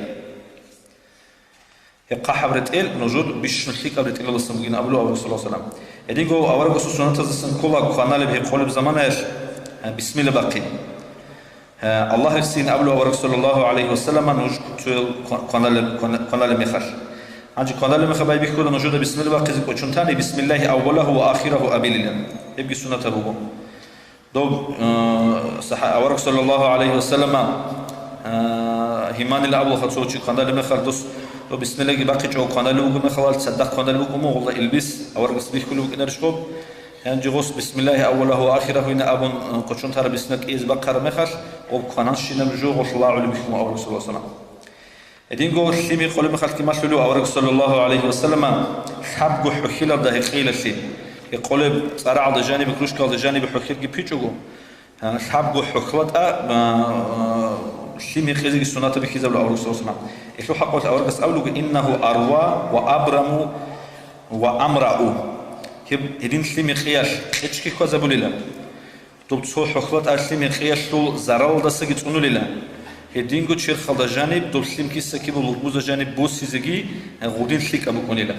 يبقحب براتل نجور بيش نخليك براتل الله سمعين أبلو أبو صلى الله عليه وسلم هدينجو أورق سنة تزسن كلا قنال به قلب زمانش بسم الله باقي الله يسين أبلو أورق صلى الله عليه وسلم نج قنال مخش عنجي قنال مخ باي بيخود نجور بسم الله باقي زكو چونتاني بسم الله أوله وآخره أبيلنا يبقى سنة أبوه دوب أورق صلى الله عليه وسلم همان الأبو خطوشي قنال مخل دوس دو بسم الله باقي جو قنال وقم خلال تصدق قنال وقم والله البس أورق سبيح كله نرشكوب يعني جوس بسم الله أوله وآخره هنا أبون قشون ترى بسمك إيز بقرة مخش وقناش شينا بجو وصلاة على بكم أورق صلى الله عليه وسلم إدين جو الشيمي قول مخل كما شلو أورق صلى الله عليه وسلم حب حكيلا ده قيل الشيء يقول صراع ده جانب كروش كال ده جانب حكيل جبيتشوجو حب حكلات الشيمي خزي السنة بخيزة الأورق صلى الله عليه وسلم إيشو حقول أورق أولو إنه أروى وأبرم وأمرأ هدين سليمي خياش إيش كي كذا بوليلا توب تصو حكلات أسليمي خياش تو زرال دستك تقولوا ليلا هدين قد شير خالد جانب توب سليم كي سكيب والبوز جانب بوس سيزجي غودين سليك أبو كونيلا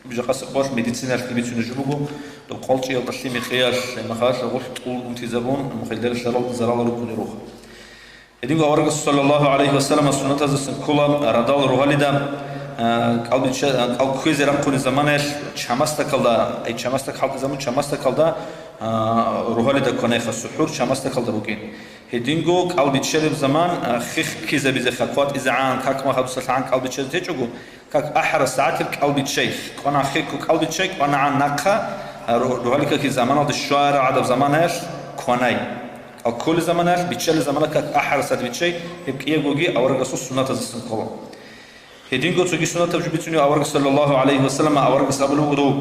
بيجا قاس قاش ميديسين الكلمة تنجبوه توب قالش يلا سليمي خياش ما خاش غوش تقول امتزابون مخيدر زرال ركوني روح هدين قارق صلى الله عليه وسلم السنة زسن كلا ردال روحاليدا قلبي قلب خويز رقون زمانش شماستا كلدا أي شماستا خالق زمان شماستا كلدا روحاليدا كنايخ السحور شماستا كلدا بوكين هدينجو قلبي شرب زمان خيخ كيزا بيزا خاقات إزعان كاك ما خدوس الحان قلبي شرب تيجو كاك أحر ساعات قلبي شيخ كنا خيك قلبي شيخ وانا عن نقة روحاليكا كي زمان هذا الشوارع عدد زمانش كناي أو كل زمانش بيتشل زمانك كاك أحر ساعات بيتشي يبقى يجوجي أو رجسو سنة زسن كلا هدينجو تجي سنة تبجبتني أورق صلى الله عليه وسلم أورق سابلو دو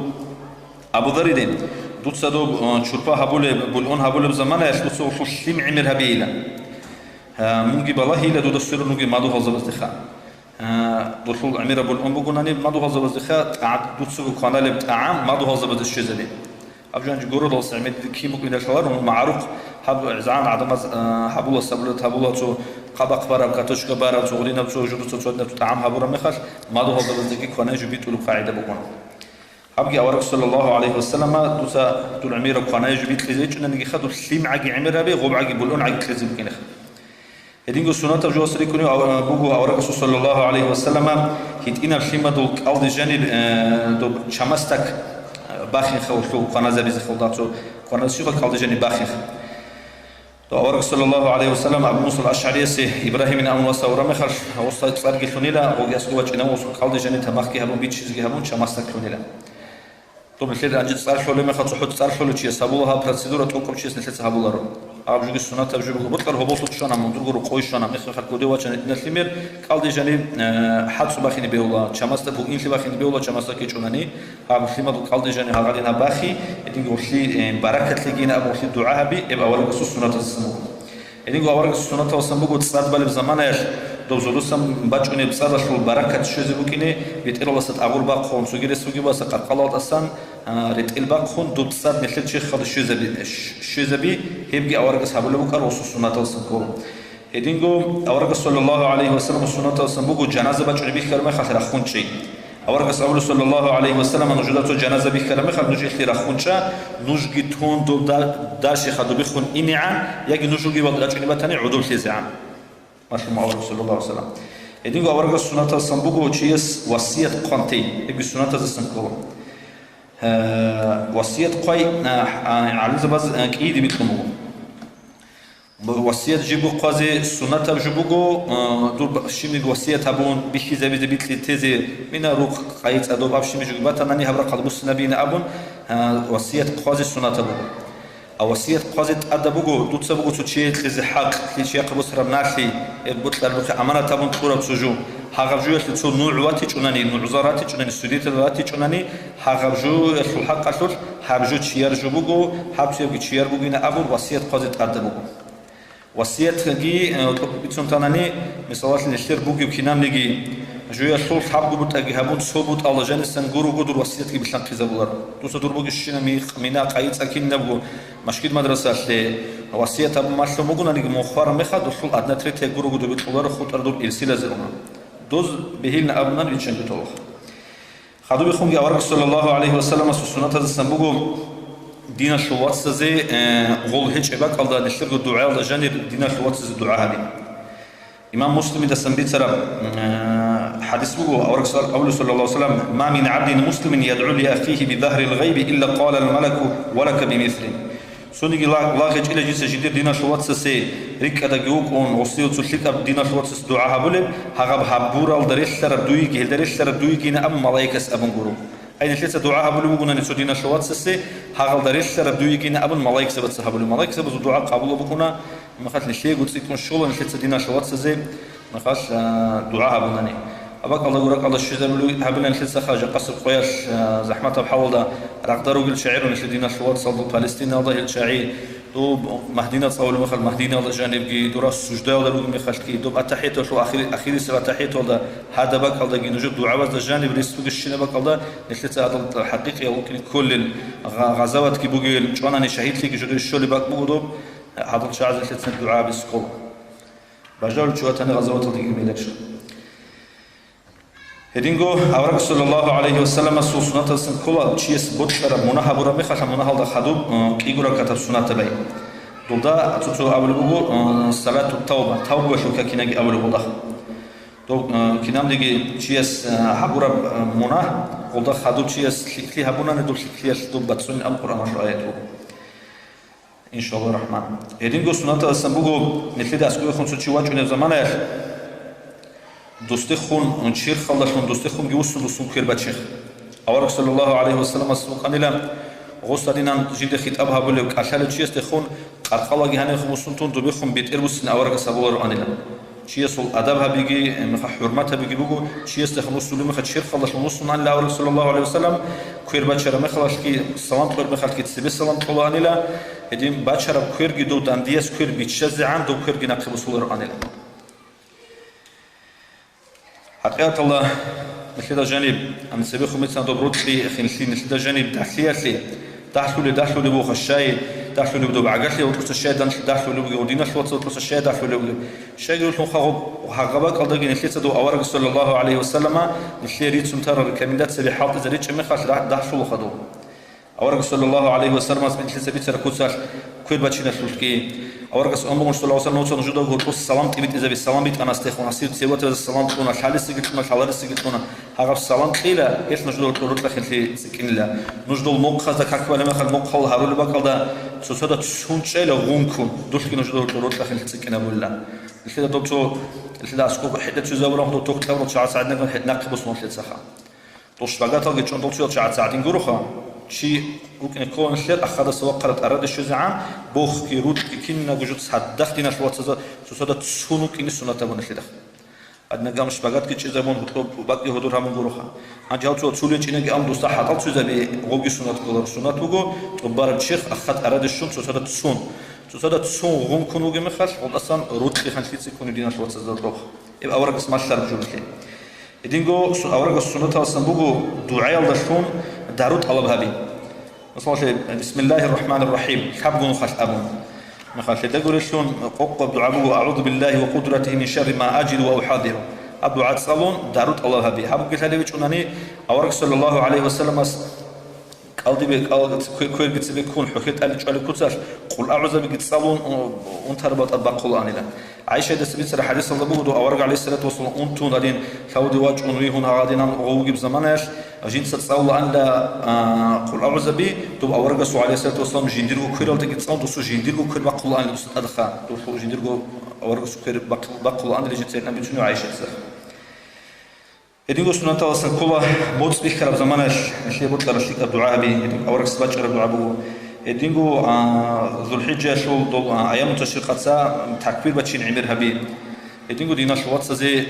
أبو ذريدين دوت سدو شربا هبول بولون هبول بزمانه يشلو سو شليم عمر هبيلا مونجي بالله إلى دو دستور نوجي ما دو هذا بزدخا دخول عمر بولون بقولني ما دو هذا بزدخا قعد دوت سو قنال بتاعم ما دو هذا بدش زلي أبجان جورو دلس عمد كي ممكن يشلون معروف حب عزان عدم حبول السبلة حبول تو قبق برا كاتوشك برا تغرينا بتوجد تتودنا تطعم هبورا مخش ما دو هذا بزدخي كنا جبيت له قاعدة بقول أبجي أورق صلى الله عليه وسلم دوسا دول عمير قناة جبيت لزيج إن نجي خدوا سليم عجي عمير أبي غب عجي بلون عجي كلزم كنخ هدينجو سنة جو سري كوني بوجو أورق صلى الله عليه وسلم هيتينا سليم دول أود جانب دول شمستك باخين خوشو قناة زبيز خلداتو قناة شيخ أود جانب باخين أورق صلى الله عليه وسلم أبو موسى الأشعري سي إبراهيم من أمن وسط ورمخر وسط تصرق ثنيلا ويسقوا وجهنا وسط قود جانب تمخكي هبون بيتشيزجي هبون شمستك ثنيلا طب مثل أنجز صار شو لما خاطر حط صار شو لشيء سابولها بروسيدورة توقف شيء نسيت سابولا رو أبجوج السنة تبجوج بطلر هو بوصل شو أنا منظور رو قوي شو أنا مثل خلق دوا كان نسلمير قال دي جاني حد صباحين بيولا شماسة بو إنسي باخين بيولا شماسة كيشوناني أبو سليم دو قال دي جاني هقالينا باخي إدين قولي بركة لقينا أبو سليم دعاء بي إبقى ورق السنة تسمو إدين قال ورق السنة تسمو قد صاد بالي بزمانه دوزولوسم باچوني بصادش البركة شوزي بوكيني بيتقل الله ست أقول باقون سوغير سوغي باس قرقلات أصلا ريتقل باقون دو بصاد مثل شيء خد شوزبي هيبقي أورق سابلو بكر وسنة السنكو هدينجو أورق صلى الله عليه وسلم السنة السنبوكو جنازة باچوني بيخير ما خاطر أخون شيء أورق سأقول صلى الله عليه وسلم نجدته جنازة بيخير ما خاطر نجي خير أخون شا نجي تون دو داشي خدو بيخون إنعان يجي نجي وقلاتوني باتاني عدول تزعان ماشي مع رسول الله صلى الله عليه وسلم يدينغو أورق السنة السنبوغو تشيس وصية قنتي يبقى السنة السنكو وصية قوي على زباز كيدي بيتلمو وصية جيبو قازي السنة بجبوغو دور شيمي وصية تابون بيخي زبيز بيتلي تيزي من روك قايت أدوب أبشيمي جوباتا ناني هبرا قلبو السنبين أبون وصية قازي السنة تابون وصية قازت أدبوجو دوتسا بوجو تشيء تلزي حق تشيء قبض سرب ناشي بطلع بك أمانة تبون تقول بسجو هاغبجو يسلسل نوع واتي جناني نوع زاراتي جناني سوديت الواتي جناني هاغبجو يسلسل حق أشور هاغبجو تشير جبوجو هاغبجو تشير بوجينا أبو وصية قازت أدبوجو وصية جي بيتسون تاناني مثلاً نشتر بوجي وكنام نجي جو يسلسل حق بوت أجي هبون صوبوت الله جنس سنجورو قدر وصية جي بشان كذا بولار دوسا دربوغ الشينا مينا قايت أكين نبغو مشكيد مدرسة اللي وصية أبو ماشلو مغونا نيجي مخوارا مخا دوسل أدنى تريت يقولوا قدو بتخلوار خطر دور إرسيلا زرونا دوز بهيلنا أبنا نيشان بتوخ خدو بخونجي أورك صلى الله عليه وسلم سنة السنبوغو دين الشوات سزي غول هيج إباك الله نشتغل الدعاء الله جانب دين الشوات سزي الدعاء هذه إمام مسلم إذا سنبيت سرب حديث بقول أورك صلى الله عليه وسلم ما من عبد مسلم يدعو لأخيه بظهر الغيب إلا قال الملك ولك بمثله سونيجي الله هيج إلى جيس جدير دين الشوات سزي ريك هذا جوك أون وصيو تشلك أب دين الشوات سز دعاء هبولب هغب هبورا الدريش سرب دويجي الدريش سرب دويجي نأب ملايكس أبن جرو أين لسه دعاء هبولو بقولنا نسودينا شوات سسي هاغل داريش سرب دويجينا أبن ملاك سبت سهبولو ملاك سبت دعاء قبوله بكونا مخاط لشيء قلت يكون شغل نسيت دينا شوات سزي مخاط دعاء هبولني أباك الله يقولك الله الشيء ذا هبلنا نسيت خارج قصر قياش زحمة بحول ده رقدروا قل شاعر نسيت دينا شوات صلوا فلسطين الله الشاعر دوب مهدينا تصور مخل مهدينا الله جانب جي دراس سجدة ولا لوج مخل كي دوب التحية شو أخير سبعة تحية ولا هذا بق الله جي نجود دعاء بس جانب رسول الشنا بق الله نسيت هذا الحقيقة ممكن كل الغزوات كي بقول شو أنا شهيد لي كي جود الشول بق بقول هذا الشعب نسيت الدعاء بسقول بجال شو أنا غزوات اللي جميلة هدينغو أورك صلى الله عليه وسلم سنة سنكولا شيء بوتشر منها برا مخش منها هذا خدوب كيغورا كتب سنة تبعي دودا تطلع أول بقول صلاة التوبة توبة شو كأنك أول بقول دو كنام دقي شيء حبورا منها قلدا خدوب شيء كلي حبونا ندول كلي شدوب بتسون القرآن شرائعه إن شاء الله الرحمن هدينغو سنة سنبقول نفيد أسكوي خمسة شوات من زمانه دوستخون شير خلصون دوستخون جوسون دوستون كير بتشيخ أورك صلى الله عليه وسلم السوق أنيلا غوستادينا جد خطاب هبولك عشان شيء استخون أرخلا جهنم خمسون تون دوبيخون بيت إربوسين أورك سبور أنيلا شيء صل أدبها بيجي مخ حرمتها بيجي بقول شيء استخون سلوم مخ شير خلصون نصون أن أورك صلى الله عليه وسلم كير بتشر مخلاش كي سلام كير مخل كي تسبي سلام طلع أنيلا هديم بتشر كير جدو دانديس كير بيتشز عند كير جناق بسولر أنيلا حقيقة الله مثل جانب أم سبيخو مثل دبروت لي أخي مثل جانب دحلية لي دحلو لي بوخ الشاي دحلو لي بدو بعقش لي وتلص الشاي دحلو لي ودينا شو تلص الشاي دحلو لي الشاي قلت لهم خاغب وحقبك الله جين مثل دو أورك صلى الله عليه وسلم مثل ريت سمتر الكاملات سبي حاط زريت شمي خاش دحلو خدو أورك صلى الله عليه وسلم مثل سبي تركوسر كل بتشينا شلكي أورك صلى الله عليه وسلم نوصل نجدا قلت السلام تبيت إذا بالسلام بيت أنا استخون أصير سويت السلام تكون الحالس قلتنا الحالس قلتنا هذا السلام خيلا إيش نجدا قلت لك خلي سكين لا نجدا الموقع ذاك حكوا لما خل موقع هارول بقى ده سوسدا تشون شيء لغونكم دوش كنا نجدا قلت لك خلي سكين أقول لا الحين دوبتو الحين أسكوب حتى تزور راه دوتو كتاب راه شعار ساعدنا كنا حتى نقبل صون حتى سخا دوش بقى تلقى شون دوتو شعار ساعدين جروخا شيء ممكن يكون شيء أخذ سواء قرأت أراد الشجعان بوخ كيرود كنا وجود صدقتنا شو سوسدا تسونو كني سنة تبون الشدخ أدنى قام شبعات كي زمان بطلب وباقي هدور هم جروخا هنجاو تسولين شيء نجي أم دوستا حطل شو زبي غوجي سنة كلر سنة توجو تبار الشيخ أخذ أراد الشون سوسدا تسون غون كنو جم خش وأصلا رود في خمسين سكون دينا شو تزداد روخ يبقى أورك اسمه شرب جوركي إدينغو أورك السنة أصلا بوجو دعاء الله شون دارود الله بهابي بسم الله الرحمن الرحيم حبون خش أبون مخاش تقول شلون قب دعاء أعوذ بالله وقدرته من شر ما أجد وأحاذر أبو عاد صالون دارود الله بهابي حبوا قلت هذا بيشونني أورك صلى الله عليه وسلم قلبي بقال كوير قلت بيكون حكيت أنا شو كوتاش قل أعوذ بقيت صالون وانتربط أطبق قرآن له عائشة دسبيت سر حديث الله بودو أورك عليه الصلاة والسلام أنتون دارين ثودي واج أنوي هنا غادينا وجوجب زمانش جنس تصول أن لا قل أعوذ بي تب أورك سو عليه الصلاة والسلام جنديرو كوير ولا تجد صوت سو جنديرو كوير بقرآن دوس أدخل دوس جنديرو أورك سو كوير بقرآن اللي جت سيدنا بيجنو عائشة سر هديو سنة توصل كوبا بوتس بيخرب زمانش شيء بطل رشيك الدعاء بي أورك سباج الدعاء بو هديو ذو الحجة شو أيام تشريقات سا تكبير بتشين عمر هبي هديو دينا شو واتس زي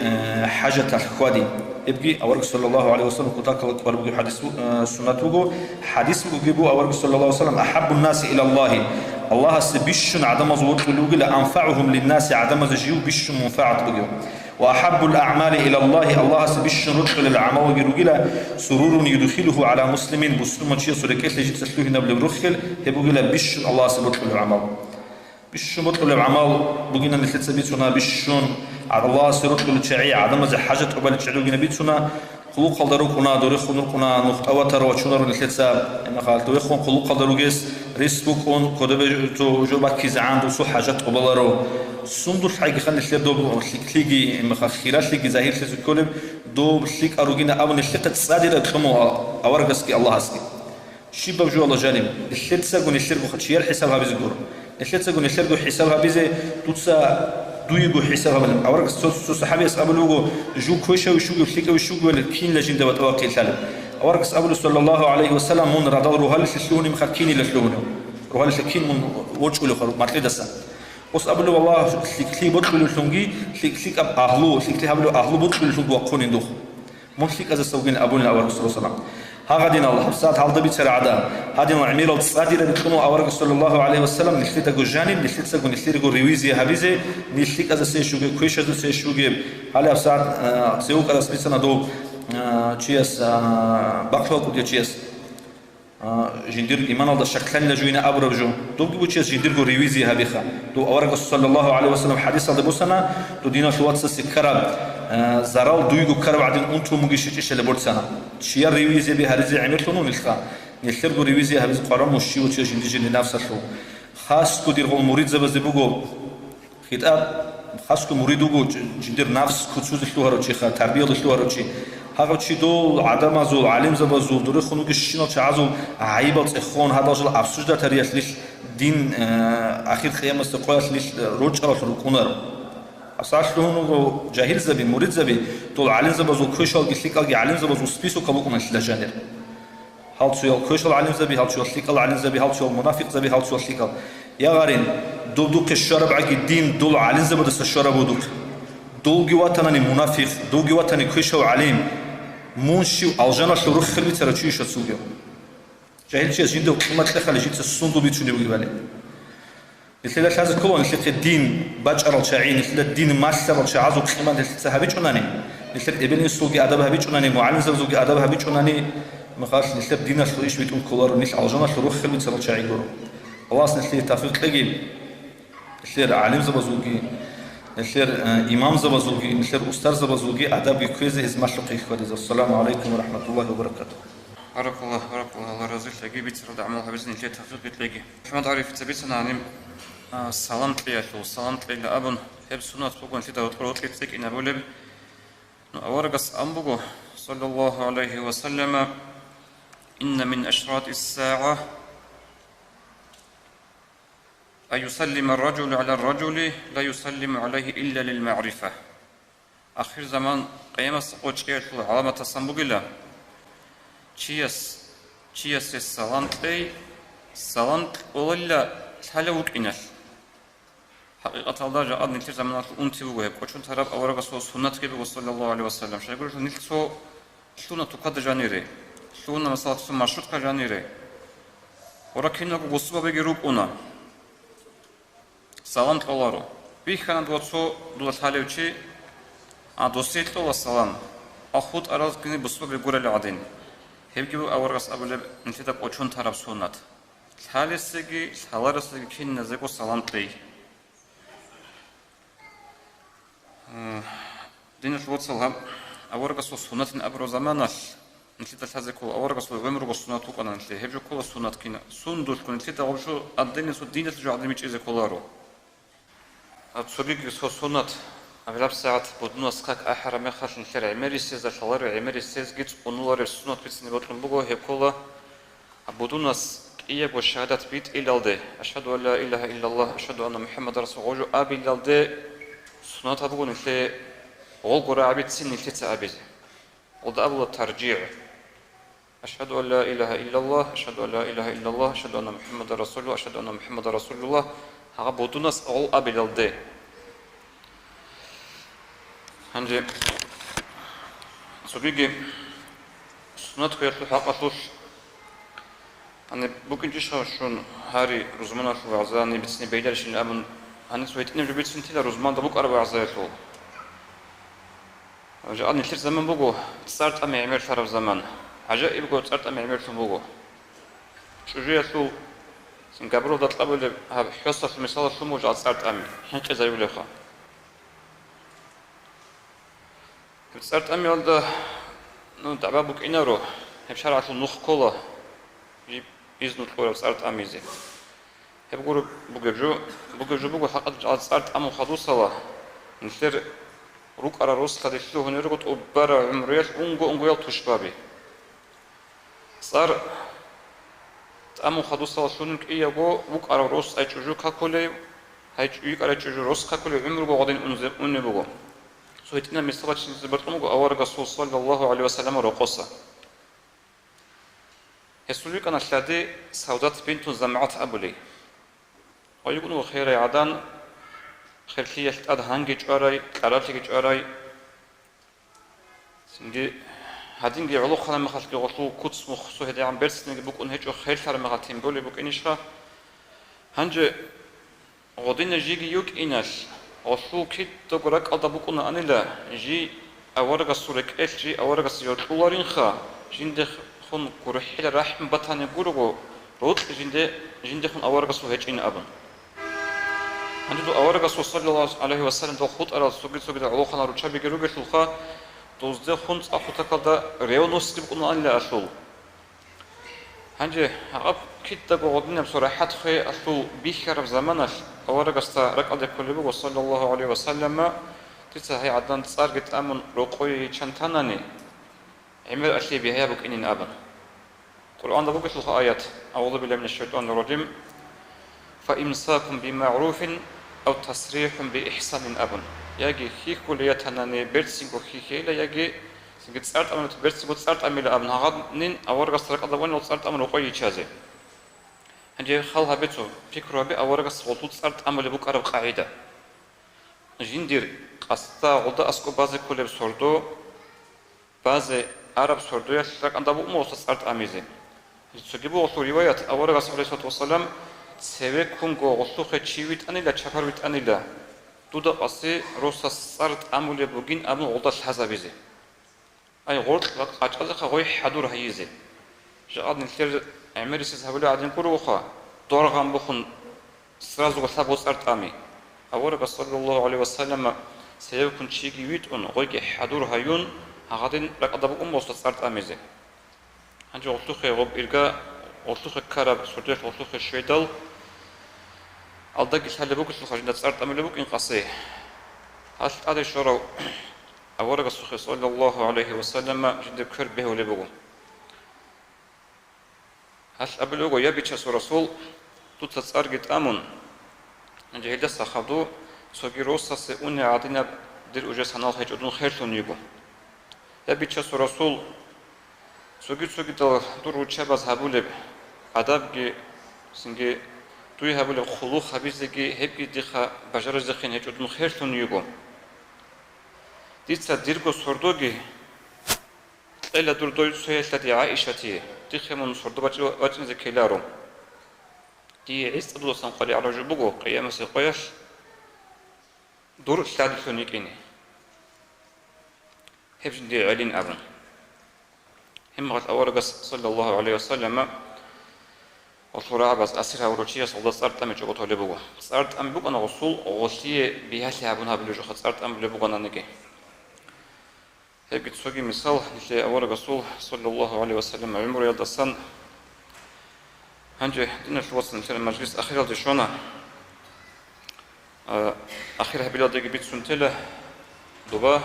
حاجة الخوادي ابقي أورك صلى الله عليه وسلم كتاك الأكبر بقي حديث سنة بقو حديث بقو أورك صلى الله عليه وسلم أحب الناس إلى الله الله سبيشن عدم زوج لوجل أنفعهم للناس عدم زجيو بيش منفعة بجو وأحب الأعمال إلى الله سبيشن رجل الأعمال يرجلا سرور يدخله على مسلم بسلم شيء سركت لجيت سلوه نبل رخل يبغلا بيش الله سبحانه الأعمال بيش رجل الأعمال بقينا مثل سبيتنا بيشون على الله سرور الشعي عدم زج حاجة قبل الشعي بيتنا خلوق قدروكنا دوري خنوركنا نختواتر وشونر نلتسا إن خالتو يخون خلوق قدروجس ريسبوكون كده تو جوبا كيزعان دو سو حاجات قبلارو سندو حاجة خلنا نشتري دو تيجي إن خيرات تيجي زاهر تزكولم دو بسيك أروجينا أو نشتري تصادر الخمو أورجسكي الله هسكي شيء بوجو الله جانب نشتري تساقو نشتري بخشير حسابها بيزجور نشتري تساقو نشتري حسابها بيزي توتسا دويجو حسابها من أورك صحابي أسألوه جو كويشة وشو يفلك وشو ولا كين لجند وتواكل ثالث أورك أسألوه صلى الله عليه وسلم من رضا روحال شلوني مخكيني لشلونه روحال شكين من وجه له خروج ما تلي دسا أسألوه والله شلي بدخل لشلونجي شلي أب أهلو شلي هبلو أهلو بدخل لشلون وقون يندوخ من شلي كذا سوين أبونا أورك صلى الله عليه وسلم هذين الله حسات هذا بيتر عدا هذين عميل الصادر بتكونوا أورك صلى الله عليه وسلم نشلت جو جانب نشلت جو نشلت جو ريويزي هبيزة نشلت كذا سيشوج كويش هذا سيشوج هلا حسات سيو كذا سبيسنا دو تشيس بقلوا كودي تشيس جندير إيمان الله شكلنا لجوينا أبرر جو دوبي بتشيس جندير جو ريويزي هبيخا دو أورك صلى الله عليه وسلم حديث هذا بوسنا دو دينا شوات سكراب زرال دويجو كرب عدين أنتو مجيشتش اللي برتسنا شيء ريويزي بهرزي عملتونه نلخا نلخرجو ريويزي هرز قرام وشيء وتشيش جنديجي لنفسه شو خاص كدير هو مريض زبز بوجو خطاب خاص كمريضوجو جندير نفس كتسوز شلو هرو شيء تربية شلو هرو شيء هذا شيء دو عدم زول علم زبزول دور خنوق الشينو شعزو عيبات إخوان هذا جل أفسوس ده تريش ليش دين آخر خيام استقاية ليش روج على شروكونر أصلاً شلونه جاهل زبي مريض زبي طول علم زبزو كوشال بيسلك علم زبزو سبيسو كابوكم أشلا جانر هل تشيل كوشال علم زبي هل تشيل سلك علم زبي هل تشيل منافق زبي هل تشيل سلك يا غارين دوك الشرب عقد الدين دول علم زبدس الشرب ودوك دول جواتنا منافق دول جواتنا كوشال علم منشي الجنة شروخ خلبي ترى شيء شتسويه جاهل شيء جنده وما تدخل شيء الصندوق بيتشوني بقبله مثل هذا كلون مثل الدين بجر الشاعين مثل الدين ماسر الشعاز وقيمة مثل هبي شوناني مثل ابن السوق أدب هبي شوناني معلم زوج أدب هبي شوناني مخاش مثل الدين شلو إيش بيتون كولار مثل الجنة شروخ خلبي ترى الشاعين برو الله مثل تفرق تجي مثل عالم زوجي مثل إمام زوجي مثل أستاذ زوجي أدب يكويز هز مشرقي خالد السلام عليكم ورحمة الله وبركاته بارك الله الله رزق لقي بيتر دعمها بإذن الله تفرق تلاقي محمد عارف تبيتنا عن سلام تلياشو سلام تلي أبن هب سنة بقول في دعوة قرأت لتك إن أقول أورجس أمبو صلى الله عليه وسلم إن من أشراط الساعة أن يسلم الرجل على الرجل لا يسلم عليه إلا للمعرفة آخر زمان قيام سقوط شيء علامة السنبوغلا تشيس سلام ولا تلوك إنش حقيقة الله جاء نتيجة زمان أنتي وجه كوشون تراب أورجا سنة كبير صلى الله عليه وسلم شيء يقول نلتو شلون تقد جانيري شلون مثلا مشروط كجانيري ولكن نقول وصوا بيجروب أنا سلام تقولارو بيخان دوتسو دوت حالوشي دوسيت له السلام أخذ أراض كني بصوا بيجور العدين هيجيبو أورجا أبوله نتيجة كوشون تراب سنة حالسيجي حالرسيجي كين نزيكو سلام تي دين الوصلها أورجا سنة أبرز زمانش نتيجة هذاكو أورجا عمره بالسنة وقنا نتيجة هيجو كل السنة كنا سندوش كنا نتيجة وشو الدين الدين اللي جعلني مش إذا كلارو أتصبيك سنة أبلغ ساعات بدون أسقاك أحرم يخش نشر عمري سيز شلار عمري سيز جت ونور السنة بتسني بطلن بقى هي كلها بدون إياك والشهادة بيت إلا الله أشهد أن لا إله إلا الله أشهد أن محمد رسول الله أبي الله سنة تقول نتيجة غلقوا عبيد سن نتيجة عبيد وده أول الترجيع أشهد أن لا إله إلا الله أشهد أن لا إله إلا الله أشهد أن محمد رسول الله أشهد أن محمد رسول الله هذا بدونس أول أبي الله هنجي سبيجي سنة كيرت حقتوش أنا بوكن جيشها شون هاري رزمان أشوف عزاني بتسني بيدرش إن أمن أنا سويت إني جبت سنتي لرزمان ده بوك 4 عزايته جاءني كثير زمان بوجو صارت أمي عمر شرف زمان عجائب بوجو صارت أمي عمر شو بوجو شو جيتو سنقابلو ده طلبوا هذا حصة في مثال شو موجود صارت أمي حنك زي ولا خا صارت أمي ولد نو تعبان بوك إنارو بشارع شو نخ كولا جيب إذن الكورة صارت أمي زي بقول بوجو حقت صارت أمو خدوسة نثير روك على روس خد الشو هنا رقت أبرة عمريش أنجو يلتوش بابي صار تأمو خدوسة شونك إيه جو روك على روس أي تجو كاكولي هاي تجوك على تجو روس كاكولي عمره بعدين أنزل بوجو سويتنا مثلا شيء زبرتهم جو أورج الرسول صلى الله عليه وسلم رقصة هسولي كان الشادي سودات بنت زمعت أبولي ويقولوا خير عدن خير خيال أدهانجي جاري كاراتي جاري سنجي هادين جي علو خلا مخالك غلو كوتس مخصو هدي عم برس نجي بكون هيك خير ثار مغالتين بولي بك إنشها هنج غدين جيجي يوك إناش غلو كيد تقولك أدا بكون أنيلا جي أورج السورك إيش جي أورج السيور طولارين خا جند خون كرحيل رحم بطاني بورغو روت جند خون أورج السو هيك إن أبن عندو أورج الرسول صلى الله عليه وسلم دو خط على سوق على خنا روتشا بيجروج الخا دوزده خون أخو تكالدا ريونوس تبقون أن لا أشول هنجي عقب كده بقولنا بصراحة خي أشول بيخرب زمانش أورج استا ركض كل بقول صلى الله عليه وسلم تسهي عدن صارت أمن رقوي شنتانني عمل أشي بها بكينين أبن القرآن ده بقول الخ آيات أعوذ بالله من الشيطان الرجيم فإمساك بمعروف أو تصريح بإحسان أبن يجي خيك كلية تناني برسينكو خيكيلا يجي سنجت صارت أمن برسينكو صارت أميل أبن هاد نين أورج سرق الله وين صارت أمن وقوي يشازي هنجي خالها بيتو فكرة بي أورج سقطت صارت أمن لبوك أرب قاعدة جندير قصتا غدا أسكو بعض كل بسردو بعض عرب سردو يشترك عند أبو موسى صارت أميزي تجيبوا غلو روايات أورج صلى الله عليه وسلم سبكون جو غلو خشيويت أني لا شفرويت أني لا تودا قصي روسا صارت أمول يبوجين أمو غلطة حسابيزي أي غلط أجازة خوي حدور هيزي جاد نثير عمريسيز هؤلاء عادين كروخا دورغام بخون سرازو غلطة صارت أمي أورج صلى الله عليه وسلم سيكون شيء ويت أن غوي حدور هيون هادين ركض بقوم وصل صارت أميزي هنجي غلطة خي غب إرجع غلطة كرب سرديش غلطة شيدل الدقيق هل بوك الخارج صارت أمل بوك إن قصيه هذا الشرو أورج الصخي صلى الله عليه وسلم جد كرب به ولبوه هل أبلغ يبي تشس رسول تتصارجت أمون نجهد السخدو سجيروسا سئون عادنا دير أجس هنال هيجودون خير ثنيجو يبي تشس رسول سجيت دور وشبز هبولب عذاب سنجي توی هبول خلو خبیزگی هبی دیخا بجار زخین هیچ ادم خیر تونیگو دیت دیرگو سردوگی إلا دور دوی سویت عائشة دیخ من سردو بچن زکیلارو دی عیست دو سنقلی على جبوگو قیام سقیاش دور سعد تونیگینی هبجن دی علین ابن هم قد أورجس صلى الله عليه وسلم وصورة بس أسرها وروتشيا صلى صارت أمي جوتها لبوجا صارت أمي بوجا أنا غسول غسية بها لعبونها بالوجه صارت أمي لبوجا أنا نجي هيك تسوقي مثال اللي أول رسول صلى الله عليه وسلم عمره يلدسن هنجي دينا شو وصلنا في المجلس أخيرا دشونا أخيرها بلا دقي بيت سنتله دوبا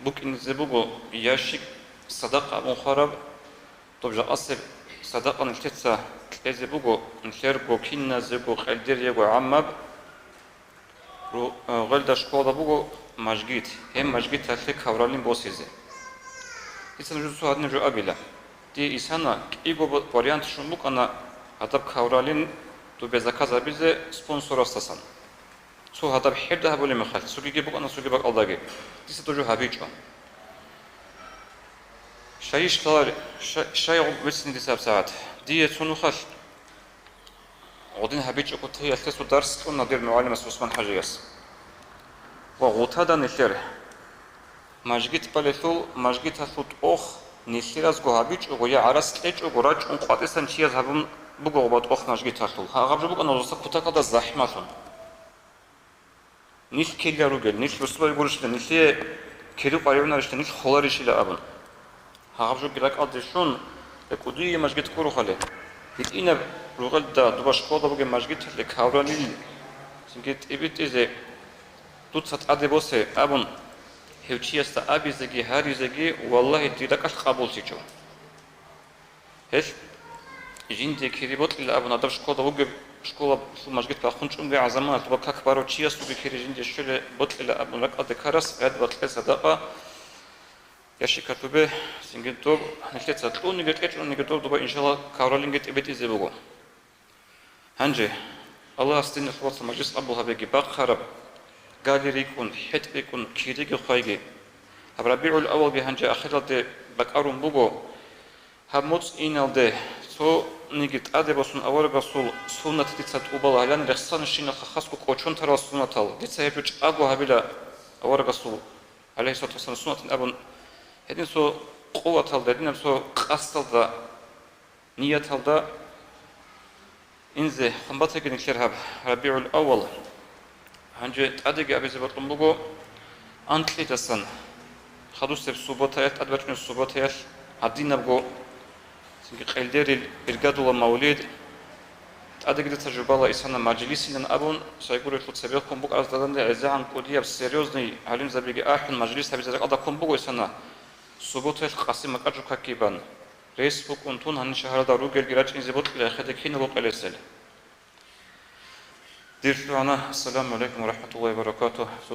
بوك إن زبوجو ياشيك صدقة أبو خرب طبجا أصل صدقة نشتت إذا بوجو نشربو كنا زبو خالدير يجو عمب رو غلدا شكولا بوجو مججيت هم مججيت هالفك هورالين بوسيزه إنسان جزء هذا نجوا أبيله دي إنسانا إيجو فاريانت شنبوك أنا هذا هورالين تو بزكاة بيزه سبونسور أستسان سو هذا بحير ده بقول مخال سو كي بوك أنا سو كي بق الله جي دي ستوجو هابيجا شيء اشتغل شيء بس ندي سبعة ساعات دي تونخل غدين هبيج كنت هي أساس درس قلنا دير معلم عثمان حجياس وغوتادا نثير ماجيت بالثول ماجيت هثوت أخ نثيرز جوهبيج ويا عرس تيج وراج أنقاطسن شيء هبم بقوبات أخ ماجيت هثول هغبر بقى نوزس كتاك هذا زحمة نيش كيليا روجل نيش رسول يقولش نيش كيلو قريبنا رشت نيش خلاريش إلى أبن هغبر بقى قدشون كودي ماجيت كورو خاله هنا روغل دا دوباش كودا بقى ماجيت لكاوراني سنجت إبيت إذا توت سات أدبوسه أبن هوتشيست أبي زكي هاري زكي والله تيدكش قبول سيجو هش جيندي كريبوت إلا أبن أدب شكولا وجب شكولا شو ماجيت بخونش أمي عزمان تبقى كبارو تشيست وبكير جيندي شل بوت إلا أبن لك أدكارس عد بوت صدقة ياشي كتبه سنجتور نشيت ساتلون نجتور دوبا إن شاء الله كارولينجت إبيت إزبوغو هنجي الله استنى خلاص مجلس أبو هبيجي باق قادر يكون حت يكون كيريجي خايجي ربيع الأول بهنجا آخر ده بكارون بوجو هموت إنال ده سو نيجت أدي بسون أول بسول سنة تيتسات أوبلا لأن رخصان الشين خاص كوتشون ترى سنة تال ديتسا يبيج أبو هبيلا أول بسول عليه الصلاة والسلام سنة أبون هدين سو قوة تال ده هدين سو قصة ده نية تال ده إنزه خنبتك نكشرها ربيع الأول هنجي أديك أبي زبط لمبوغو أنتلي تسن خدوس سبوتات أدبرتني السبوتات عدينا بقو سنجي قيلدير إرقادو المولد أديك دي تجربة الله إسانا مجلسين أبون سيقول يطلق سبيلكم بوك أزدادن دي عزيان قوليا بسيريوزني علم زبيجي أحن مجلس هبي زبيجي أدكم بوغو إسانا سبوتات قاسم مكاجو كاكيبان رئيس بوك أنتون هني شهر داروغل جراج إن زبوت إلى خدكين بوك إليسل دير السلام عليكم ورحمة الله وبركاته.